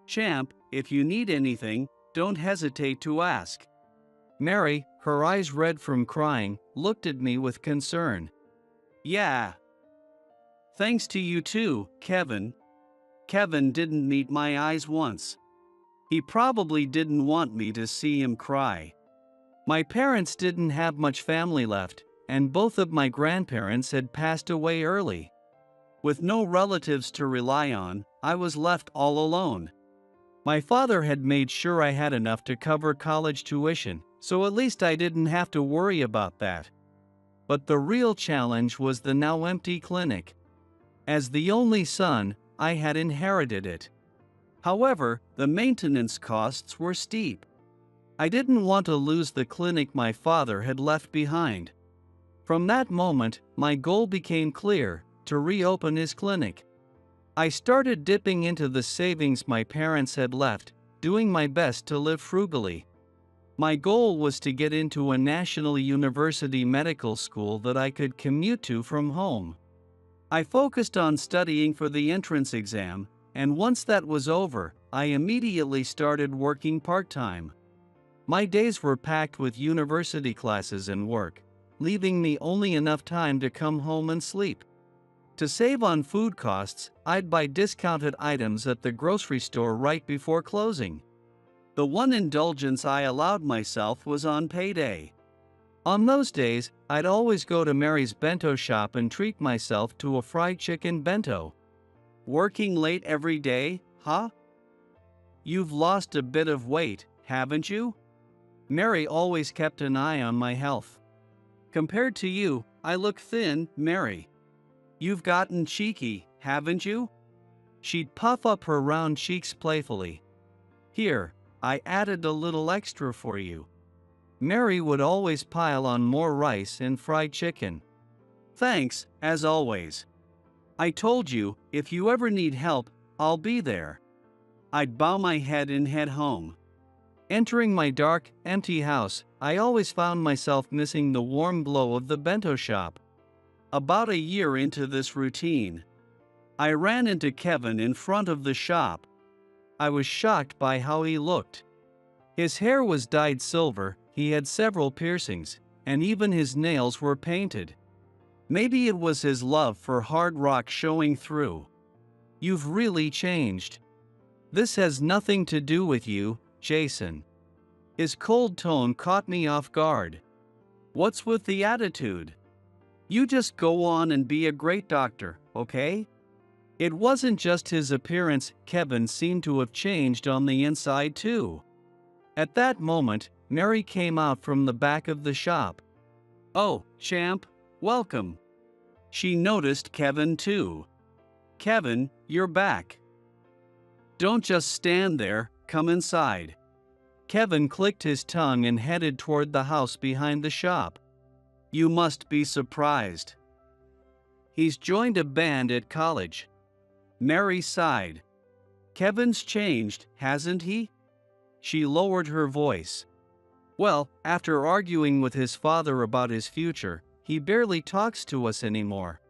Champ, if you need anything, don't hesitate to ask. Mary, her eyes red from crying, looked at me with concern. Yeah. Thanks to you too, Kevin. Kevin didn't meet my eyes once. He probably didn't want me to see him cry. My parents didn't have much family left, and both of my grandparents had passed away early. With no relatives to rely on, I was left all alone. My father had made sure I had enough to cover college tuition, so at least I didn't have to worry about that. But the real challenge was the now empty clinic. As the only son, I had inherited it. However, the maintenance costs were steep. I didn't want to lose the clinic my father had left behind. From that moment, my goal became clear: to reopen his clinic. I started dipping into the savings my parents had left, doing my best to live frugally. My goal was to get into a national university medical school that I could commute to from home. I focused on studying for the entrance exam, and once that was over, I immediately started working part-time. My days were packed with university classes and work, leaving me only enough time to come home and sleep. To save on food costs, I'd buy discounted items at the grocery store right before closing. The one indulgence I allowed myself was on payday. On those days, I'd always go to Mary's bento shop and treat myself to a fried chicken bento. Working late every day, huh? You've lost a bit of weight, haven't you? Mary always kept an eye on my health. Compared to you, I look thin, Mary. You've gotten cheeky, haven't you? She'd puff up her round cheeks playfully. Here, I added a little extra for you. Mary would always pile on more rice and fried chicken. Thanks, as always. I told you, if you ever need help, I'll be there. I'd bow my head and head home. Entering my dark, empty house, I always found myself missing the warm glow of the bento shop. About a year into this routine, I ran into Kevin in front of the shop. I was shocked by how he looked. His hair was dyed silver, he had several piercings, and even his nails were painted. Maybe it was his love for hard rock showing through. You've really changed. This has nothing to do with you, Jason. His cold tone caught me off guard. What's with the attitude? You just go on and be a great doctor, okay? It wasn't just his appearance, Kevin seemed to have changed on the inside too. At that moment, Mary came out from the back of the shop. Oh, champ, welcome. She noticed Kevin too. Kevin, you're back. Don't just stand there, come inside. Kevin clicked his tongue and headed toward the house behind the shop. You must be surprised. He's joined a band at college. Mary sighed. Kevin's changed, hasn't he? She lowered her voice. Well, after arguing with his father about his future, he barely talks to us anymore.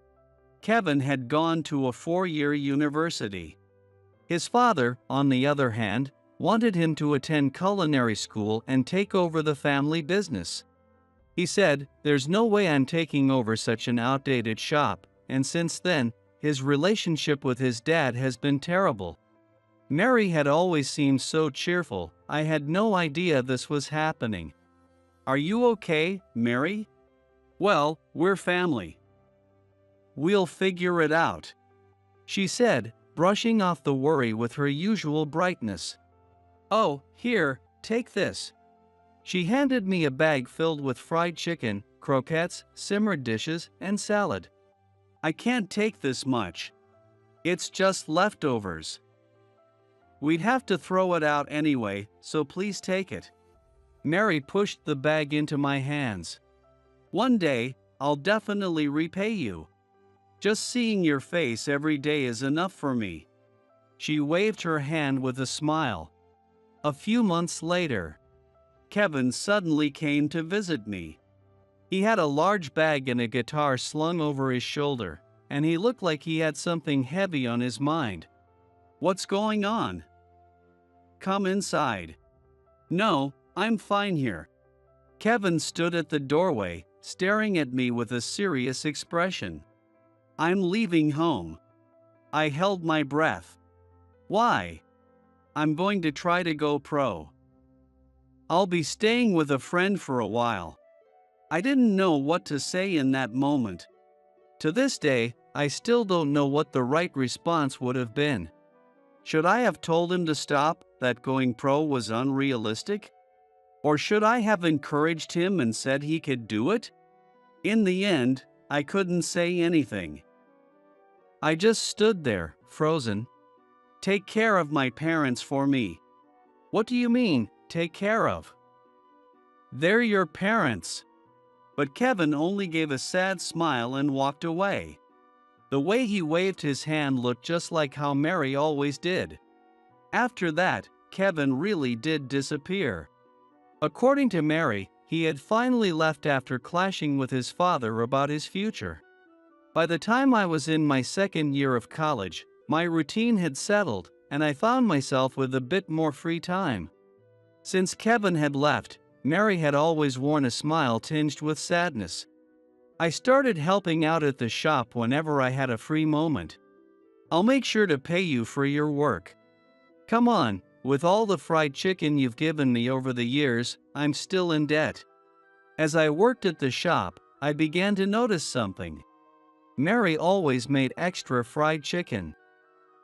Kevin had gone to a 4-year university. His father, on the other hand, wanted him to attend culinary school and take over the family business. He said, "There's no way I'm taking over such an outdated shop," and since then, his relationship with his dad has been terrible. Mary had always seemed so cheerful, I had no idea this was happening. Are you okay, Mary? Well, we're family. We'll figure it out, she said, brushing off the worry with her usual brightness. Oh, here, take this. She handed me a bag filled with fried chicken, croquettes, simmered dishes, and salad. I can't take this much. It's just leftovers. We'd have to throw it out anyway, so please take it. Mary pushed the bag into my hands. One day, I'll definitely repay you. Just seeing your face every day is enough for me. She waved her hand with a smile. A few months later, Kevin suddenly came to visit me. He had a large bag and a guitar slung over his shoulder, and he looked like he had something heavy on his mind. What's going on? Come inside. No, I'm fine here. Kevin stood at the doorway, staring at me with a serious expression. I'm leaving home. I held my breath. Why? I'm going to try to go pro. I'll be staying with a friend for a while. I didn't know what to say in that moment. To this day, I still don't know what the right response would have been. Should I have told him to stop, that going pro was unrealistic? Or should I have encouraged him and said he could do it? In the end, I couldn't say anything. I just stood there, frozen. Take care of my parents for me. What do you mean, take care of? They're your parents. But Kevin only gave a sad smile and walked away. The way he waved his hand looked just like how Mary always did. After that, Kevin really did disappear. According to Mary, he had finally left after clashing with his father about his future. By the time I was in my second year of college, my routine had settled, and I found myself with a bit more free time. Since Kevin had left, Mary had always worn a smile tinged with sadness. I started helping out at the shop whenever I had a free moment. I'll make sure to pay you for your work. Come on, with all the fried chicken you've given me over the years, I'm still in debt. As I worked at the shop, I began to notice something. Mary always made extra fried chicken.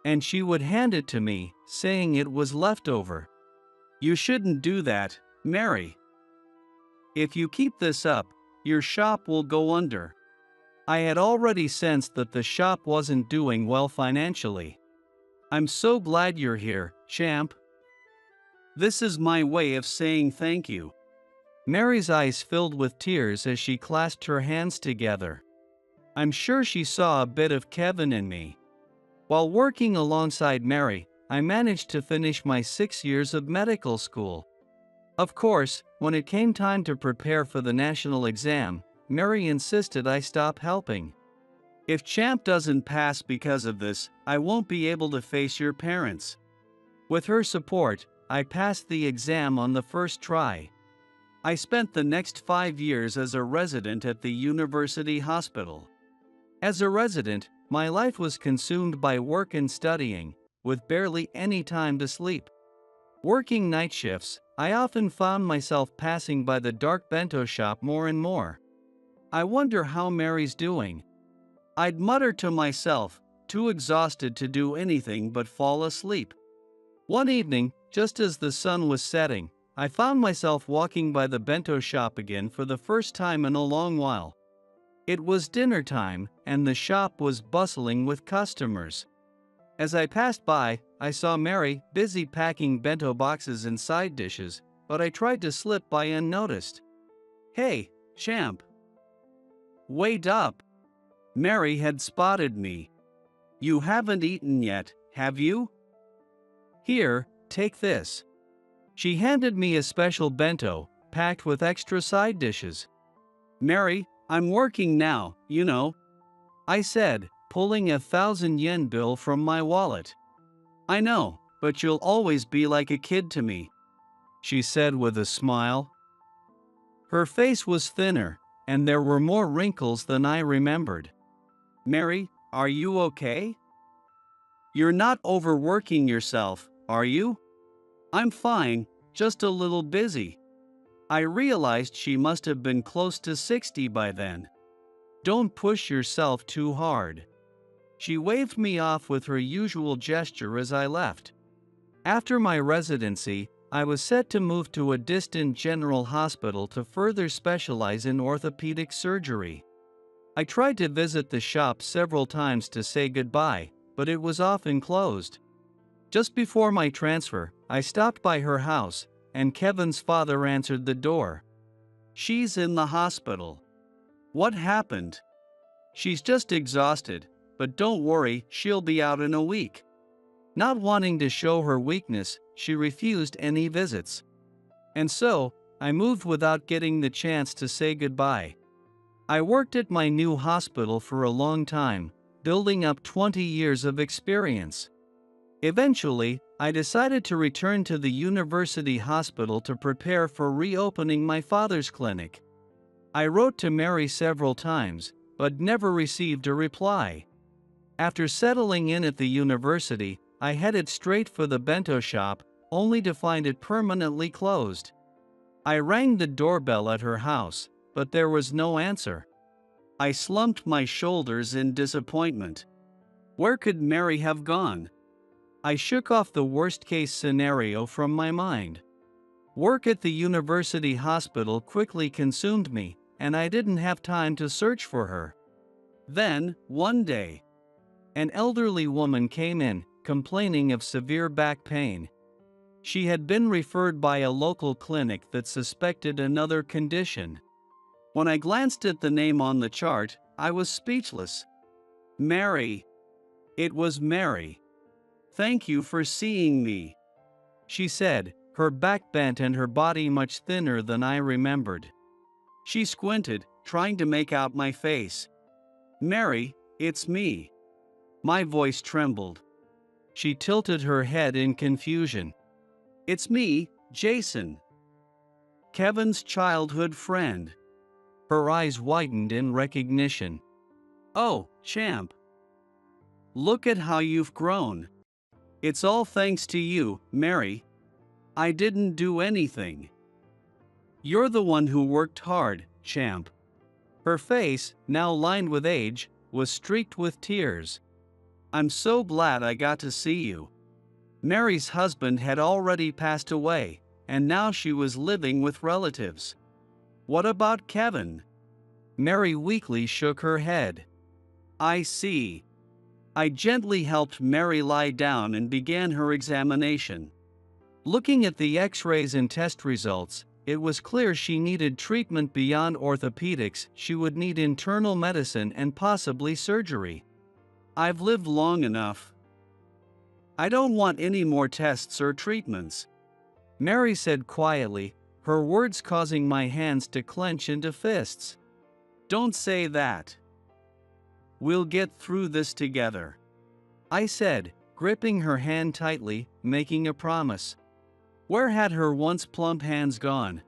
And she would hand it to me, saying it was leftover. You shouldn't do that, Mary. If you keep this up, your shop will go under. I had already sensed that the shop wasn't doing well financially. I'm so glad you're here, champ. This is my way of saying thank you. Mary's eyes filled with tears as she clasped her hands together. I'm sure she saw a bit of Kevin in me. While working alongside Mary, I managed to finish my 6 years of medical school. Of course, when it came time to prepare for the national exam, Mary insisted I stop helping. If Champ doesn't pass because of this, I won't be able to face your parents. With her support, I passed the exam on the first try. I spent the next 5 years as a resident at the university hospital. As a resident, my life was consumed by work and studying, with barely any time to sleep. Working night shifts, I often found myself passing by the dark bento shop more and more. I wonder how Mary's doing. I'd mutter to myself, too exhausted to do anything but fall asleep. One evening, just as the sun was setting, I found myself walking by the bento shop again for the first time in a long while. It was dinner time, and the shop was bustling with customers. As I passed by, I saw Mary busy packing bento boxes and side dishes, but I tried to slip by unnoticed. Hey, champ. Wait up. Mary had spotted me. You haven't eaten yet, have you? Here, take this. She handed me a special bento, packed with extra side dishes. Mary, I'm working now, you know, I said, pulling a 1,000 yen bill from my wallet. I know, but you'll always be like a kid to me, she said with a smile. Her face was thinner, and there were more wrinkles than I remembered. Mary, are you okay? You're not overworking yourself, are you? I'm fine, just a little busy. I realized she must have been close to 60 by then. Don't push yourself too hard. She waved me off with her usual gesture as I left. After my residency, I was set to move to a distant general hospital to further specialize in orthopedic surgery. I tried to visit the shop several times to say goodbye, but it was often closed. Just before my transfer, I stopped by her house, and Kevin's father answered the door. She's in the hospital. What happened? She's just exhausted, but don't worry, she'll be out in a week. Not wanting to show her weakness, she refused any visits. And so, I moved without getting the chance to say goodbye. I worked at my new hospital for a long time, building up 20 years of experience. Eventually, I decided to return to the university hospital to prepare for reopening my father's clinic. I wrote to Mary several times, but never received a reply. After settling in at the university, I headed straight for the bento shop, only to find it permanently closed. I rang the doorbell at her house, but there was no answer. I slumped my shoulders in disappointment. Where could Mary have gone? I shook off the worst-case scenario from my mind. Work at the university hospital quickly consumed me, and I didn't have time to search for her. Then, one day, an elderly woman came in, complaining of severe back pain. She had been referred by a local clinic that suspected another condition. When I glanced at the name on the chart, I was speechless. Mary. It was Mary. Thank you for seeing me, she said, her back bent and her body much thinner than I remembered. She squinted, trying to make out my face. Mary, it's me. My voice trembled. She tilted her head in confusion. It's me, Jason. Kevin's childhood friend. Her eyes widened in recognition. Oh, champ. Look at how you've grown. It's all thanks to you, Mary. I didn't do anything. You're the one who worked hard, champ. Her face, now lined with age, was streaked with tears. I'm so glad I got to see you. Mary's husband had already passed away, and now she was living with relatives. What about Kevin? Mary weakly shook her head. I see. I gently helped Mary lie down and began her examination. Looking at the x-rays and test results, it was clear she needed treatment beyond orthopedics. She would need internal medicine and possibly surgery. I've lived long enough. I don't want any more tests or treatments, Mary said quietly, her words causing my hands to clench into fists. Don't say that. We'll get through this together, I said, gripping her hand tightly, making a promise. Where had her once plump hands gone?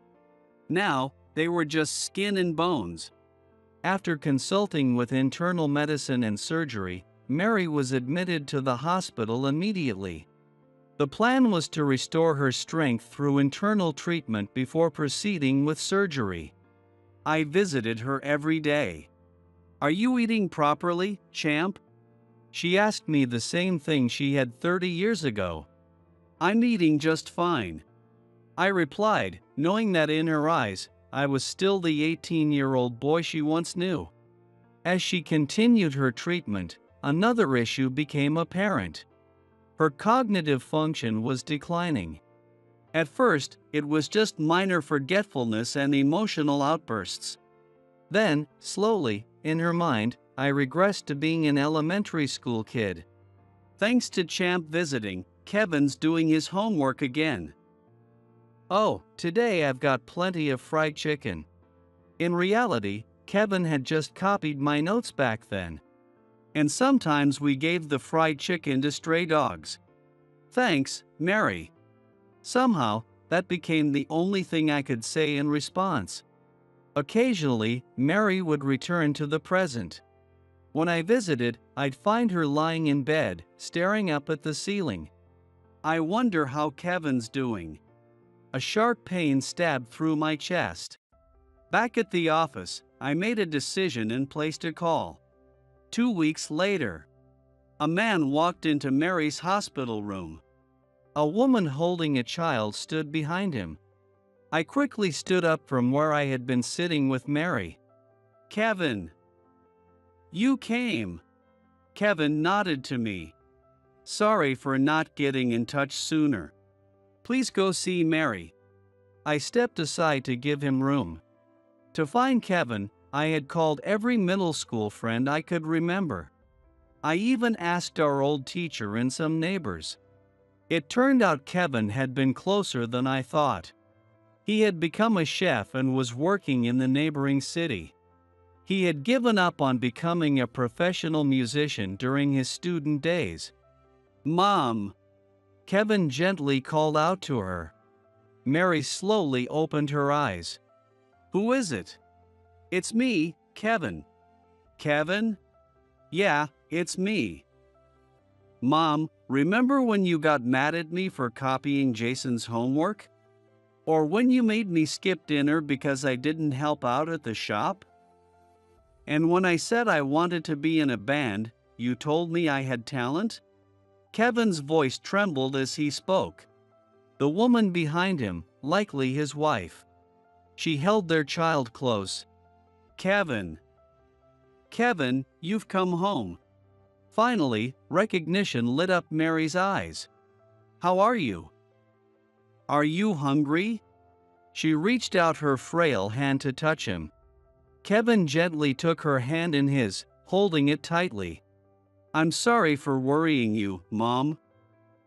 Now, they were just skin and bones. After consulting with internal medicine and surgery, Mary was admitted to the hospital immediately. The plan was to restore her strength through internal treatment before proceeding with surgery. I visited her every day. Are you eating properly, champ? She asked me the same thing she had 30 years ago. I'm eating just fine, I replied, knowing that in her eyes, I was still the 18-year-old boy she once knew. As she continued her treatment, another issue became apparent. Her cognitive function was declining. At first, it was just minor forgetfulness and emotional outbursts. Then, slowly, in her mind, I regressed to being an elementary school kid. Thanks to Champ visiting, Kevin's doing his homework again. Oh, today I've got plenty of fried chicken. In reality, Kevin had just copied my notes back then. And sometimes we gave the fried chicken to stray dogs. Thanks, Mary. Somehow, that became the only thing I could say in response. Occasionally, Mary would return to the present. When I visited, I'd find her lying in bed, staring up at the ceiling. I wonder how Kevin's doing. A sharp pain stabbed through my chest. Back at the office, I made a decision and placed a call. 2 weeks later, a man walked into Mary's hospital room. A woman holding a child stood behind him. I quickly stood up from where I had been sitting with Mary. Kevin. You came. Kevin nodded to me. Sorry for not getting in touch sooner. Please go see Mary. I stepped aside to give him room. To find Kevin, I had called every middle school friend I could remember. I even asked our old teacher and some neighbors. It turned out Kevin had been closer than I thought. He had become a chef and was working in the neighboring city. He had given up on becoming a professional musician during his student days. Mom! Kevin gently called out to her. Mary slowly opened her eyes. Who is it? It's me, Kevin. Kevin? Yeah, it's me. Mom, remember when you got mad at me for copying Jason's homework? Or when you made me skip dinner because I didn't help out at the shop? And when I said I wanted to be in a band, you told me I had talent? Kevin's voice trembled as he spoke. The woman behind him, likely his wife. She held their child close. Kevin. Kevin, you've come home. Finally, recognition lit up Mary's eyes. How are you? Are you hungry? She reached out her frail hand to touch him. Kevin gently took her hand in his, holding it tightly. I'm sorry for worrying you, Mom.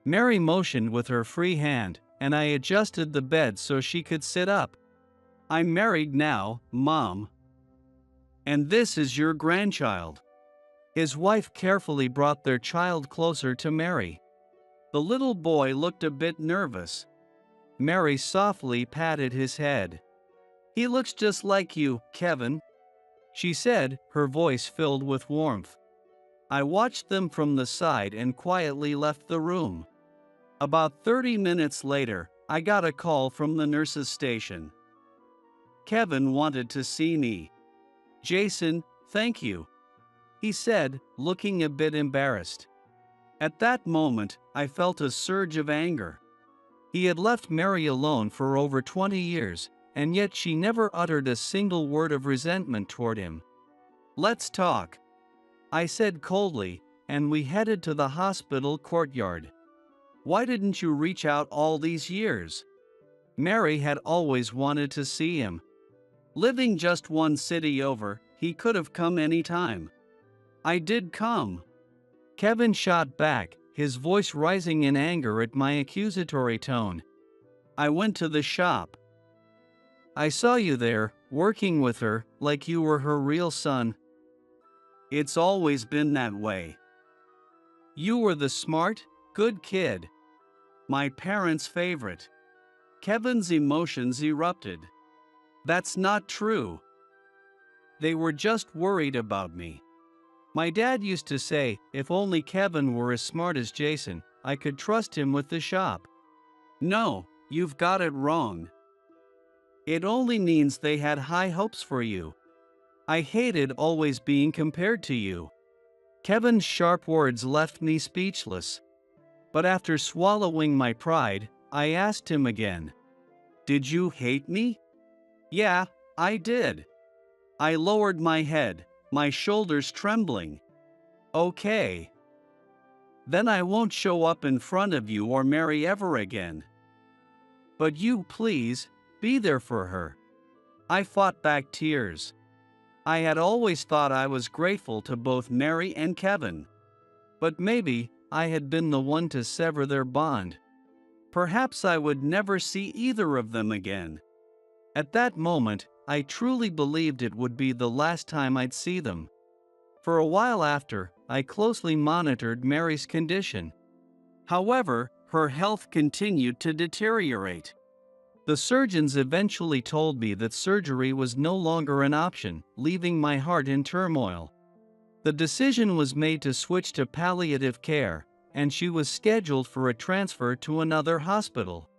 Mary motioned with her free hand, and I adjusted the bed so she could sit up. I'm married now, Mom. And this is your grandchild. His wife carefully brought their child closer to Mary. The little boy looked a bit nervous. Mary softly patted his head. He looks just like you, Kevin, she said, her voice filled with warmth. I watched them from the side and quietly left the room. About 30 minutes later, I got a call from the nurse's station. Kevin wanted to see me. Jason, thank you, he said, looking a bit embarrassed. At that moment, I felt a surge of anger. He had left Mary alone for over 20 years, and yet she never uttered a single word of resentment toward him. "Let's talk," I said coldly, and we headed to the hospital courtyard. "Why didn't you reach out all these years?" Mary had always wanted to see him. Living just one city over, he could have come any time. "I did come," Kevin shot back, his voice rising in anger at my accusatory tone. "I went to the shop. I saw you there, working with her, like you were her real son. It's always been that way. You were the smart, good kid. My parents' favorite." Kevin's emotions erupted. "That's not true. They were just worried about me. My dad used to say, if only Kevin were as smart as Jason, I could trust him with the shop." "No, you've got it wrong. It only means they had high hopes for you. I hated always being compared to you." Kevin's sharp words left me speechless. But after swallowing my pride, I asked him again, "Did you hate me?" "Yeah, I did." I lowered my head, my shoulders trembling. "Okay. Then I won't show up in front of you or Mary ever again. But you, please, be there for her." I fought back tears. I had always thought I was grateful to both Mary and Kevin. But maybe I had been the one to sever their bond. Perhaps I would never see either of them again. At that moment, I truly believed it would be the last time I'd see them. For a while after, I closely monitored Mary's condition. However, her health continued to deteriorate. The surgeons eventually told me that surgery was no longer an option, leaving my heart in turmoil. The decision was made to switch to palliative care, and she was scheduled for a transfer to another hospital.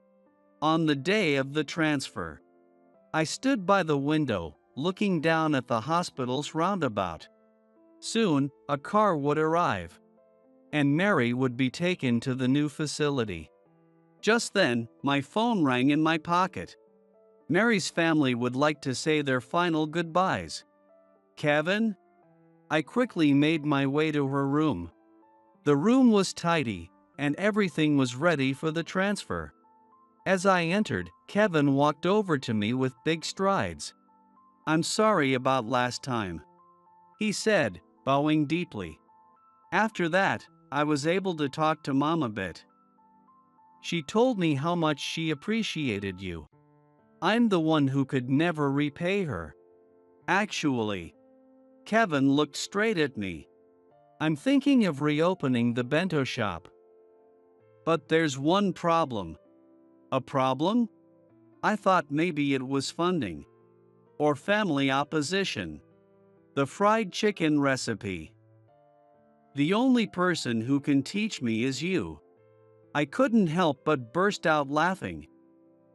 On the day of the transfer, I stood by the window, looking down at the hospital's roundabout. Soon, a car would arrive, and Mary would be taken to the new facility. Just then, my phone rang in my pocket. Mary's family would like to say their final goodbyes. "Kevin?" I quickly made my way to her room. The room was tidy, and everything was ready for the transfer. As I entered, Kevin walked over to me with big strides. "I'm sorry about last time," he said, bowing deeply. "After that, I was able to talk to Mom a bit. She told me how much she appreciated you. I'm the one who could never repay her." "Actually," Kevin looked straight at me, "I'm thinking of reopening the bento shop. But there's one problem." "A problem?" I thought maybe it was funding. Or family opposition. "The fried chicken recipe. The only person who can teach me is you." I couldn't help but burst out laughing.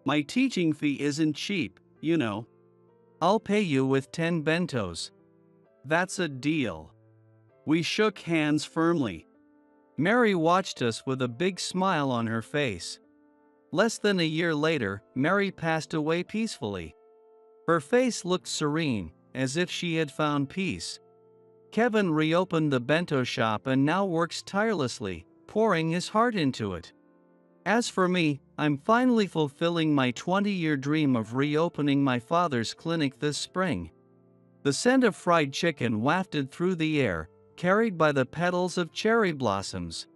"My teaching fee isn't cheap, you know. I'll pay you with 10 bentos. That's a deal." We shook hands firmly. Mary watched us with a big smile on her face. Less than a year later, Mary passed away peacefully. Her face looked serene, as if she had found peace. Kevin reopened the bento shop and now works tirelessly, pouring his heart into it. As for me, I'm finally fulfilling my 20-year dream of reopening my father's clinic this spring. The scent of fried chicken wafted through the air, carried by the petals of cherry blossoms.